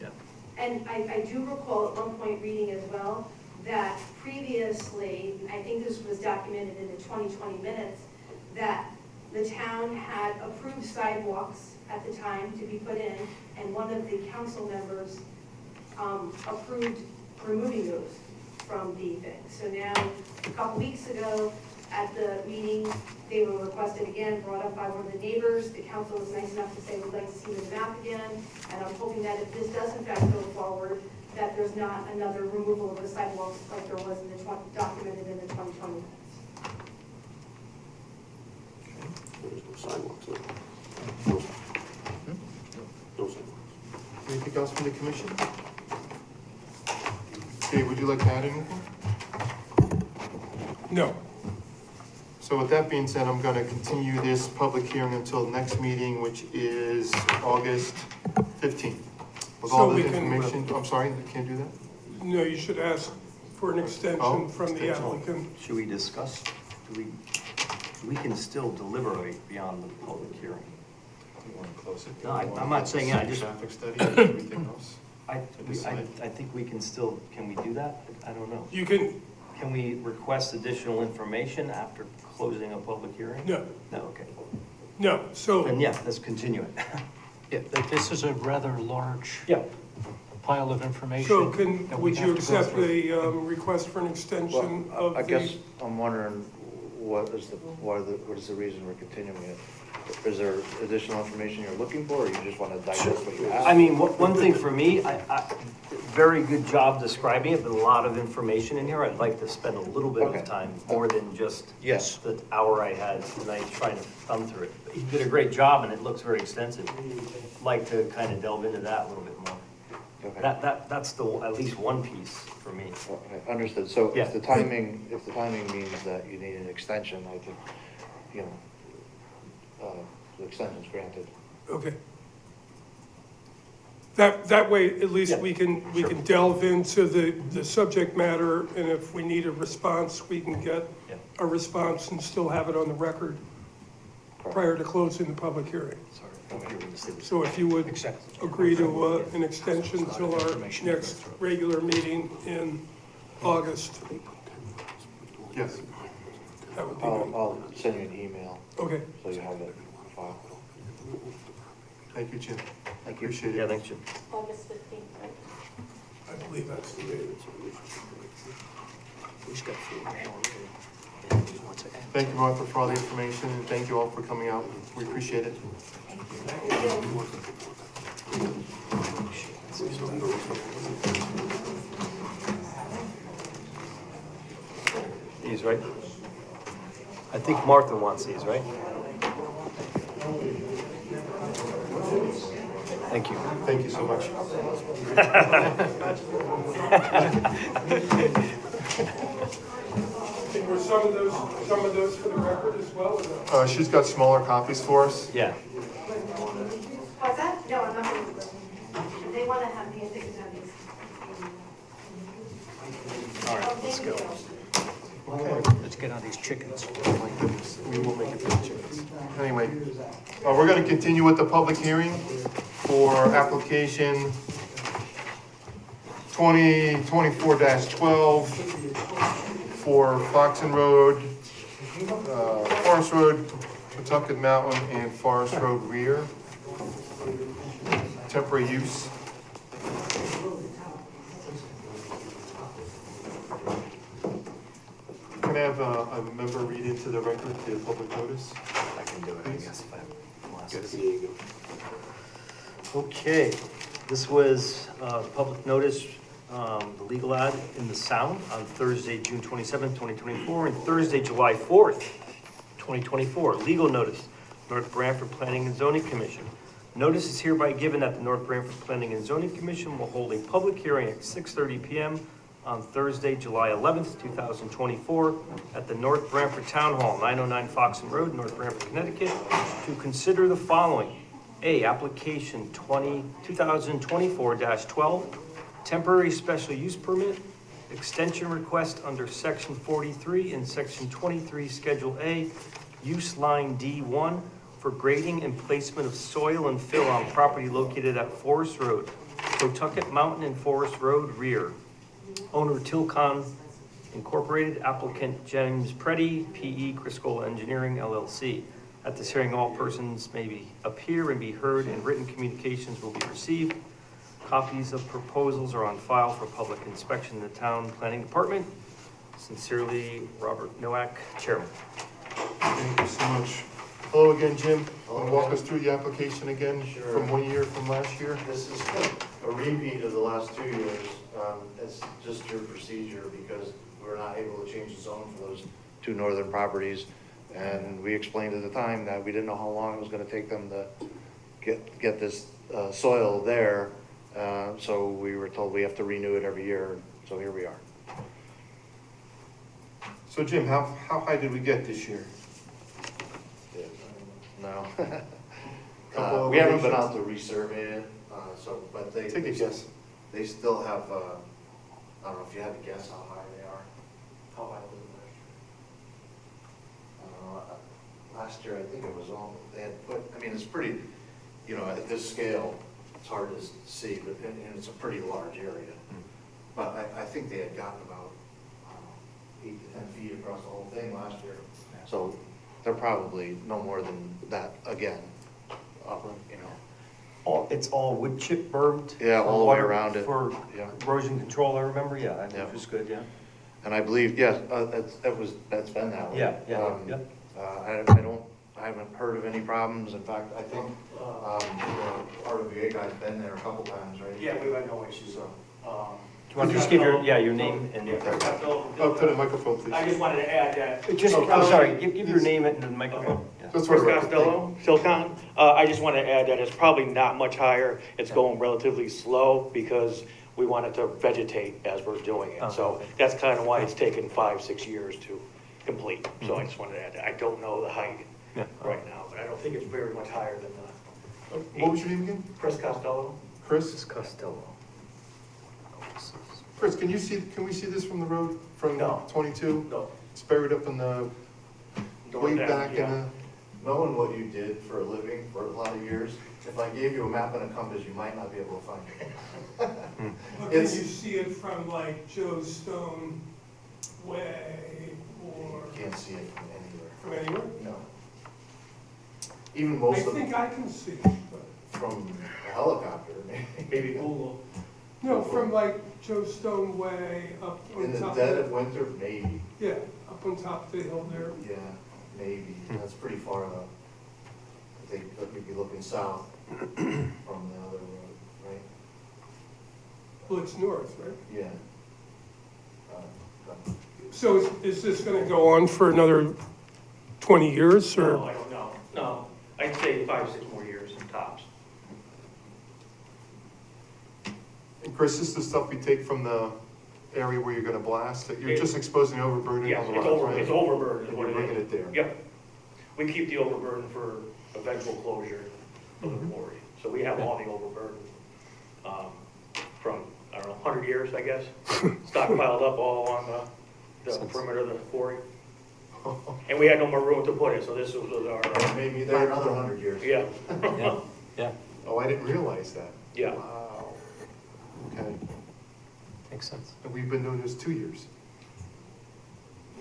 Yeah. And I do recall at one point reading as well that previously, I think this was documented in the 2020 minutes, that the town had approved sidewalks at the time to be put in, and one of the council members approved removing those from the thing. So now, a couple weeks ago, at the meeting, they were requested again, brought up by one of the neighbors. The council was nice enough to say, we'd like to see the map again, and I'm hoping that if this does in fact go forward, that there's not another removal of the sidewalks like there was in the documented in the 2020 minutes. There's no sidewalks now. No sidewalks. Anything else from the commission? Okay, would you like to add anything? No. So with that being said, I'm gonna continue this public hearing until next meeting, which is August 15th. With all So the we can- information, I'm sorry, I can't do that? No, you should ask for an extension from the extension. applicant. Should we discuss, we can still deliberate beyond the public hearing. You wanna close it? No, I'm not saying, I just, Traffic study, and everything else? I think we can still, can we do that? I don't know. You can, Can we request additional information after closing a public hearing? no, No, okay. no, so. Then yeah, let's continue it. Yeah, this is a rather large Yeah. pile of information. So that we would have you to go accept through. a request for an extension Well, of I the? guess I'm wondering, what is the reason we're continuing it? Is there additional information you're looking for, or you just want to digest what you have? I mean, one thing for me, very good job describing it, but a lot of information in here. I'd like to spend a little bit Okay. of time, more than just Yes. the hour I had tonight trying to thumb through it. He did a great job and it looks very extensive. I'd like to kind of delve into that a little bit more. Okay. That's at least one piece for me. Okay, understood. So Yeah. if the timing means that you need an extension, I think, the extension's granted. Okay. That way, at least Yeah, we can delve into the subject matter, and if we need a response, we can get Yeah. a response and still have it on the record prior to closing the public hearing. Sorry, I thought you were gonna say this. So if you would Accept. agree to an extension till our next regular meeting in August, Yes. that would be good. I'll send you an email, Okay, so you have it on file. Thank you, Jim. I Thank you. appreciate it. Yeah, thanks, Jim. August 15th, right? I believe that's the date. Thank you, Martha, for all the information, and thank you all for coming out. We appreciate it. These, right? I think Martha wants these, right? Thank you. Thank you so much. Were some of those for the record as well, or no? She's got smaller copies for us. Yeah. What's that? No, I'm not going to do it. They want to have these, they can have these. All right, let's go. Okay. Let's get on these chickens. My goodness, we will make it to the chickens. Anyway, we're gonna continue with the public hearing for application 2024-12 for Foxen Road, Forest Road, Pawtucket Mountain, and Forest Road rear. Temporary use. Can I have a member read into the record the public notice? I can do it, I guess. There you go. Okay, this was the public notice, the legal ad in the Sound on Thursday, June 27th, 2024, and Thursday, July 4th, 2024. Legal notice, North Branford Planning and Zoning Commission. Notice is hereby given that the North Branford Planning and Zoning Commission will hold a public hearing at 6:30 p.m. on Thursday, July 11th, 2024, at the North Branford Town Hall, 909 Foxen Road, North Branford, Connecticut, to consider the following. A, application 2024-12, temporary special use permit, extension request under section 43 and section 23, Schedule A, use line D1 for grading and placement of soil and fill on property located at Forest Road, Pawtucket Mountain and Forest Road rear. Owner Tilcon Incorporated, applicant James Preddy, P.E. Criscola Engineering LLC. At this hearing, all persons may appear and be heard, and written communications will be received. Copies of proposals are on file for public inspection in the Town Planning Department. Sincerely, Robert Nowak, Chairman. Thank you so much. Hello again, Jim. Want to walk us through the application again from 1 year from last year? This is a repeat of the last 2 years. It's just your procedure because we were not able to change the zone for those two northern properties. And we explained at the time that we didn't know how long it was gonna take them to get this soil there. So we were told we have to renew it every year, so here we are. So Jim, how high did we get this year? No. Couple We haven't been elevations? out to resurvey it, but they. Take a guess. They still have, I don't know if you had to guess how high they are. How high was it last year? Last year, I think it was all, they had put, I mean, it's pretty, at this scale, it's hard to see, but, and it's a pretty large area. But I think they had gotten about, 8 to 10 feet across the whole thing last year. So they're probably no more than that again, It's all wood chip bermed? Yeah, all the way around it. For Yeah. erosion control, I remember, yeah, Yeah. which was good, yeah. And I believe, yes, that's been that way. Yeah. I haven't heard of any problems. In fact, I think, the RWA guy's been there a couple times, right? Yeah, we've had no issues. Do you want to just give your name and? Oh, to the microphone, please. I just wanted to add that. I'm sorry, give your name and the microphone. Yeah. Just for the Chris record. Costello, Philcon. I just want to add that it's probably not much higher. It's going relatively slow because we wanted to vegetate as we're doing it. So that's kind of why it's taken 5-6 years to complete. So I just wanted to add that. I don't know the height right now, but I don't think it's very much higher than the. What was your name again? Chris Costello. Chris? Costello. Chris, can we see this from the road, from No. 22? No. It's buried up in the, way back in the, Knowing what you did for a living for a lot of years, if I gave you a map and a compass, you might not be able to find it. But can you see it from like Joe Stone Way or Can't see it from anywhere. from anywhere? No. Even I most of think it I can see it, but, from a helicopter, maybe Google. no, from like Joe Stone Way up In on the top. dead of winter, maybe. Yeah, up on top of the hill there. Yeah, maybe. That's pretty far up. I think that we'd be looking south from the other road, right? Well, it's north, right? Yeah. So is this gonna go on for another 20 years No, or? I don't know. No, I'd say 5-6 more years in tops. and Chris, this is the stuff we take from the area where you're gonna blast, that you're just exposing the overburden Yeah, on the it's rocks, right? it's overburden is And what you're it bringing is. it there. Yep. We keep the overburden for eventual closure of the quarry. So we have all the overburden from, I don't know, 100 years, I guess, stockpiled up all on the perimeter of the quarry. And we had no more room to put it, so this was our, Maybe there another 100 years. yeah. Yeah. Oh, I didn't realize that. Yeah. Wow. Okay. Makes sense. And we've been doing this 2 years.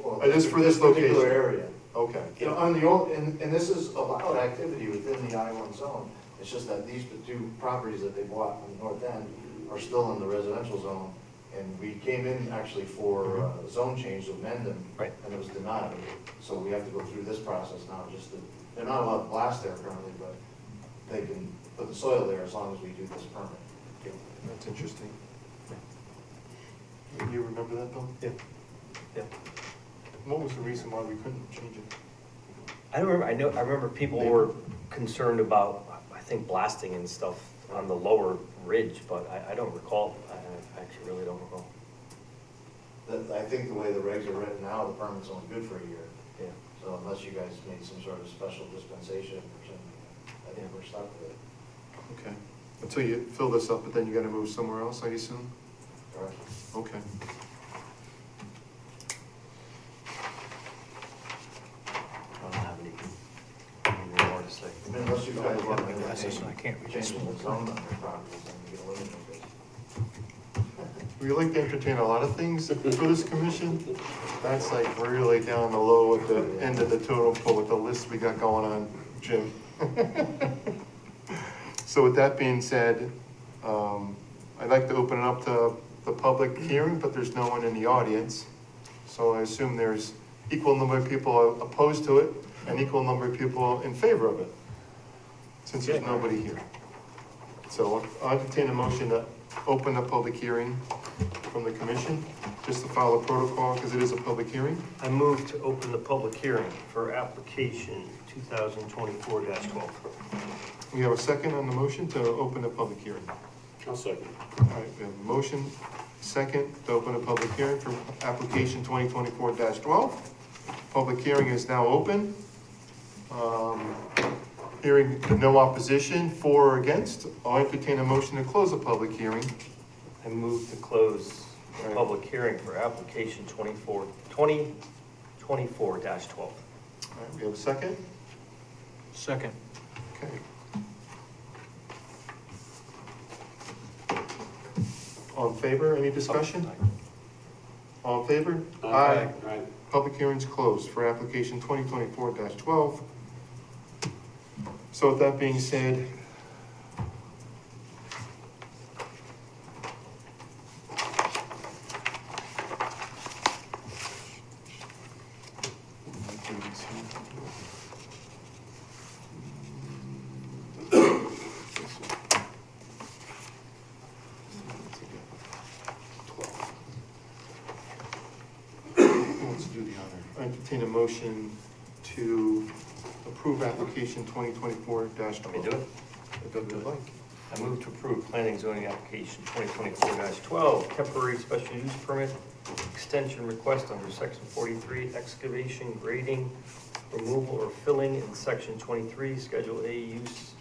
Well, It is for this particular location. area. Okay. You know, on the old, and this is allowed activity within the I-1 zone. It's just that these two properties that they bought on the north end are still in the residential zone. And we came in actually for a zone change to amend them. Right. And it was denied. So we have to go through this process now just to, they're not allowed to blast there currently, but they can put the soil there as long as we do this permit. That's interesting. You remember that, Bill? Yeah. Yeah. What was the reason why we couldn't change it? I remember people were concerned about, I think, blasting and stuff on the lower ridge, but I don't recall. I actually really don't recall. I think the way the regs are written now, the permit's only good for a year. Yeah. So unless you guys made some sort of special dispensation or something, I think we're stuck with it. Okay. Until you fill this up, but then you gotta move somewhere else, I assume? Correct? Okay. I don't have any more to say. I mean, unless you guys want to Glasses, I can't read this. change the zone on your properties, then you can eliminate this. We like to entertain a lot of things for this commission. That's like really down the low at the end of the totem pole with the list we got going on, Jim. So with that being said, I'd like to open it up to the public hearing, but there's no one in the audience. So I assume there's equal number of people opposed to it and equal number of people in favor of it, since there's nobody here. So I'll entertain a motion to open the public hearing from the commission, just to follow protocol, because it is a public hearing. I move to open the public hearing for application 2024-12. We have a second on the motion to open the public hearing. I'll second. All right, we have a motion, second, to open a public hearing for application 2024-12. Public hearing is now open. Hearing no opposition, for or against, I'll entertain a motion to close the public hearing. I move to close the public hearing for application 2024-12. All right, we have a second? Second. Okay. All in favor, any discussion? All in favor? Aye. Public hearing's closed for application 2024-12. So with that being said, I entertain a motion to approve application 2024-12. Let me do it. If you would like. I move to approve planning and zoning application 2024-12, temporary special use permit, extension request under section 43, excavation, grading, removal or filling in section 23, schedule A use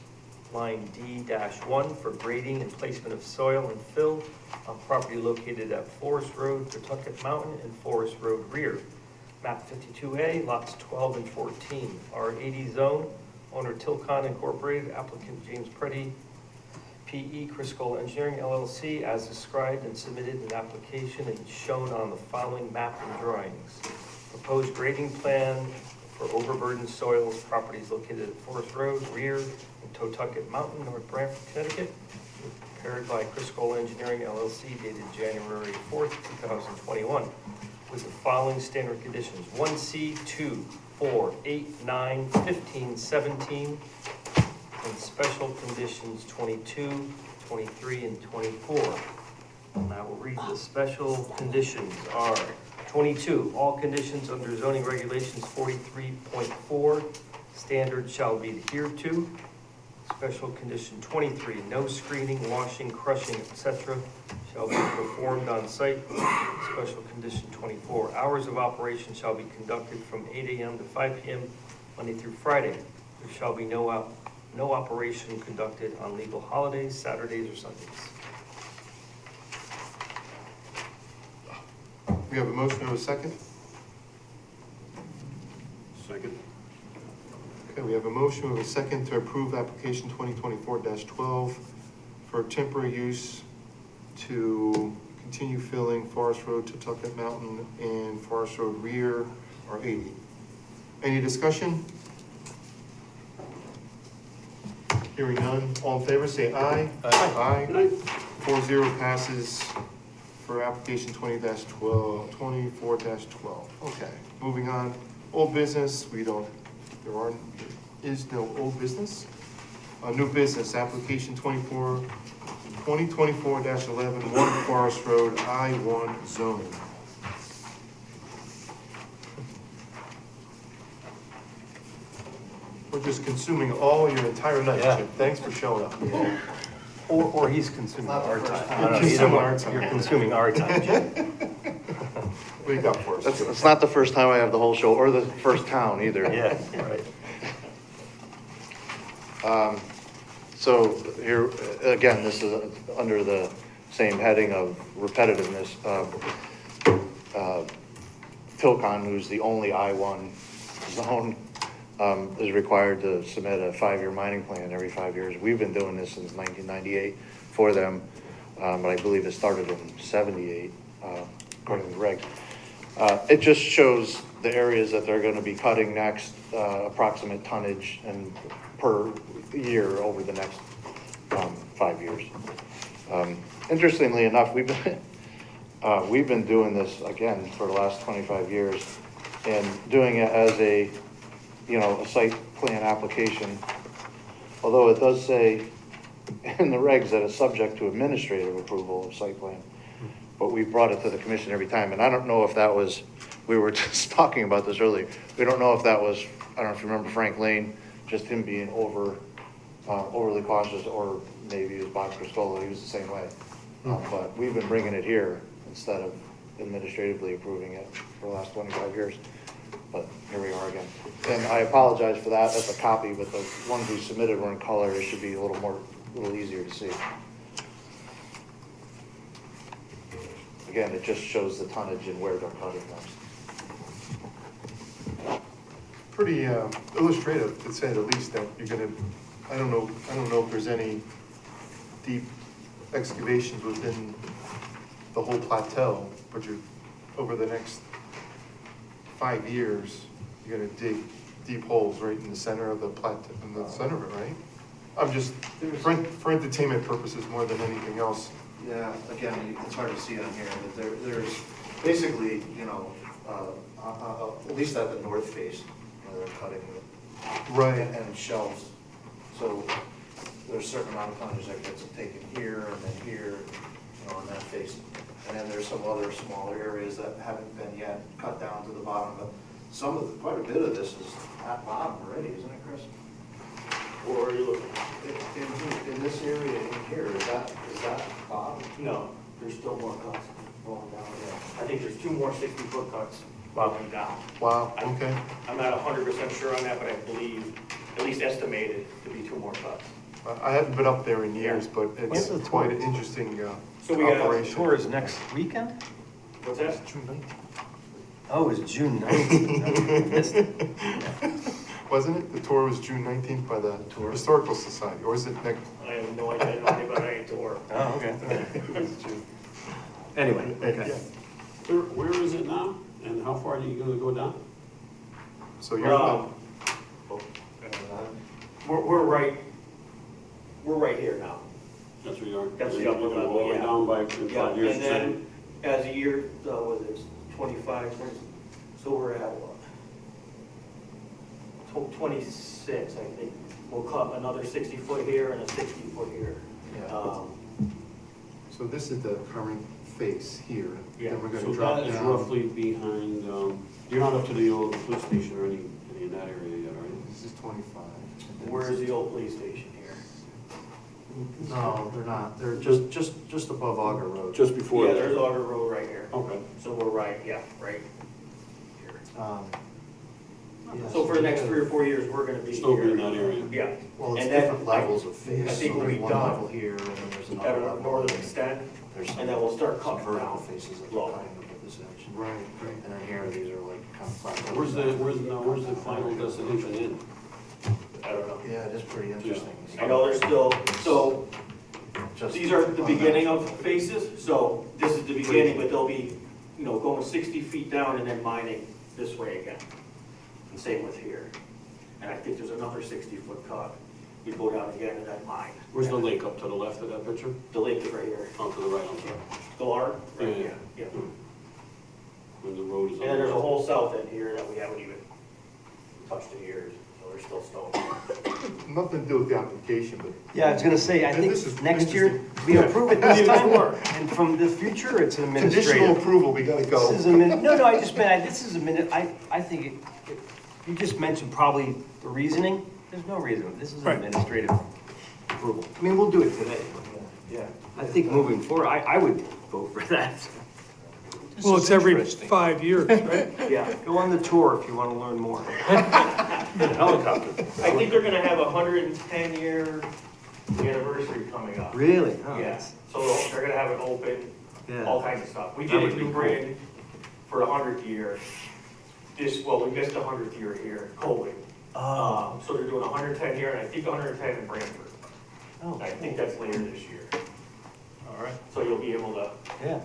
line D-1 for grading and placement of soil and fill on property located at Forest Road, Pawtucket Mountain, and Forest Road rear. Map 52A, lots 12 and 14, R80 zone, owner Tilcon Incorporated, applicant James Preddy, PE Crisco Engineering LLC, as described and submitted an application and shown on the following map and drawings. Proposed grading plan for overburdened soils, properties located at Forest Road, rear, and Pawtucket Mountain, North Branford, Connecticut, prepared by Crisco Engineering LLC, dated January 4th, 2021, with the following standard conditions: 1C, 2, 4, 8, 9, 15, 17, and special conditions 22, 23, and 24. And I will read the special conditions are 22, all conditions under zoning regulations 43.4 standard shall be adhered to. Special condition 23, no screening, washing, crushing, etc. shall be performed on site. Special condition 24, hours of operation shall be conducted from 8 a.m. to 5 p.m. Monday through Friday. There shall be no operation conducted on legal holidays, Saturdays, or Sundays. We have a motion and a second. Second. Okay, we have a motion and a second to approve application 2024-12 for temporary use to continue filling Forest Road, Tucket Mountain, and Forest Road rear are 80. Any discussion? Hearing none, all in favor, say aye. Aye. Aye. 4-0 passes for application 24-12. Okay, moving on. Old business, there is no old business. New business, application 2024-11, 1 Forest Road, I-1 zone. We're just consuming all your entire night, Yeah. Chip. Thanks for showing up. Or he's consuming our time. I don't know, Consuming either one. our time. You're consuming our time, Jim. What do you got for us? Chip? It's not the first time I have the whole show, or the first town either. Yeah, right. So here, again, this is under the same heading of repetitiveness. Tilcon, who's the only I-1 zone, is required to submit a 5-year mining plan every 5 years. We've been doing this since 1998 for them, but I believe it started in 78, according to the regs. It just shows the areas that they're gonna be cutting next, approximate tonnage and per year over the next 5 years. Interestingly enough, we've been doing this again for the last 25 years and doing it as a site plan application. Although it does say in the regs that it's subject to administrative approval of site plan. But we brought it to the commission every time, and I don't know if that was, we were just talking about this earlier. We don't know if that was, I don't know if you remember Frank Lane, just him being overly cautious, or maybe it was Bob Criscola, he was the same way. But we've been bringing it here instead of administratively approving it for the last 25 years. But here we are again. And I apologize for that, that's a copy, but the ones we submitted were in color, it should be a little easier to see. Again, it just shows the tonnage and where they're cutting next. Pretty illustrative, to say the least, that you're gonna, I don't know if there's any deep excavations within the whole plateau, but you're, over the next 5 years, you're gonna dig deep holes right in the center of the plateau, in the center of it, right? I'm just, for entertainment purposes more than anything else. Yeah, again, it's hard to see on here, but there's basically, at least at the north face, where they're cutting Right. and shelves. So there's a certain amount of tonnage that gets taken here and then here, on that face. And then there's some other smaller areas that haven't been yet cut down to the bottom, but quite a bit of this is at bottom already, isn't it, Chris? Or are you looking? In this area in here, is that bottom? No, there's still more cuts going down there. I think there's 2 more 60-foot cuts going down. Wow, okay. I'm not 100% sure on that, but I believe, at least estimated, to be 2 more cuts. I haven't been up there in years, but it's When's the quite tour? an interesting So we got operation. tour is next weekend? What's that? June 9th. Oh, it's June 9th. I missed it. Wasn't it? The tour was June 19th by the Historical Society, or is it next? I have no idea, I don't know anything about any tour. Oh, okay. Anyway, okay. Where is it now? And how far are you gonna go down? So you're, We're right here now. That's where you are? That's the You're upper gonna go level, all the way yeah. down by in 5 years. And then as a year, was it 25, 20, so we're at what? 26, I think. We'll cut another 60-foot here and a 60-foot here. so this is the current face here. Yeah. Then we're So gonna drop that is down. roughly behind, you're not up to the old police station or any in that area yet, are you? This is 25. Where is the old police station here? No, they're not. They're just above Auger Road. Just before? Yeah, there's Auger Road right here. Okay. So we're right here. Yeah, So for the next 3 or 4 years, we're gonna be Still be here. in that area? Yeah. Well, it's And then different levels of face. I think So we'll there's be one done level here, and then there's at another our level. northern extent, There's and then we'll start some cutting vertical down. faces that Low. they're cutting up at this edge. Right, And then here, these are like kind of flat. Where's the final destination in? I don't know. Yeah, it is pretty interesting. I know there's still, so These are the beginning of phases, so this is the beginning, but they'll be, going 60 feet down and then mining this way again. And same with here. And I think there's another 60-foot cut. We go down again and then mine. Where's the lake, up to the left of that picture? The lake is right here. Oh, to the right, I'm sorry. The large? Right, Yeah. yeah. When the road is. And then there's a whole south end here that we haven't even touched in years, so there's still stone. Nothing to do with the application, but. Yeah, I was gonna say, I think This is next year, interesting. we approve it this Yeah. time, and from the future, it's an Conditional administrative. approval, we gotta go. This is no, I just meant, this is a minute, I think, you just mentioned probably the reasoning, there's no reason, this is an Right. administrative approval. I mean, we'll do it today, but, Yeah. I think moving forward, I would vote for that. Well, it's every 5 years, right? Yeah, go on the tour if you wanna learn more. Helicopter. I think they're gonna have a 110-year anniversary coming up. Really? Oh, Yeah, that's- so they're gonna have it open, Yeah. all kinds of stuff. We That did would it be in New Britain for the 100th year. We missed the 100th year here, COVID. Oh. So they're doing 110 here, and I think 110 in Branford. Oh, I think that's later this year. all right. So you'll be able to Yeah.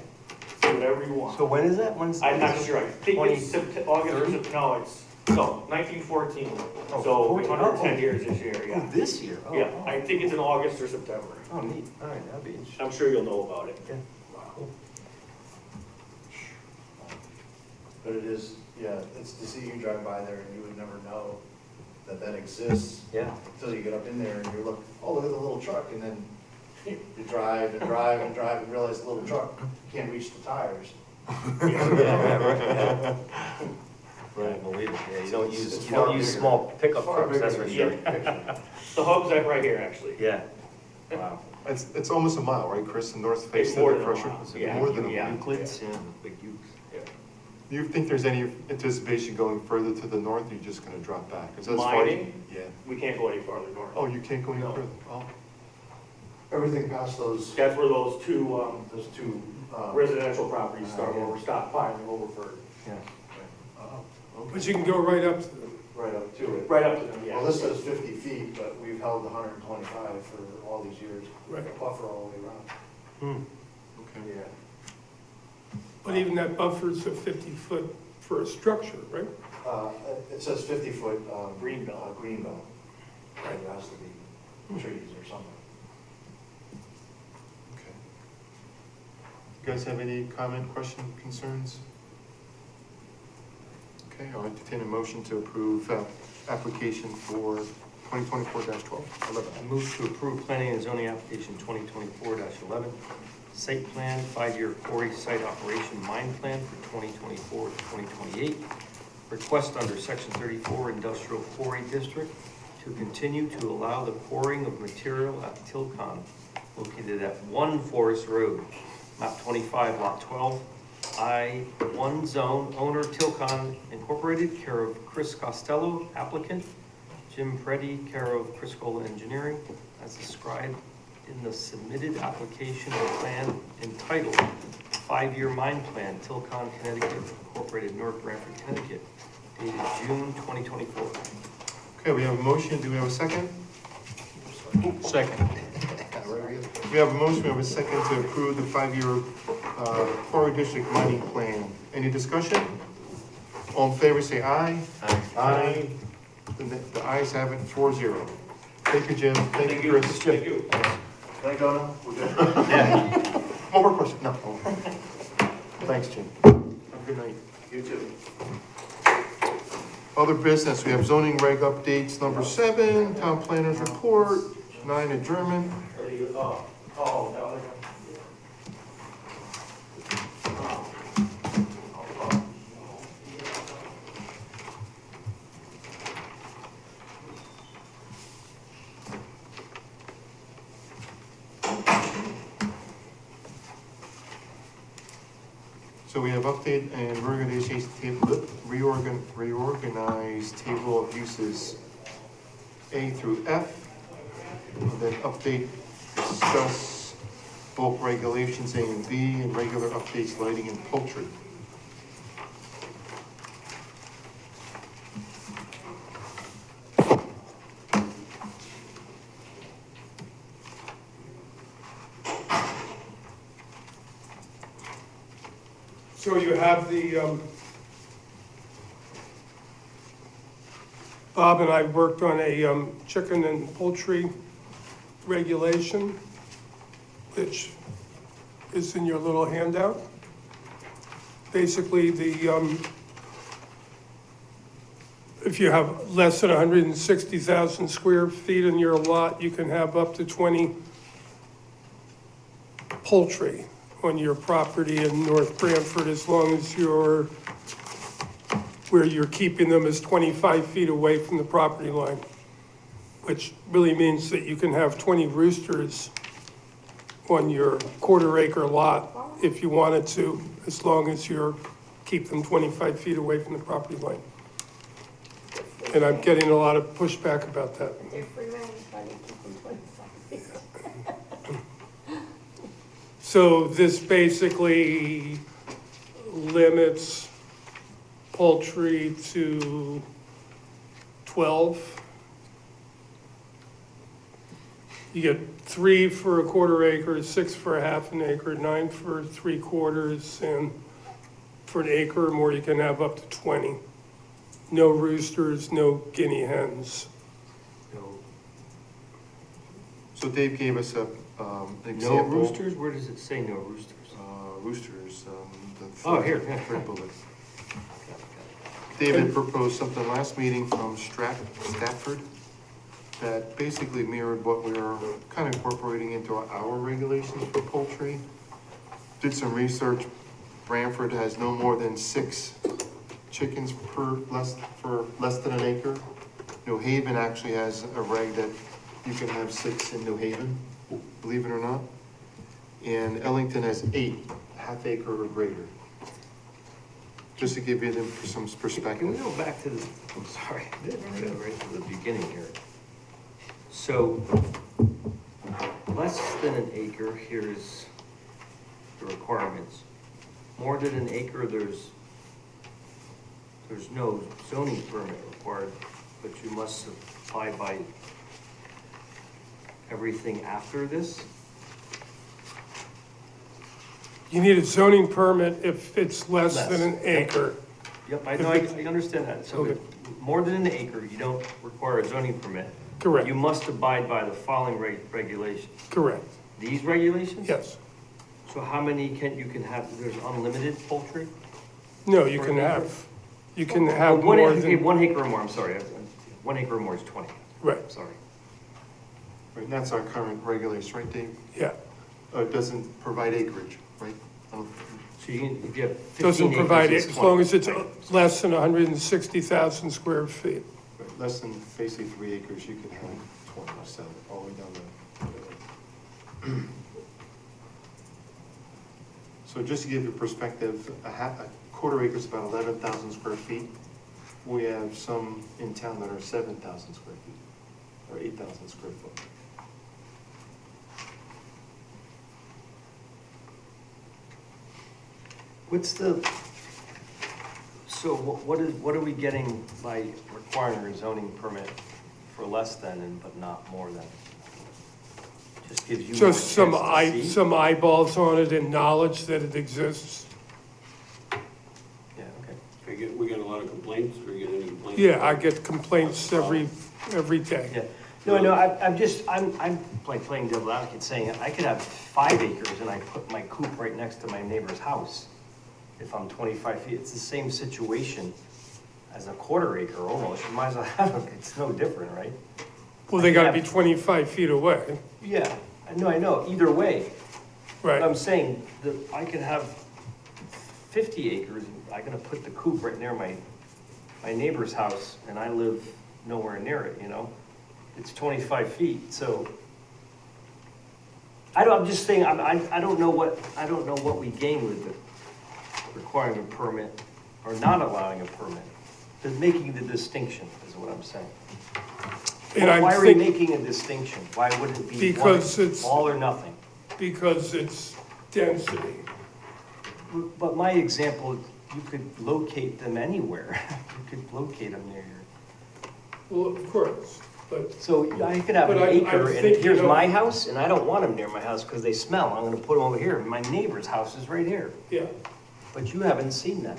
do whatever you want. So when is that? When's? I'm not sure, I think 20 it's August or September, no, it's, no, 1914. Oh, So 14. 110 Oh. years this year, Oh, yeah. this year? Oh, Yeah, oh. I think it's in August or September. Oh, neat. All right, that'd be interesting. I'm sure you'll know about it. Yeah. But it is, yeah, it's to see you drive by there and you would never know that that exists Yeah. until you get up in there and you look, oh, look at the little truck, and then you drive and drive and drive and realize the little truck can't reach the tires. Right, believe it. Yeah, you don't It's- use, it's you don't far use bigger. small pickup Far trucks, that's bigger for than sure. the picture. The hub's like right here, actually. Yeah. Wow. It's almost a mile, right, Chris, the north face It's of more the than a crusher? mile. It's Yeah. More than a Yeah. mile. Euclids, yeah, big Ukes. Do you think there's any anticipation going further to the north, or you're just gonna drop back? Is that as far as you- Mining? Yeah. We can't go any farther north. Oh, you can't go any No. further? Oh, Everything past those That's where those two two, residential properties start, where we're stockpiling Overford. Yeah. But you can go right up to them. right up to it. Right up to them, yeah. Well, this says 50 feet, but we've held 125 for all these years. Right. A buffer all the way around. okay. Yeah. But even that buffer's a 50-foot for a structure, right? It says 50-foot. Green belt. Green belt. Right, there has to be trees or something. Okay. You guys have any comment, question, concerns? Okay, I'll entertain a motion to approve application for 2024-12. I move to approve planning and zoning application 2024-11, site plan, 5-year quarry site operation mine plan for 2024 to 2028. Request under section 34 industrial quarry district to continue to allow the pouring of material at Tilcon located at 1 Forest Road, map 25, lot 12, I-1 zone, owner Tilcon Incorporated, care of Chris Costello, applicant, Jim Preddy, care of Chris Cola Engineering, as described in the submitted application and plan entitled 5-year mine plan, Tilcon, Connecticut, Incorporated, North Branford, Connecticut, dated June 2024. Okay, we have a motion, do we have a second? Second. We have a motion, we have a second to approve the 5-year quarry district mining plan. Any discussion? All in favor, say aye. Aye. Aye. The ayes have it, 4-0. Thank you, Jim. Thank you, Chris. Thank you. Can I go now? We're good? Yeah. One more question, no. Thanks, Jim. Have a good night. You too. Other business, we have zoning reg updates, number 7, town planners report, 9 adjournment. So we have update and reorganized table of uses A through F. And then update, discuss bulk regulations A and B, and regular updates lighting and poultry. So you have the, Bob and I worked on a chicken and poultry regulation, which is in your little handout. Basically, if you have less than 160,000 square feet in your lot, you can have up to 20 poultry on your property in North Branford, as long as where you're keeping them is 25 feet away from the property line, which really means that you can have 20 roosters on your quarter-acre lot if you wanted to, as long as keep them 25 feet away from the property line. And I'm getting a lot of pushback about that. So this basically limits poultry to 12. You get 3 for a quarter acre, 6 for a half an acre, 9 for 3/4, and for an acre or more, you can have up to 20. No roosters, no guinea hens. So Dave gave us an No example. roosters? Where does it say no roosters? Roosters, the Oh, here. third bullet. David proposed something last meeting from Stafford that basically mirrored what we are kind of incorporating into our regulations for poultry. Did some research. Branford has no more than 6 chickens for less than an acre. New Haven actually has a reg that you can have 6 in New Haven, believe it or not. And Ellington has 8, half acre or greater. Just to give you some perspective. Can we go back to I'm sorry, right to the beginning here. So, less than an acre, here's the requirements. More than an acre, there's no zoning permit required, but you must abide by everything after this? You need a zoning permit if it's less than an acre. Yep, I know, I understand that. So Okay. more than an acre, you don't require a zoning permit. Correct. You must abide by the following regulations. Correct. These regulations? Yes. So how many you can have, there's unlimited poultry? No, you For can an acre? have, you can have One more acre- okay, than, 1 acre or more, I'm sorry. 1 acre or more is 20. right, Sorry. Right, and that's our current regulation, right, Dave? yeah. It doesn't provide acreage, right? So you can, if you have 15 Doesn't provide acres, it, it's as long 20. as it's less than 160,000 square feet. Right, less than basically 3 acres, you can have 20%, all the way down the. So just to give you perspective, a quarter acre is about 11,000 square feet. We have some in town that are 7,000 square feet, or 8,000 square foot. So what are we getting by requiring a zoning permit for less than but not more than? Just gives you more Just chance to see? some eyeballs on it and knowledge that it exists. Yeah, okay. We get a lot of complaints, or you get any complaints? Yeah, I get complaints every day. Yeah. No, I'm like playing devil advocate, saying I could have 5 acres and I put my coop right next to my neighbor's house. If I'm 25 feet, it's the same situation as a quarter acre almost. You might as well have it. It's no different, right? Well, they gotta be 25 feet away, Yeah, I know, either way. right? I'm saying that I could have 50 acres, I'm gonna put the coop right near my neighbor's house, and I live nowhere near it, you know? It's 25 feet, so. I'm just saying, I don't know what we gain with the requiring a permit or not allowing a permit. But making the distinction is what I'm saying. And I Why are we think- making a distinction? Why wouldn't it be Because it's- all or nothing? Because it's density. But my example, you could locate them anywhere. You could locate them near your. Well, of course, but So I could have But an I'm acre, and thinking here's of- my house, and I don't want them near my house because they smell. I'm gonna put them over here. My neighbor's house is right here. yeah, But you haven't seen that.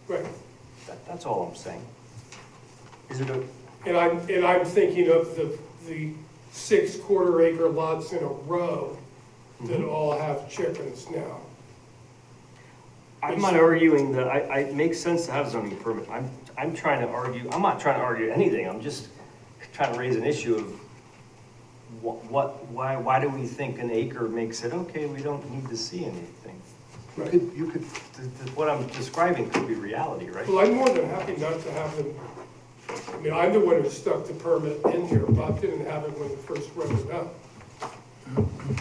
Right. That's all I'm saying. Is it a, And I'm thinking of the 6 quarter-acre lots in a row that all have chickens now. I'm not arguing that, it makes sense to have zoning permit. I'm trying to argue, I'm not trying to argue anything, I'm just trying to raise an issue of why do we think an acre makes it okay, we don't need to see anything? You could, what I'm describing could be reality, right? Well, I'm more than happy not to have them, I mean, I'm the one who stuck the permit in here. Bob didn't have it when he first wrote it up.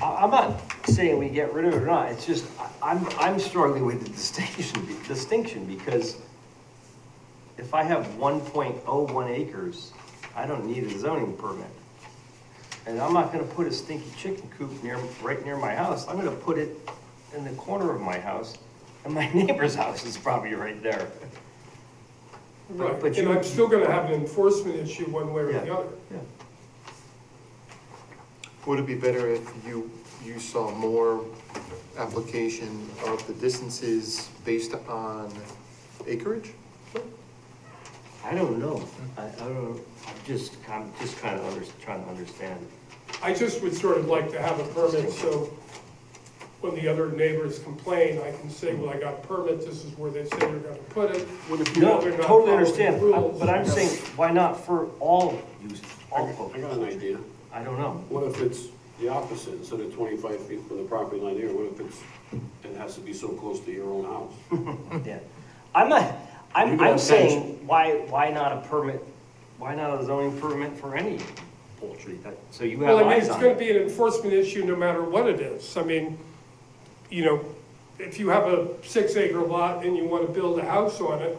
I'm not saying we get rid of it or not, it's just, I'm struggling with the distinction because if I have 1.01 acres, I don't need a zoning permit. And I'm not gonna put a stinky chicken coop right near my house, I'm gonna put it in the corner of my house, and my neighbor's house is probably right there. Right, But and I'm still gonna have an enforcement issue one way or the other. Yeah. Would it be better if you saw more application of the distances based on acreage? I don't know, I don't know, I'm just kind of trying to understand. I just would sort of like to have a permit, so when the other neighbors complain, I can say, well, I got a permit, this is where they say they're gonna put it. No, They're not totally following understand, the rules. but I'm saying, why not for all use, all I folks? got an idea. I don't know. What if it's the opposite, instead of 25 feet from the property line here, what if it has to be so close to your own house? Yeah, I'm not, You got I'm a saying, why not a permit, why not a zoning permit for any poultry? So you have Well, I mean, eyes it's on gonna it. be an enforcement issue no matter what it is. I mean, you know, if you have a 6-acre lot and you wanna build a house on it,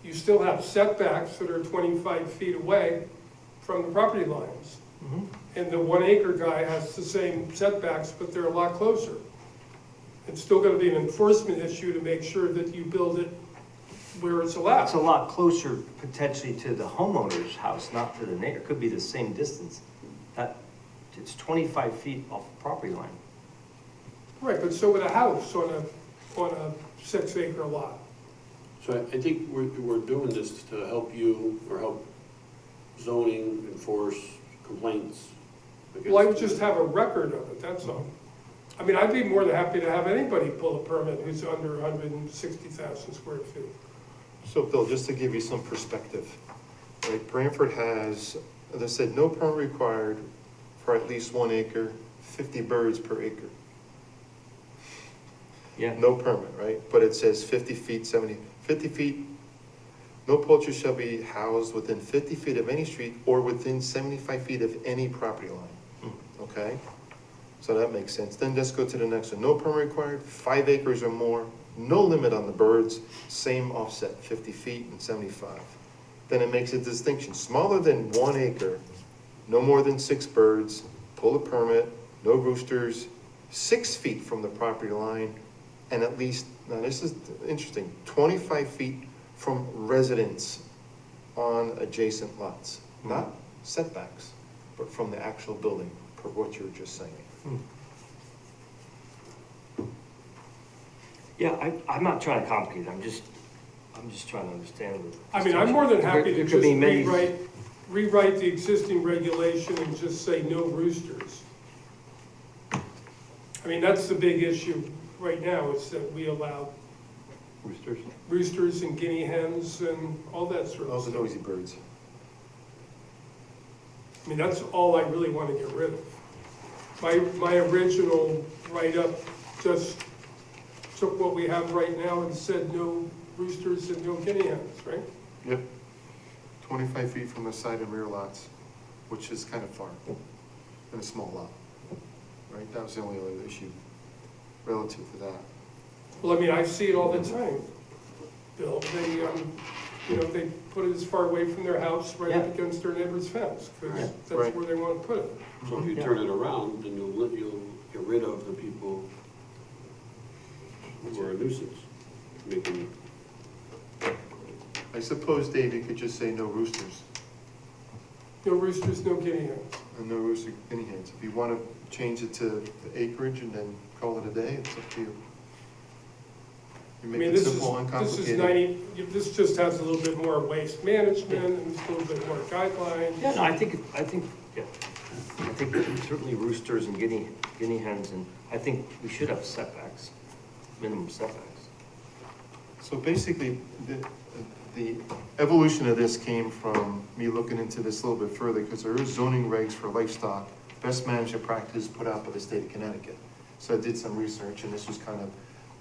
you still have setbacks that are 25 feet away from the property lines. And the 1-acre guy has the same setbacks, but they're a lot closer. It's still gonna be an enforcement issue to make sure that you build it where it's allowed. It's a lot closer potentially to the homeowner's house, not to the neighbor. It could be the same distance. It's 25 feet off the property line. Right, but so would a house on a 6-acre lot. So I think we're doing this to help you, or help zoning enforce complaints. Well, I would just have a record of it, that's all. I mean, I'd be more than happy to have anybody pull a permit who's under 160,000 square feet. So Bill, just to give you some perspective, right, Branford has, as I said, no permit required for at least 1 acre, 50 birds per acre. Yeah. No permit, right? But it says 50 feet, 50 feet, no poultry shall be housed within 50 feet of any street or within 75 feet of any property line, okay? So that makes sense. Then let's go to the next one. No permit required, 5 acres or more, no limit on the birds, same offset, 50 feet and 75. Then it makes a distinction, smaller than 1 acre, no more than 6 birds, pull a permit, no roosters, 6 feet from the property line, and at least, now this is interesting, 25 feet from residents on adjacent lots. Not setbacks, but from the actual building, per what you were just saying. Yeah, I'm not trying to complicate it, I'm just trying to understand. I mean, I'm more than happy to There could just be many- rewrite the existing regulation and just say no roosters. I mean, that's the big issue right now, is that we allow roosters and guinea hens and all that sort of Those are stuff. noisy birds. I mean, that's all I really want to get rid of. My original write-up just took what we have right now and said no roosters and no guinea hens, right? Yep. 25 feet from the side and rear lots, which is kind of far in a small lot, right? That was the only other issue relative to that. Well, I mean, I see it all the time, Bill. They, you know, they put it as far away from their house, right up against their neighbor's fence, because that's where they want to put it. So if you turn it around, then you'll get rid of the people who are a nuisance, making. I suppose, Dave, you could just say no roosters. No roosters, no guinea hens. And no rooster guinea hens. If you want to change it to the acreage and then call it a day, it's up to you. I make mean, it this simple, is uncomplicated. this just has a little bit more waste management and a little bit more guidelines. Yeah, no, I think, yeah. I think certainly roosters and guinea hens, and I think we should have setbacks, minimum setbacks. So basically, the evolution of this came from me looking into this a little bit further, because there is zoning regs for livestock, best management practice put out by the state of Connecticut. So I did some research, and this was kind of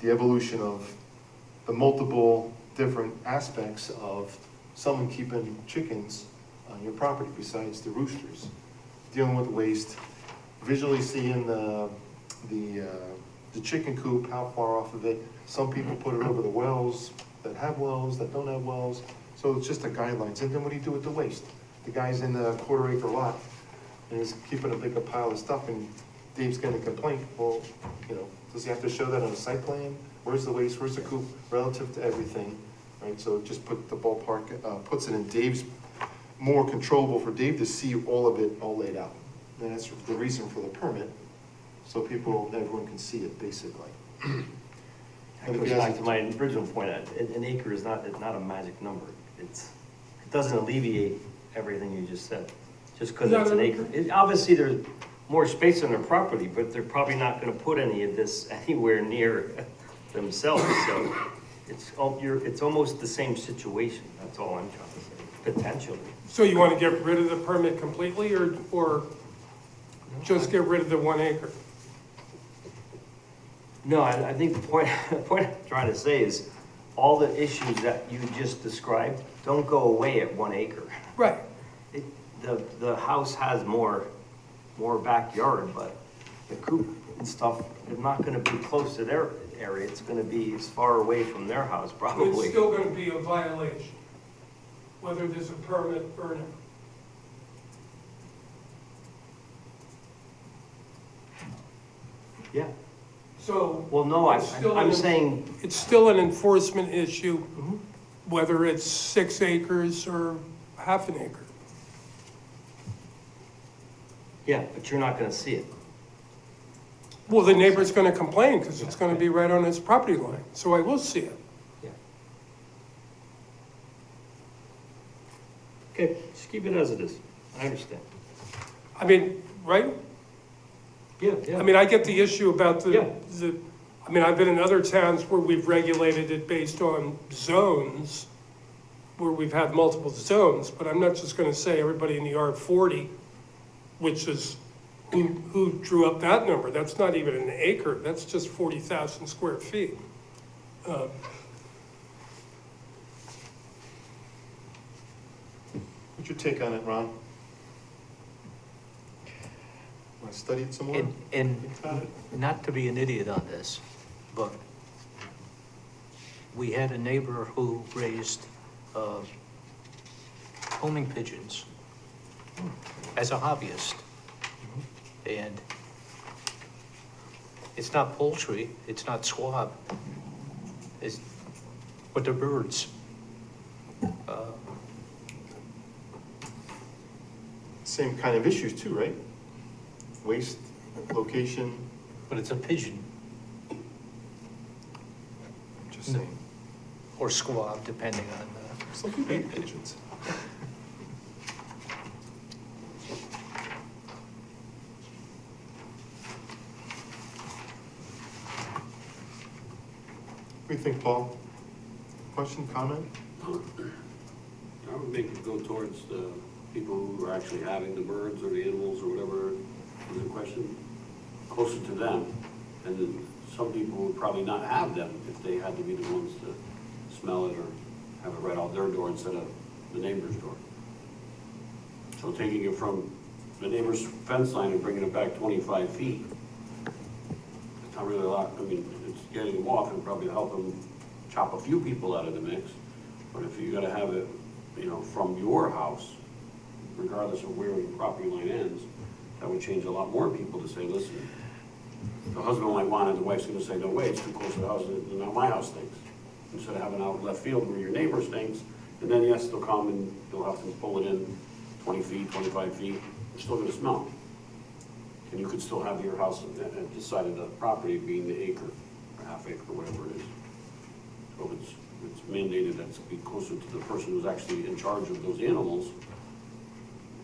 the evolution of the multiple different aspects of someone keeping chickens on your property besides the roosters. Dealing with waste, visually seeing the chicken coop, how far off of it. Some people put it over the wells that have wells, that don't have wells. So it's just the guidelines. And then what do you do with the waste? The guy's in the quarter-acre lot and he's keeping a bigger pile of stuff, and Dave's getting a complaint. Well, you know, does he have to show that on a site plan? Where's the waste? Where's the coop relative to everything? Right? So just put the ballpark, puts it in Dave's, more controllable for Dave to see all of it all laid out. And that's the reason for the permit, so everyone can see it basically. That goes back to my original point, an acre is not a magic number. It doesn't alleviate everything you just said, just because it's an acre. Obviously, there's more space on their property, but they're probably not gonna put any of this anywhere near themselves, so it's almost the same situation, that's all I'm trying to say, potentially. So you want to get rid of the permit completely, or just get rid of the 1 acre? No, I think the point I'm trying to say is, all the issues that you just described don't go away at 1 acre. Right. The house has more backyard, but the coop and stuff, they're not gonna be close to their area, it's gonna be as far away from their house, It's probably. still going to be a violation, whether there's a permit or not. Yeah. So. Well, no, it's still I'm an- saying, It's still an enforcement issue, whether it's 6 acres or half an acre. yeah, but you're not gonna see it. Well, the neighbor's going to complain because it's going to be right on his property line, so I will see it. Yeah. Okay, just keep it as it is, I understand. I mean, right? Yeah, I yeah. mean, I get the issue about Yeah. I mean, I've been in other towns where we've regulated it based on zones, where we've had multiple zones, but I'm not just gonna say everybody in the R40, which is, who drew up that number? That's not even an acre, that's just 40,000 square feet. What's your take on it, Ron? Want to study it some more? And Think about it? not to be an idiot on this, but we had a neighbor who raised homing pigeons as a hobbyist. And it's not poultry, it's not swab, but they're birds. Same kind of issues too, right? Waste, location, But it's a pigeon, just saying. or squab, depending on, Some people eat pigeons. What do you think, Paul? Question, comment? I would make it go towards the people who are actually having the birds or the animals or whatever is in question, closer to them. And then some people would probably not have them if they had to be the ones to smell it or have it right out their door instead of the neighbor's door. So taking it from the neighbor's fence line and bringing it back 25 feet, it's not really a lot. I mean, it's getting them off and probably help them chop a few people out of the mix. But if you gotta have it, from your house, regardless of where your property line ends, that would change a lot more people to say, listen, the husband might want it, the wife's gonna say, no way, it's too close to the house, and now my house stinks. Instead of having out in left field where your neighbor stinks, and then yes, they'll come and they'll have to pull it in 20 feet, 25 feet, it's still gonna smell. And you could still have your house at the side of the property being the acre, or half acre, whatever it is. So it's mandated that's be closer to the person who's actually in charge of those animals.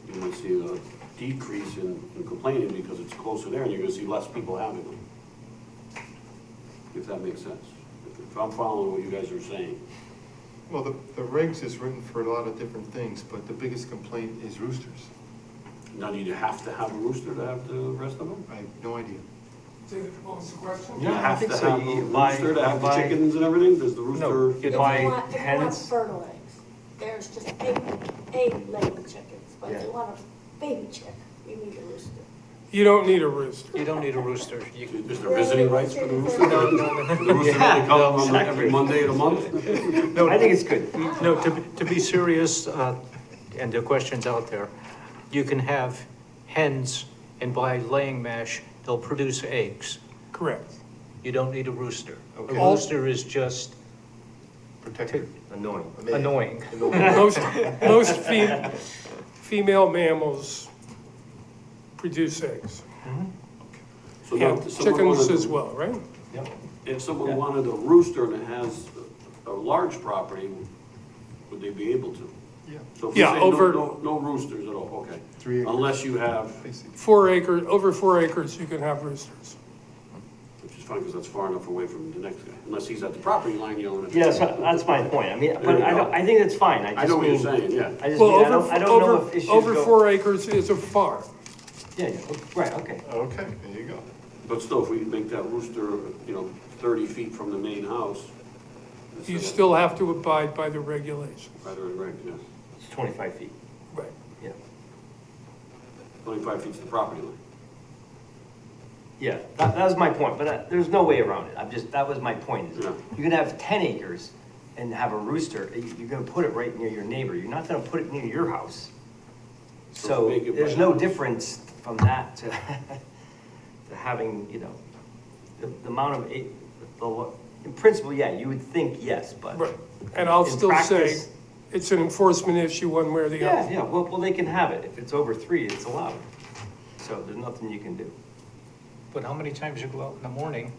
You might see a decrease in complaining because it's closer there, and you're gonna see less people having them. If that makes sense. If I'm following what you guys are saying. Well, the regs is written for a lot of different things, but the biggest complaint is roosters. Now, do you have to have a rooster to have the rest of them? I have no idea. What was the question? You Yeah, I have think to so. have a You buy- rooster to have the buy- chickens and everything? Does the No, rooster? you If buy you want hens. fertile eggs, there's just egg-laying chickens, but if you want a baby chick, you need a rooster. You don't need a rooster. You don't need a rooster. You can- Is there visiting rights for the rooster? The rooster only comes on every Monday of the month? No, I think it's good. No, to be serious, and the question's out there, you can have hens and buy laying mash, they'll produce eggs. Correct. You don't need a rooster. A Okay. rooster is just Protected. Annoying. annoying. Most female mammals produce eggs. So now, And if someone chickens wanted- as well, right? If someone wanted a rooster that has a large property, would they be able to? Yeah. So if we Yeah, say over- no roosters at all, okay. 3 acres. Unless you have, 4 acres, over 4 acres, you can have roosters. which is fine, because that's far enough away from the next guy, unless he's at the property line, you own it. Yeah, so that's my point. I mean, There but you I go. don't, I think that's fine. I know what you're saying, yeah. I just Well, mean, over, I don't know over, if issues over go. 4 acres is a farm. Yeah, right, okay. Okay, there you go. But still, if we make that rooster, 30 feet from the main house. You still have to abide by the regulations. Right, right, yes. It's 25 feet. Right. Yeah. 25 feet's the property line. Yeah, that was my point, but there's no way around it. that was my point. Is Yeah. You can have 10 acres and have a rooster, you're gonna put it right near your neighbor. You're not gonna put it near your house. So make it there's by no house. difference from that to, to having, the amount of, in principle, yeah, you would think yes, but. Right. And I'll in still say, practice- it's an enforcement issue one way or the Yeah, other. yeah, well, they can have it. If it's over 3, it's allowed. So there's nothing you can do. But how many times you go out in the morning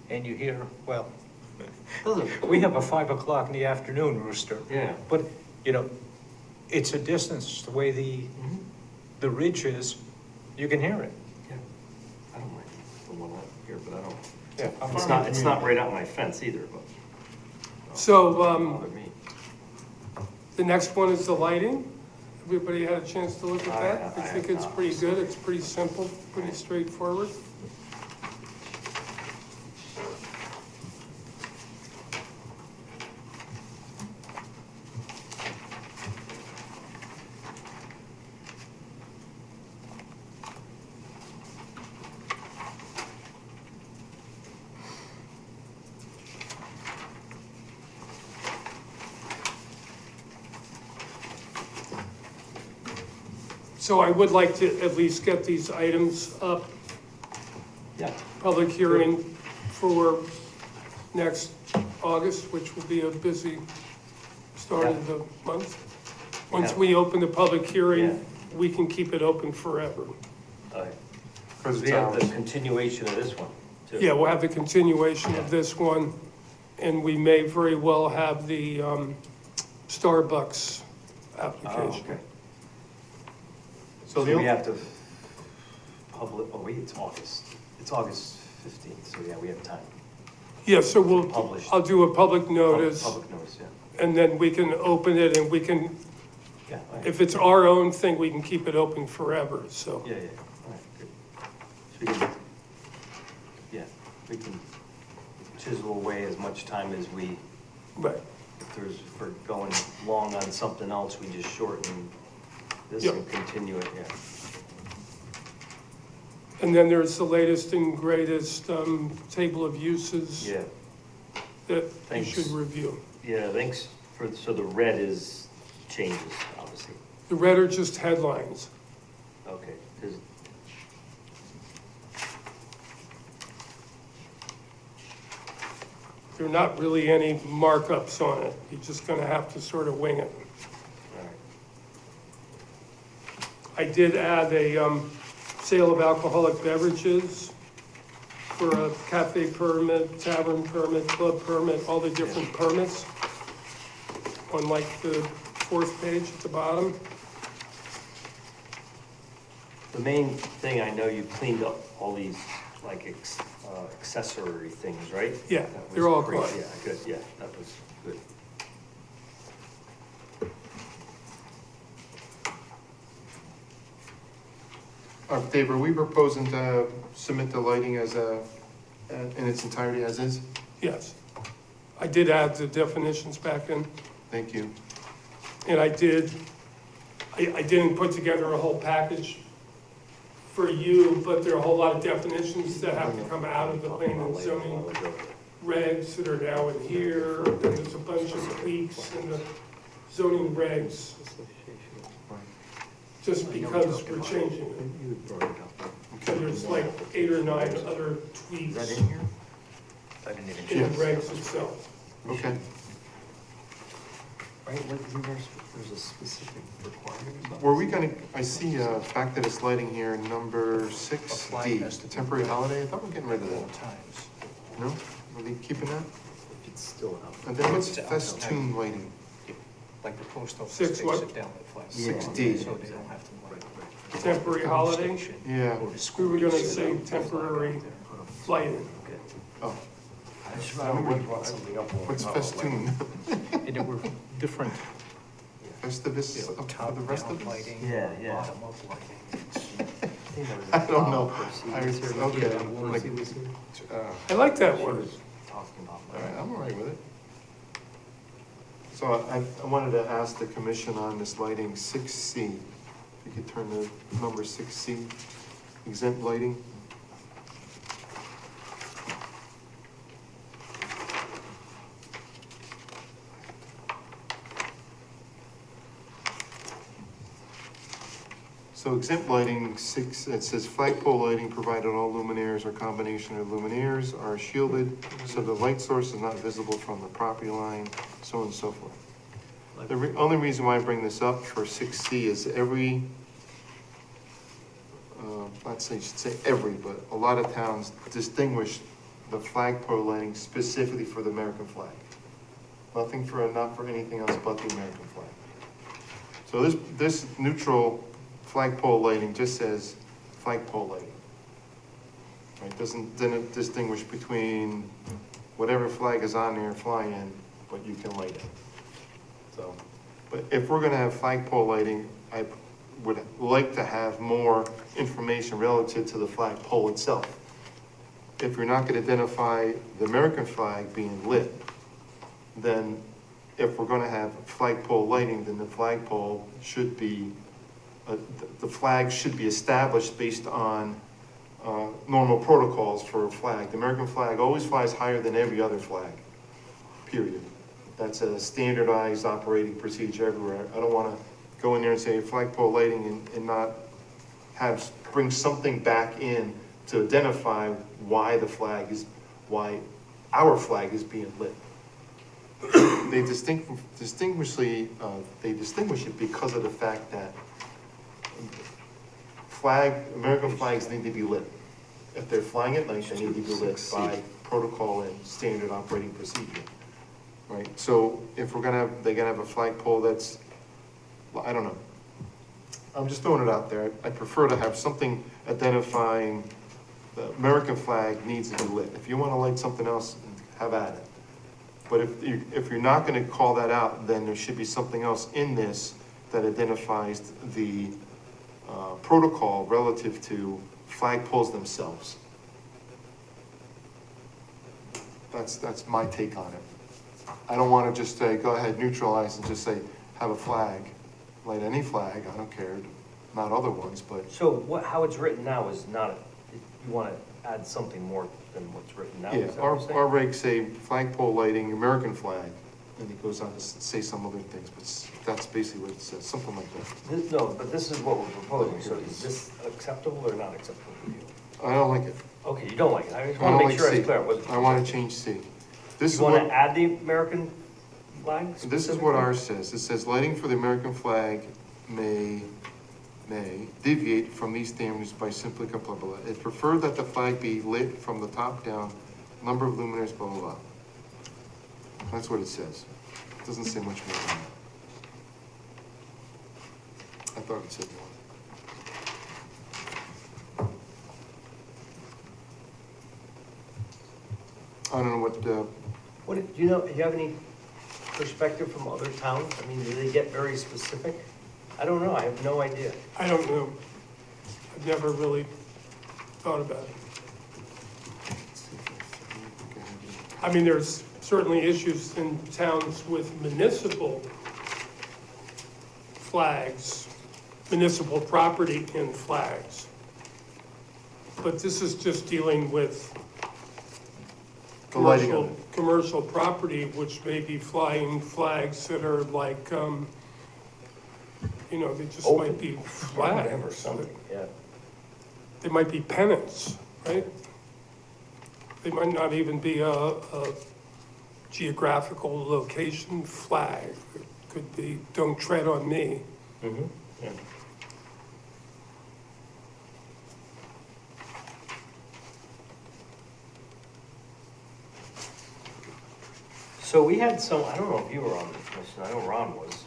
and you hear, well, Doesn't- we have a 5 o'clock in the afternoon rooster. Yeah. But, it's a distance, the way the ridge is, you can hear it. Yeah, I don't mind the one out here, but I don't. Yeah. It's not right out my fence either, but. So, Doesn't bother me. the next one is the lighting. Everybody had a chance to look at that? I think it's pretty good. It's pretty simple, pretty straightforward. So I would like to at least get these items up. Yeah. Public hearing for next August, which will be a busy start of the month. Once Yeah. we open the public Yeah. hearing, we can keep it open forever. Because we have the continuation of this one, too. Yeah, we'll have the continuation of this one, and we may very well have the Starbucks Oh, application. okay. So So we have to it's August. It's August 15th, so yeah, we have time. Yeah, so Published. I'll do a public notice, Public notice, yeah. and then we can open it, and we can, Yeah, all right. if it's our own thing, we can keep it open forever, so. Yeah, all right, good. So we can, yeah, we can chisel away as much time as we, Right. if we're going long on something else, we just shorten this Yep. and continue it, yeah. And then there's the latest and greatest table of uses Yeah, that you Thanks. should review. yeah, thanks so the red is changes, obviously. The red are just headlines. Okay, There are not really any markups on it. You're just gonna have to sort of wing it. all right. I did add a sale of alcoholic beverages for a cafe permit, tavern permit, club permit, all the different permits on like the fourth page at the bottom. The main thing, I know you cleaned up all these like accessory things, right? Yeah, That was they're all great. caught. Yeah, good, yeah, that was good. Dave, are we proposing to submit the lighting as in its entirety as is? Yes. I did add the definitions back in, Thank you. and I didn't put together a whole package for you, but there are a whole lot of definitions that have to come out of the planning and zoning regs that are now in here, and there's a bunch of tweaks in the zoning regs, just because we're changing it. So there's like 8 or 9 other tweaks in the regs itself. Okay. Right, there's a specific requirement. Were we gonna, I see, back to this lighting here, number 6D, temporary holiday, I thought we were getting rid of that. No? Are we keeping that? It's still up. And then what's festoon lighting? Like the post office, Six they what? sit down at flags. 6D. So they don't have to. Temporary holiday? Yeah. We were gonna say temporary lighting. Oh, I just remember you brought something up. when we what's talked about festoon? And there were different, Festivus up for top the rest down of us? lighting, Yeah, yeah. bottom up lighting. I don't know. Okay, like, I like that word. Talking about. all right, I'm all right with it. So I wanted to ask the commission on this lighting 6C. If you could turn to number 6C, exempt lighting. So exempt lighting, 6, it says flagpole lighting provided all luminaires or combination of luminaires are shielded, so the light source is not visible from the property line, so on and so forth. The only reason why I bring this up for 6C is every, I'd say, I should say every, but a lot of towns distinguish the flagpole lighting specifically for the American flag. Not for anything else but the American flag. So this neutral flagpole lighting just says flagpole lighting. Right, didn't distinguish between whatever flag is on there flying, but you can light it. So, but if we're gonna have flagpole lighting, I would like to have more information relative to the flagpole itself. If you're not gonna identify the American flag being lit, then if we're gonna have flagpole lighting, then the flagpole should be, the flag should be established based on normal protocols for a flag. The American flag always flies higher than every other flag, period. That's a standardized operating procedure everywhere. I don't wanna go in there and say flagpole lighting and not bring something back in to identify why our flag is being lit. They distinguish it because of the fact that American flags need to be lit. If they're flying at night, they need to be lit by protocol and standard operating procedure. Right, so if they're gonna have a flagpole that's, I don't know. I'm just throwing it out there. I prefer to have something identifying the American flag needs to be lit. If you wanna light something else, have at it. But if you're not gonna call that out, then there should be something else in this that identifies the protocol relative to flagpoles themselves. That's my take on it. I don't wanna just say, go ahead, neutralize and just say, have a flag, light any flag, I don't care, not other ones, but. So how it's written now is not, you want to add something more than what's written now? Yeah, is that what you're our saying? regs say flagpole lighting, American flag, and it goes on to say some other things, but that's basically what it says, something like that. No, but this is what we're proposing, so is this acceptable or not acceptable for you? I don't like it. Okay, you don't like it, I just I want don't to like make sure C. it's clear. What- I wanna change C. This is You want what, to add the American flag? this is what ours says. It says lighting for the American flag may may deviate from these standards by simply complying. It preferred that the flag be lit from the top down, number of luminaires, blah, blah, blah. That's what it says. It doesn't say much more than that. I thought it said more. I don't know what, What, do you know, do you have any perspective from other towns? I mean, do they get very specific? I don't know, I have no idea. I don't know. I've never really thought about it. I mean, there's certainly issues in towns with municipal flags, municipal property in flags. But this is just dealing with the lighting of it. commercial property, which may be flying flags that are like, you know, they just might be flags. Or something, yeah. They might be pennants, right? They might not even be a geographical location flag. It could be, don't tread on me. Mm-hmm, yeah. So we had some, I don't know if you were on the commission, I know Ron was.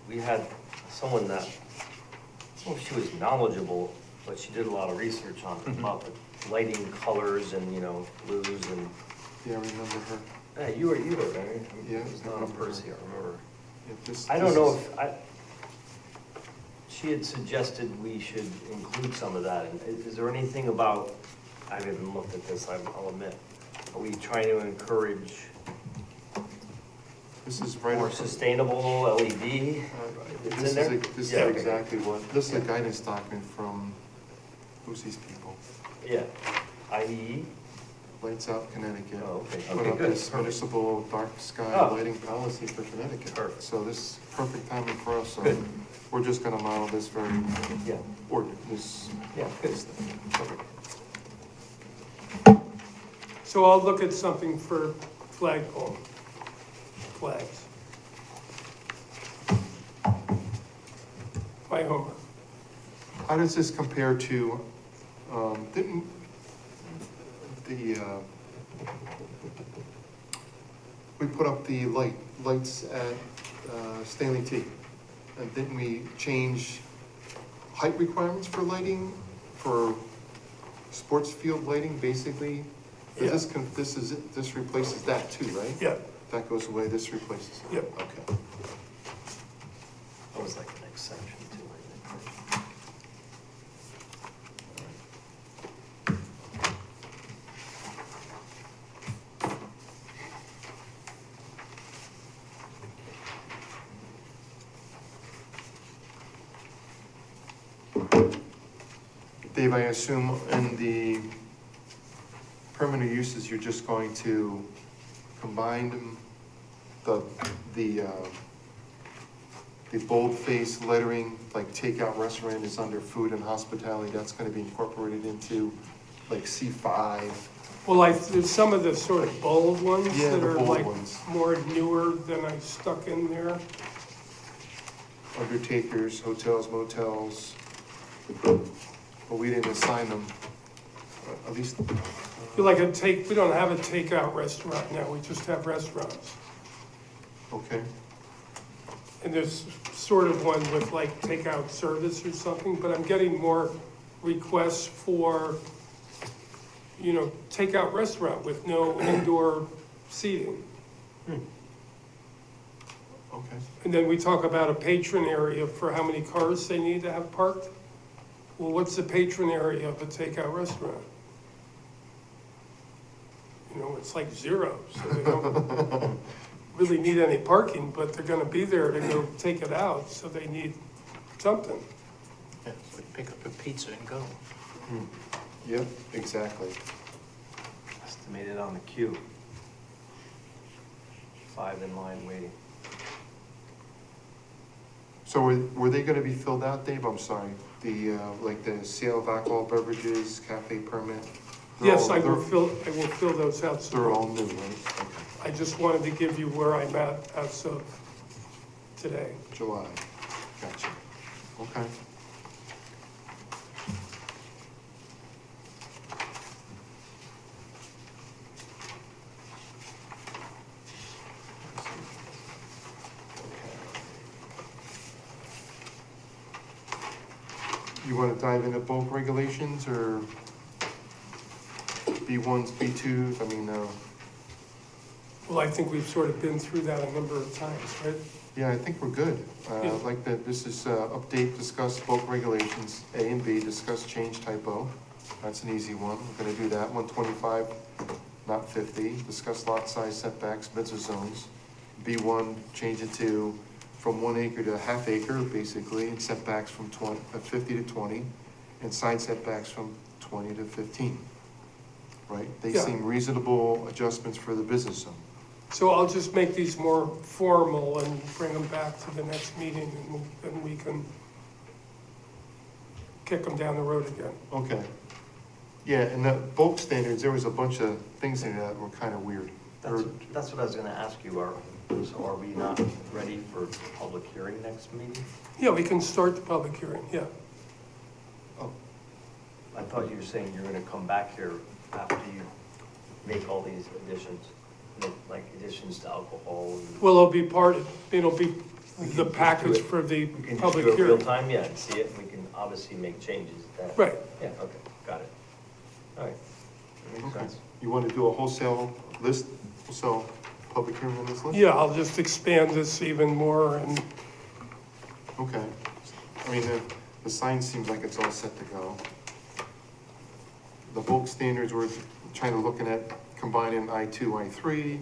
We had someone that, I don't know if she was knowledgeable, but she did a lot of research on about the lighting colors and, you know, blues and. Yeah, I remember her. Yeah, you were, right? Yeah. It was not a Percy, I remember. Yeah, I don't know if, she had suggested we should include some of that. And is there anything about, I haven't looked at this, I'll admit. Are we trying to encourage This is right. more sustainable LED? It's in there? This is Yeah, okay. exactly what, this is a guidance document from, who's these people? Yeah, IEE? Lights Out Connecticut. Oh, okay. Put Okay, up good. this Perfect. municipal dark sky Oh. lighting policy for Connecticut. Perfect. So this is perfect timing for us, so Good. we're just gonna model this very Yeah, this. yeah, good. this thing. Perfect. So I'll look at something for flagpole, flags. My homework. How does this compare to, didn't we put up the lights at Stanley T? And didn't we change height requirements for lighting, for sports field lighting, basically? Yeah. This replaces that too, right? Yeah, That goes away, this replaces it? Yep. Okay. That was like the next section too, I think. Dave, I assume in the permanent uses, you're just going to combine them, the boldface lettering, like takeout restaurant is under food and hospitality, that's gonna be incorporated into like C5. well, there's some of the sort of bold ones Yeah, that the are bold like ones. more newer than I stuck in there. Undertakers, hotels, motels, but we didn't assign them, at least. We don't have a takeout restaurant now, we just have restaurants. Okay, And there's sort of one with like takeout service or something, but I'm getting more requests for, you know, takeout restaurant with no indoor seating. okay. And then we talk about a patron area for how many cars they need to have parked. Well, what's the patron area of a takeout restaurant? You know, it's like 0, so they don't really need any parking, but they're gonna be there to go take it out, so they need something. Yeah, so pick up a pizza and go. Yep, exactly. Estimated on the queue. 5 in line waiting. So were they gonna be filled out, Dave? I'm sorry. The, like the sale of alcohol beverages, cafe permit? They're Yes, all- I will they're- fill those out. They're all new, right? Okay. I just wanted to give you where I'm at as of today. July. Gotcha. Okay. you want to dive into bulk regulations or B1s, B2s? I mean, Well, I think we've sort of been through that a number of times, right? yeah, I think we're good. Yeah. Like that, this is update, discuss bulk regulations, A and B, discuss change typo. That's an easy one. We're gonna do that. 125, not 50. Discuss lot size setbacks, business zones. B1, change it to from 1 acre to a half acre, basically, and setbacks from 50 to 20, and side setbacks from 20 to 15. Right? They Yeah. seem reasonable adjustments for the business zone. So I'll just make these more formal and bring them back to the next meeting, and we can kick them down the road again. Okay. Yeah, and the bulk standards, there was a bunch of things in there that were kind of weird. That's what I was gonna ask you, so are we not ready for public hearing next meeting? Yeah, we can start the public hearing, yeah. Oh, I thought you were saying you're gonna come back here after you make all these additions, like additions to alcohol and. Well, it'll be the package for the We can public just do it real hearing. time, yeah, and see it, and we can obviously make changes that. Right. Yeah, okay, got it. All right, that makes okay. sense. You want to do a wholesale list, wholesale public hearing on this list? Yeah, I'll just expand this even more, and Okay. I mean, the sign seems like it's all set to go. The bulk standards, we're trying to looking at combining I2, I3,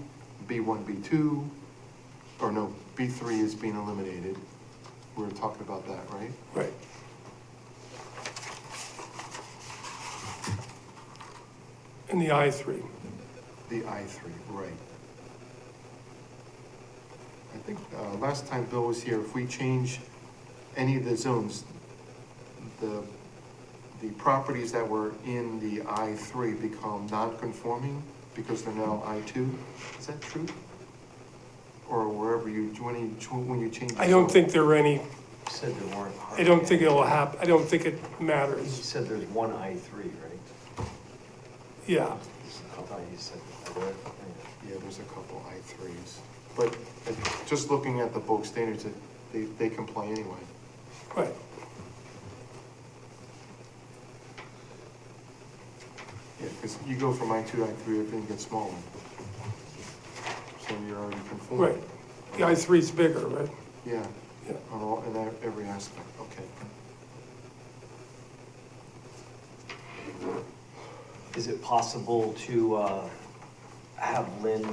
B1, B2, or no, B3 is being eliminated. We were talking about that, right? right. And the I3. The I3, right. I think last time Bill was here, if we change any of the zones, the properties that were in the I3 become non-conforming because they're now I2. Is that true? Or wherever when you change. I don't think there are any, You said there weren't. I don't think it'll happen, I don't think it You matters. said there's one I3, right? Yeah, I thought you said, Yeah, there's a couple I3s. But just looking at the bulk standards, they comply anyway. right. Yeah, because you go from I2 to I3, everything gets smaller. So you're already conforming. Right. The I3 is bigger, right? Yeah, Yeah. in every aspect, okay. is it possible to have Lynn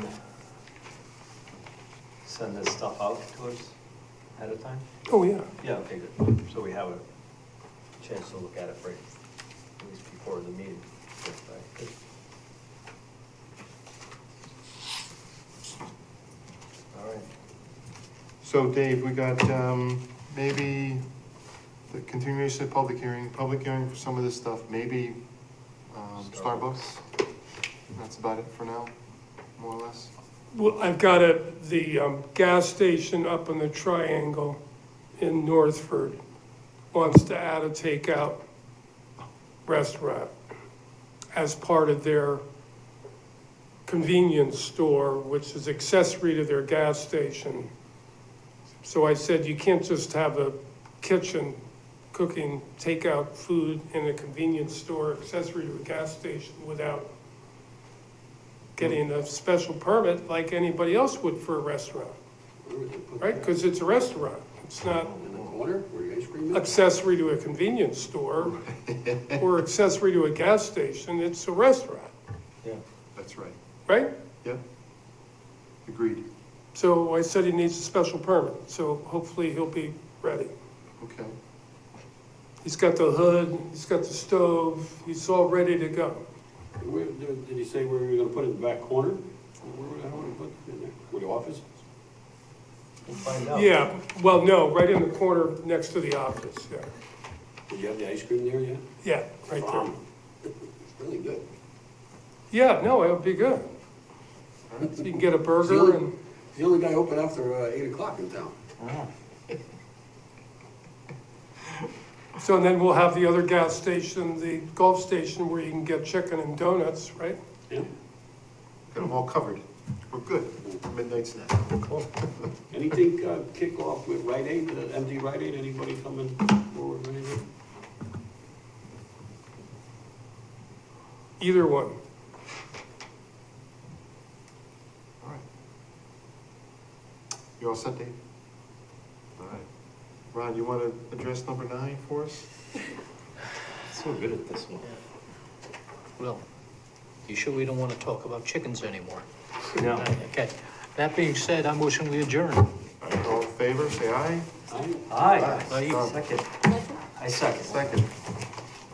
send this stuff out to us ahead of time? Oh, yeah. Yeah, okay, good. So we have a chance to look at it right, at least before the meeting. Right, good. All right. So Dave, we got maybe the continuation of public hearing for some of this stuff, maybe Starbucks. That's about it for now, more or less. Well, I've got the gas station up in the Triangle in Northford wants to add a takeout restaurant as part of their convenience store, which is accessory to their gas station. So I said, you can't just have a kitchen cooking takeout food in a convenience store accessory to a gas station without getting a special permit like anybody else would for a restaurant, right? Because it's a restaurant. It's not In the corner where the ice cream is? accessory to a convenience store or accessory to a gas station. It's a restaurant, Yeah. That's right. right? Yep. Agreed. So I said he needs a special permit, so hopefully he'll be ready. Okay. He's got the hood, he's got the stove, he's all ready to go. Did he say where we were gonna put it in the back corner? Where the hell would he put it in there? Where the office? We'll find out. Yeah, well, no, right in the corner next to the office, yeah. Did you have the ice cream there yet? Yeah, right there. It's really good. Yeah, no, it would be good. So you can get a burger and, He's the only guy open after 8 o'clock in town. so then we'll have the other gas station, the Gulf station where you can get chicken and donuts, right? Yeah. Got them all covered. We're good. Midnight snack. Cool. Anything kick off with Rite Aid, empty Rite Aid? Anybody coming forward with anything? Either one. All right. You all set, Dave? All right. Ron, you want to address number 9 for us? So good at this one. Well, you sure we don't want to talk about chickens anymore? No. Okay. That being said, I'm wishing we adjourn. All right, all in favor, say aye. Aye. Aye. Second. I second. Second.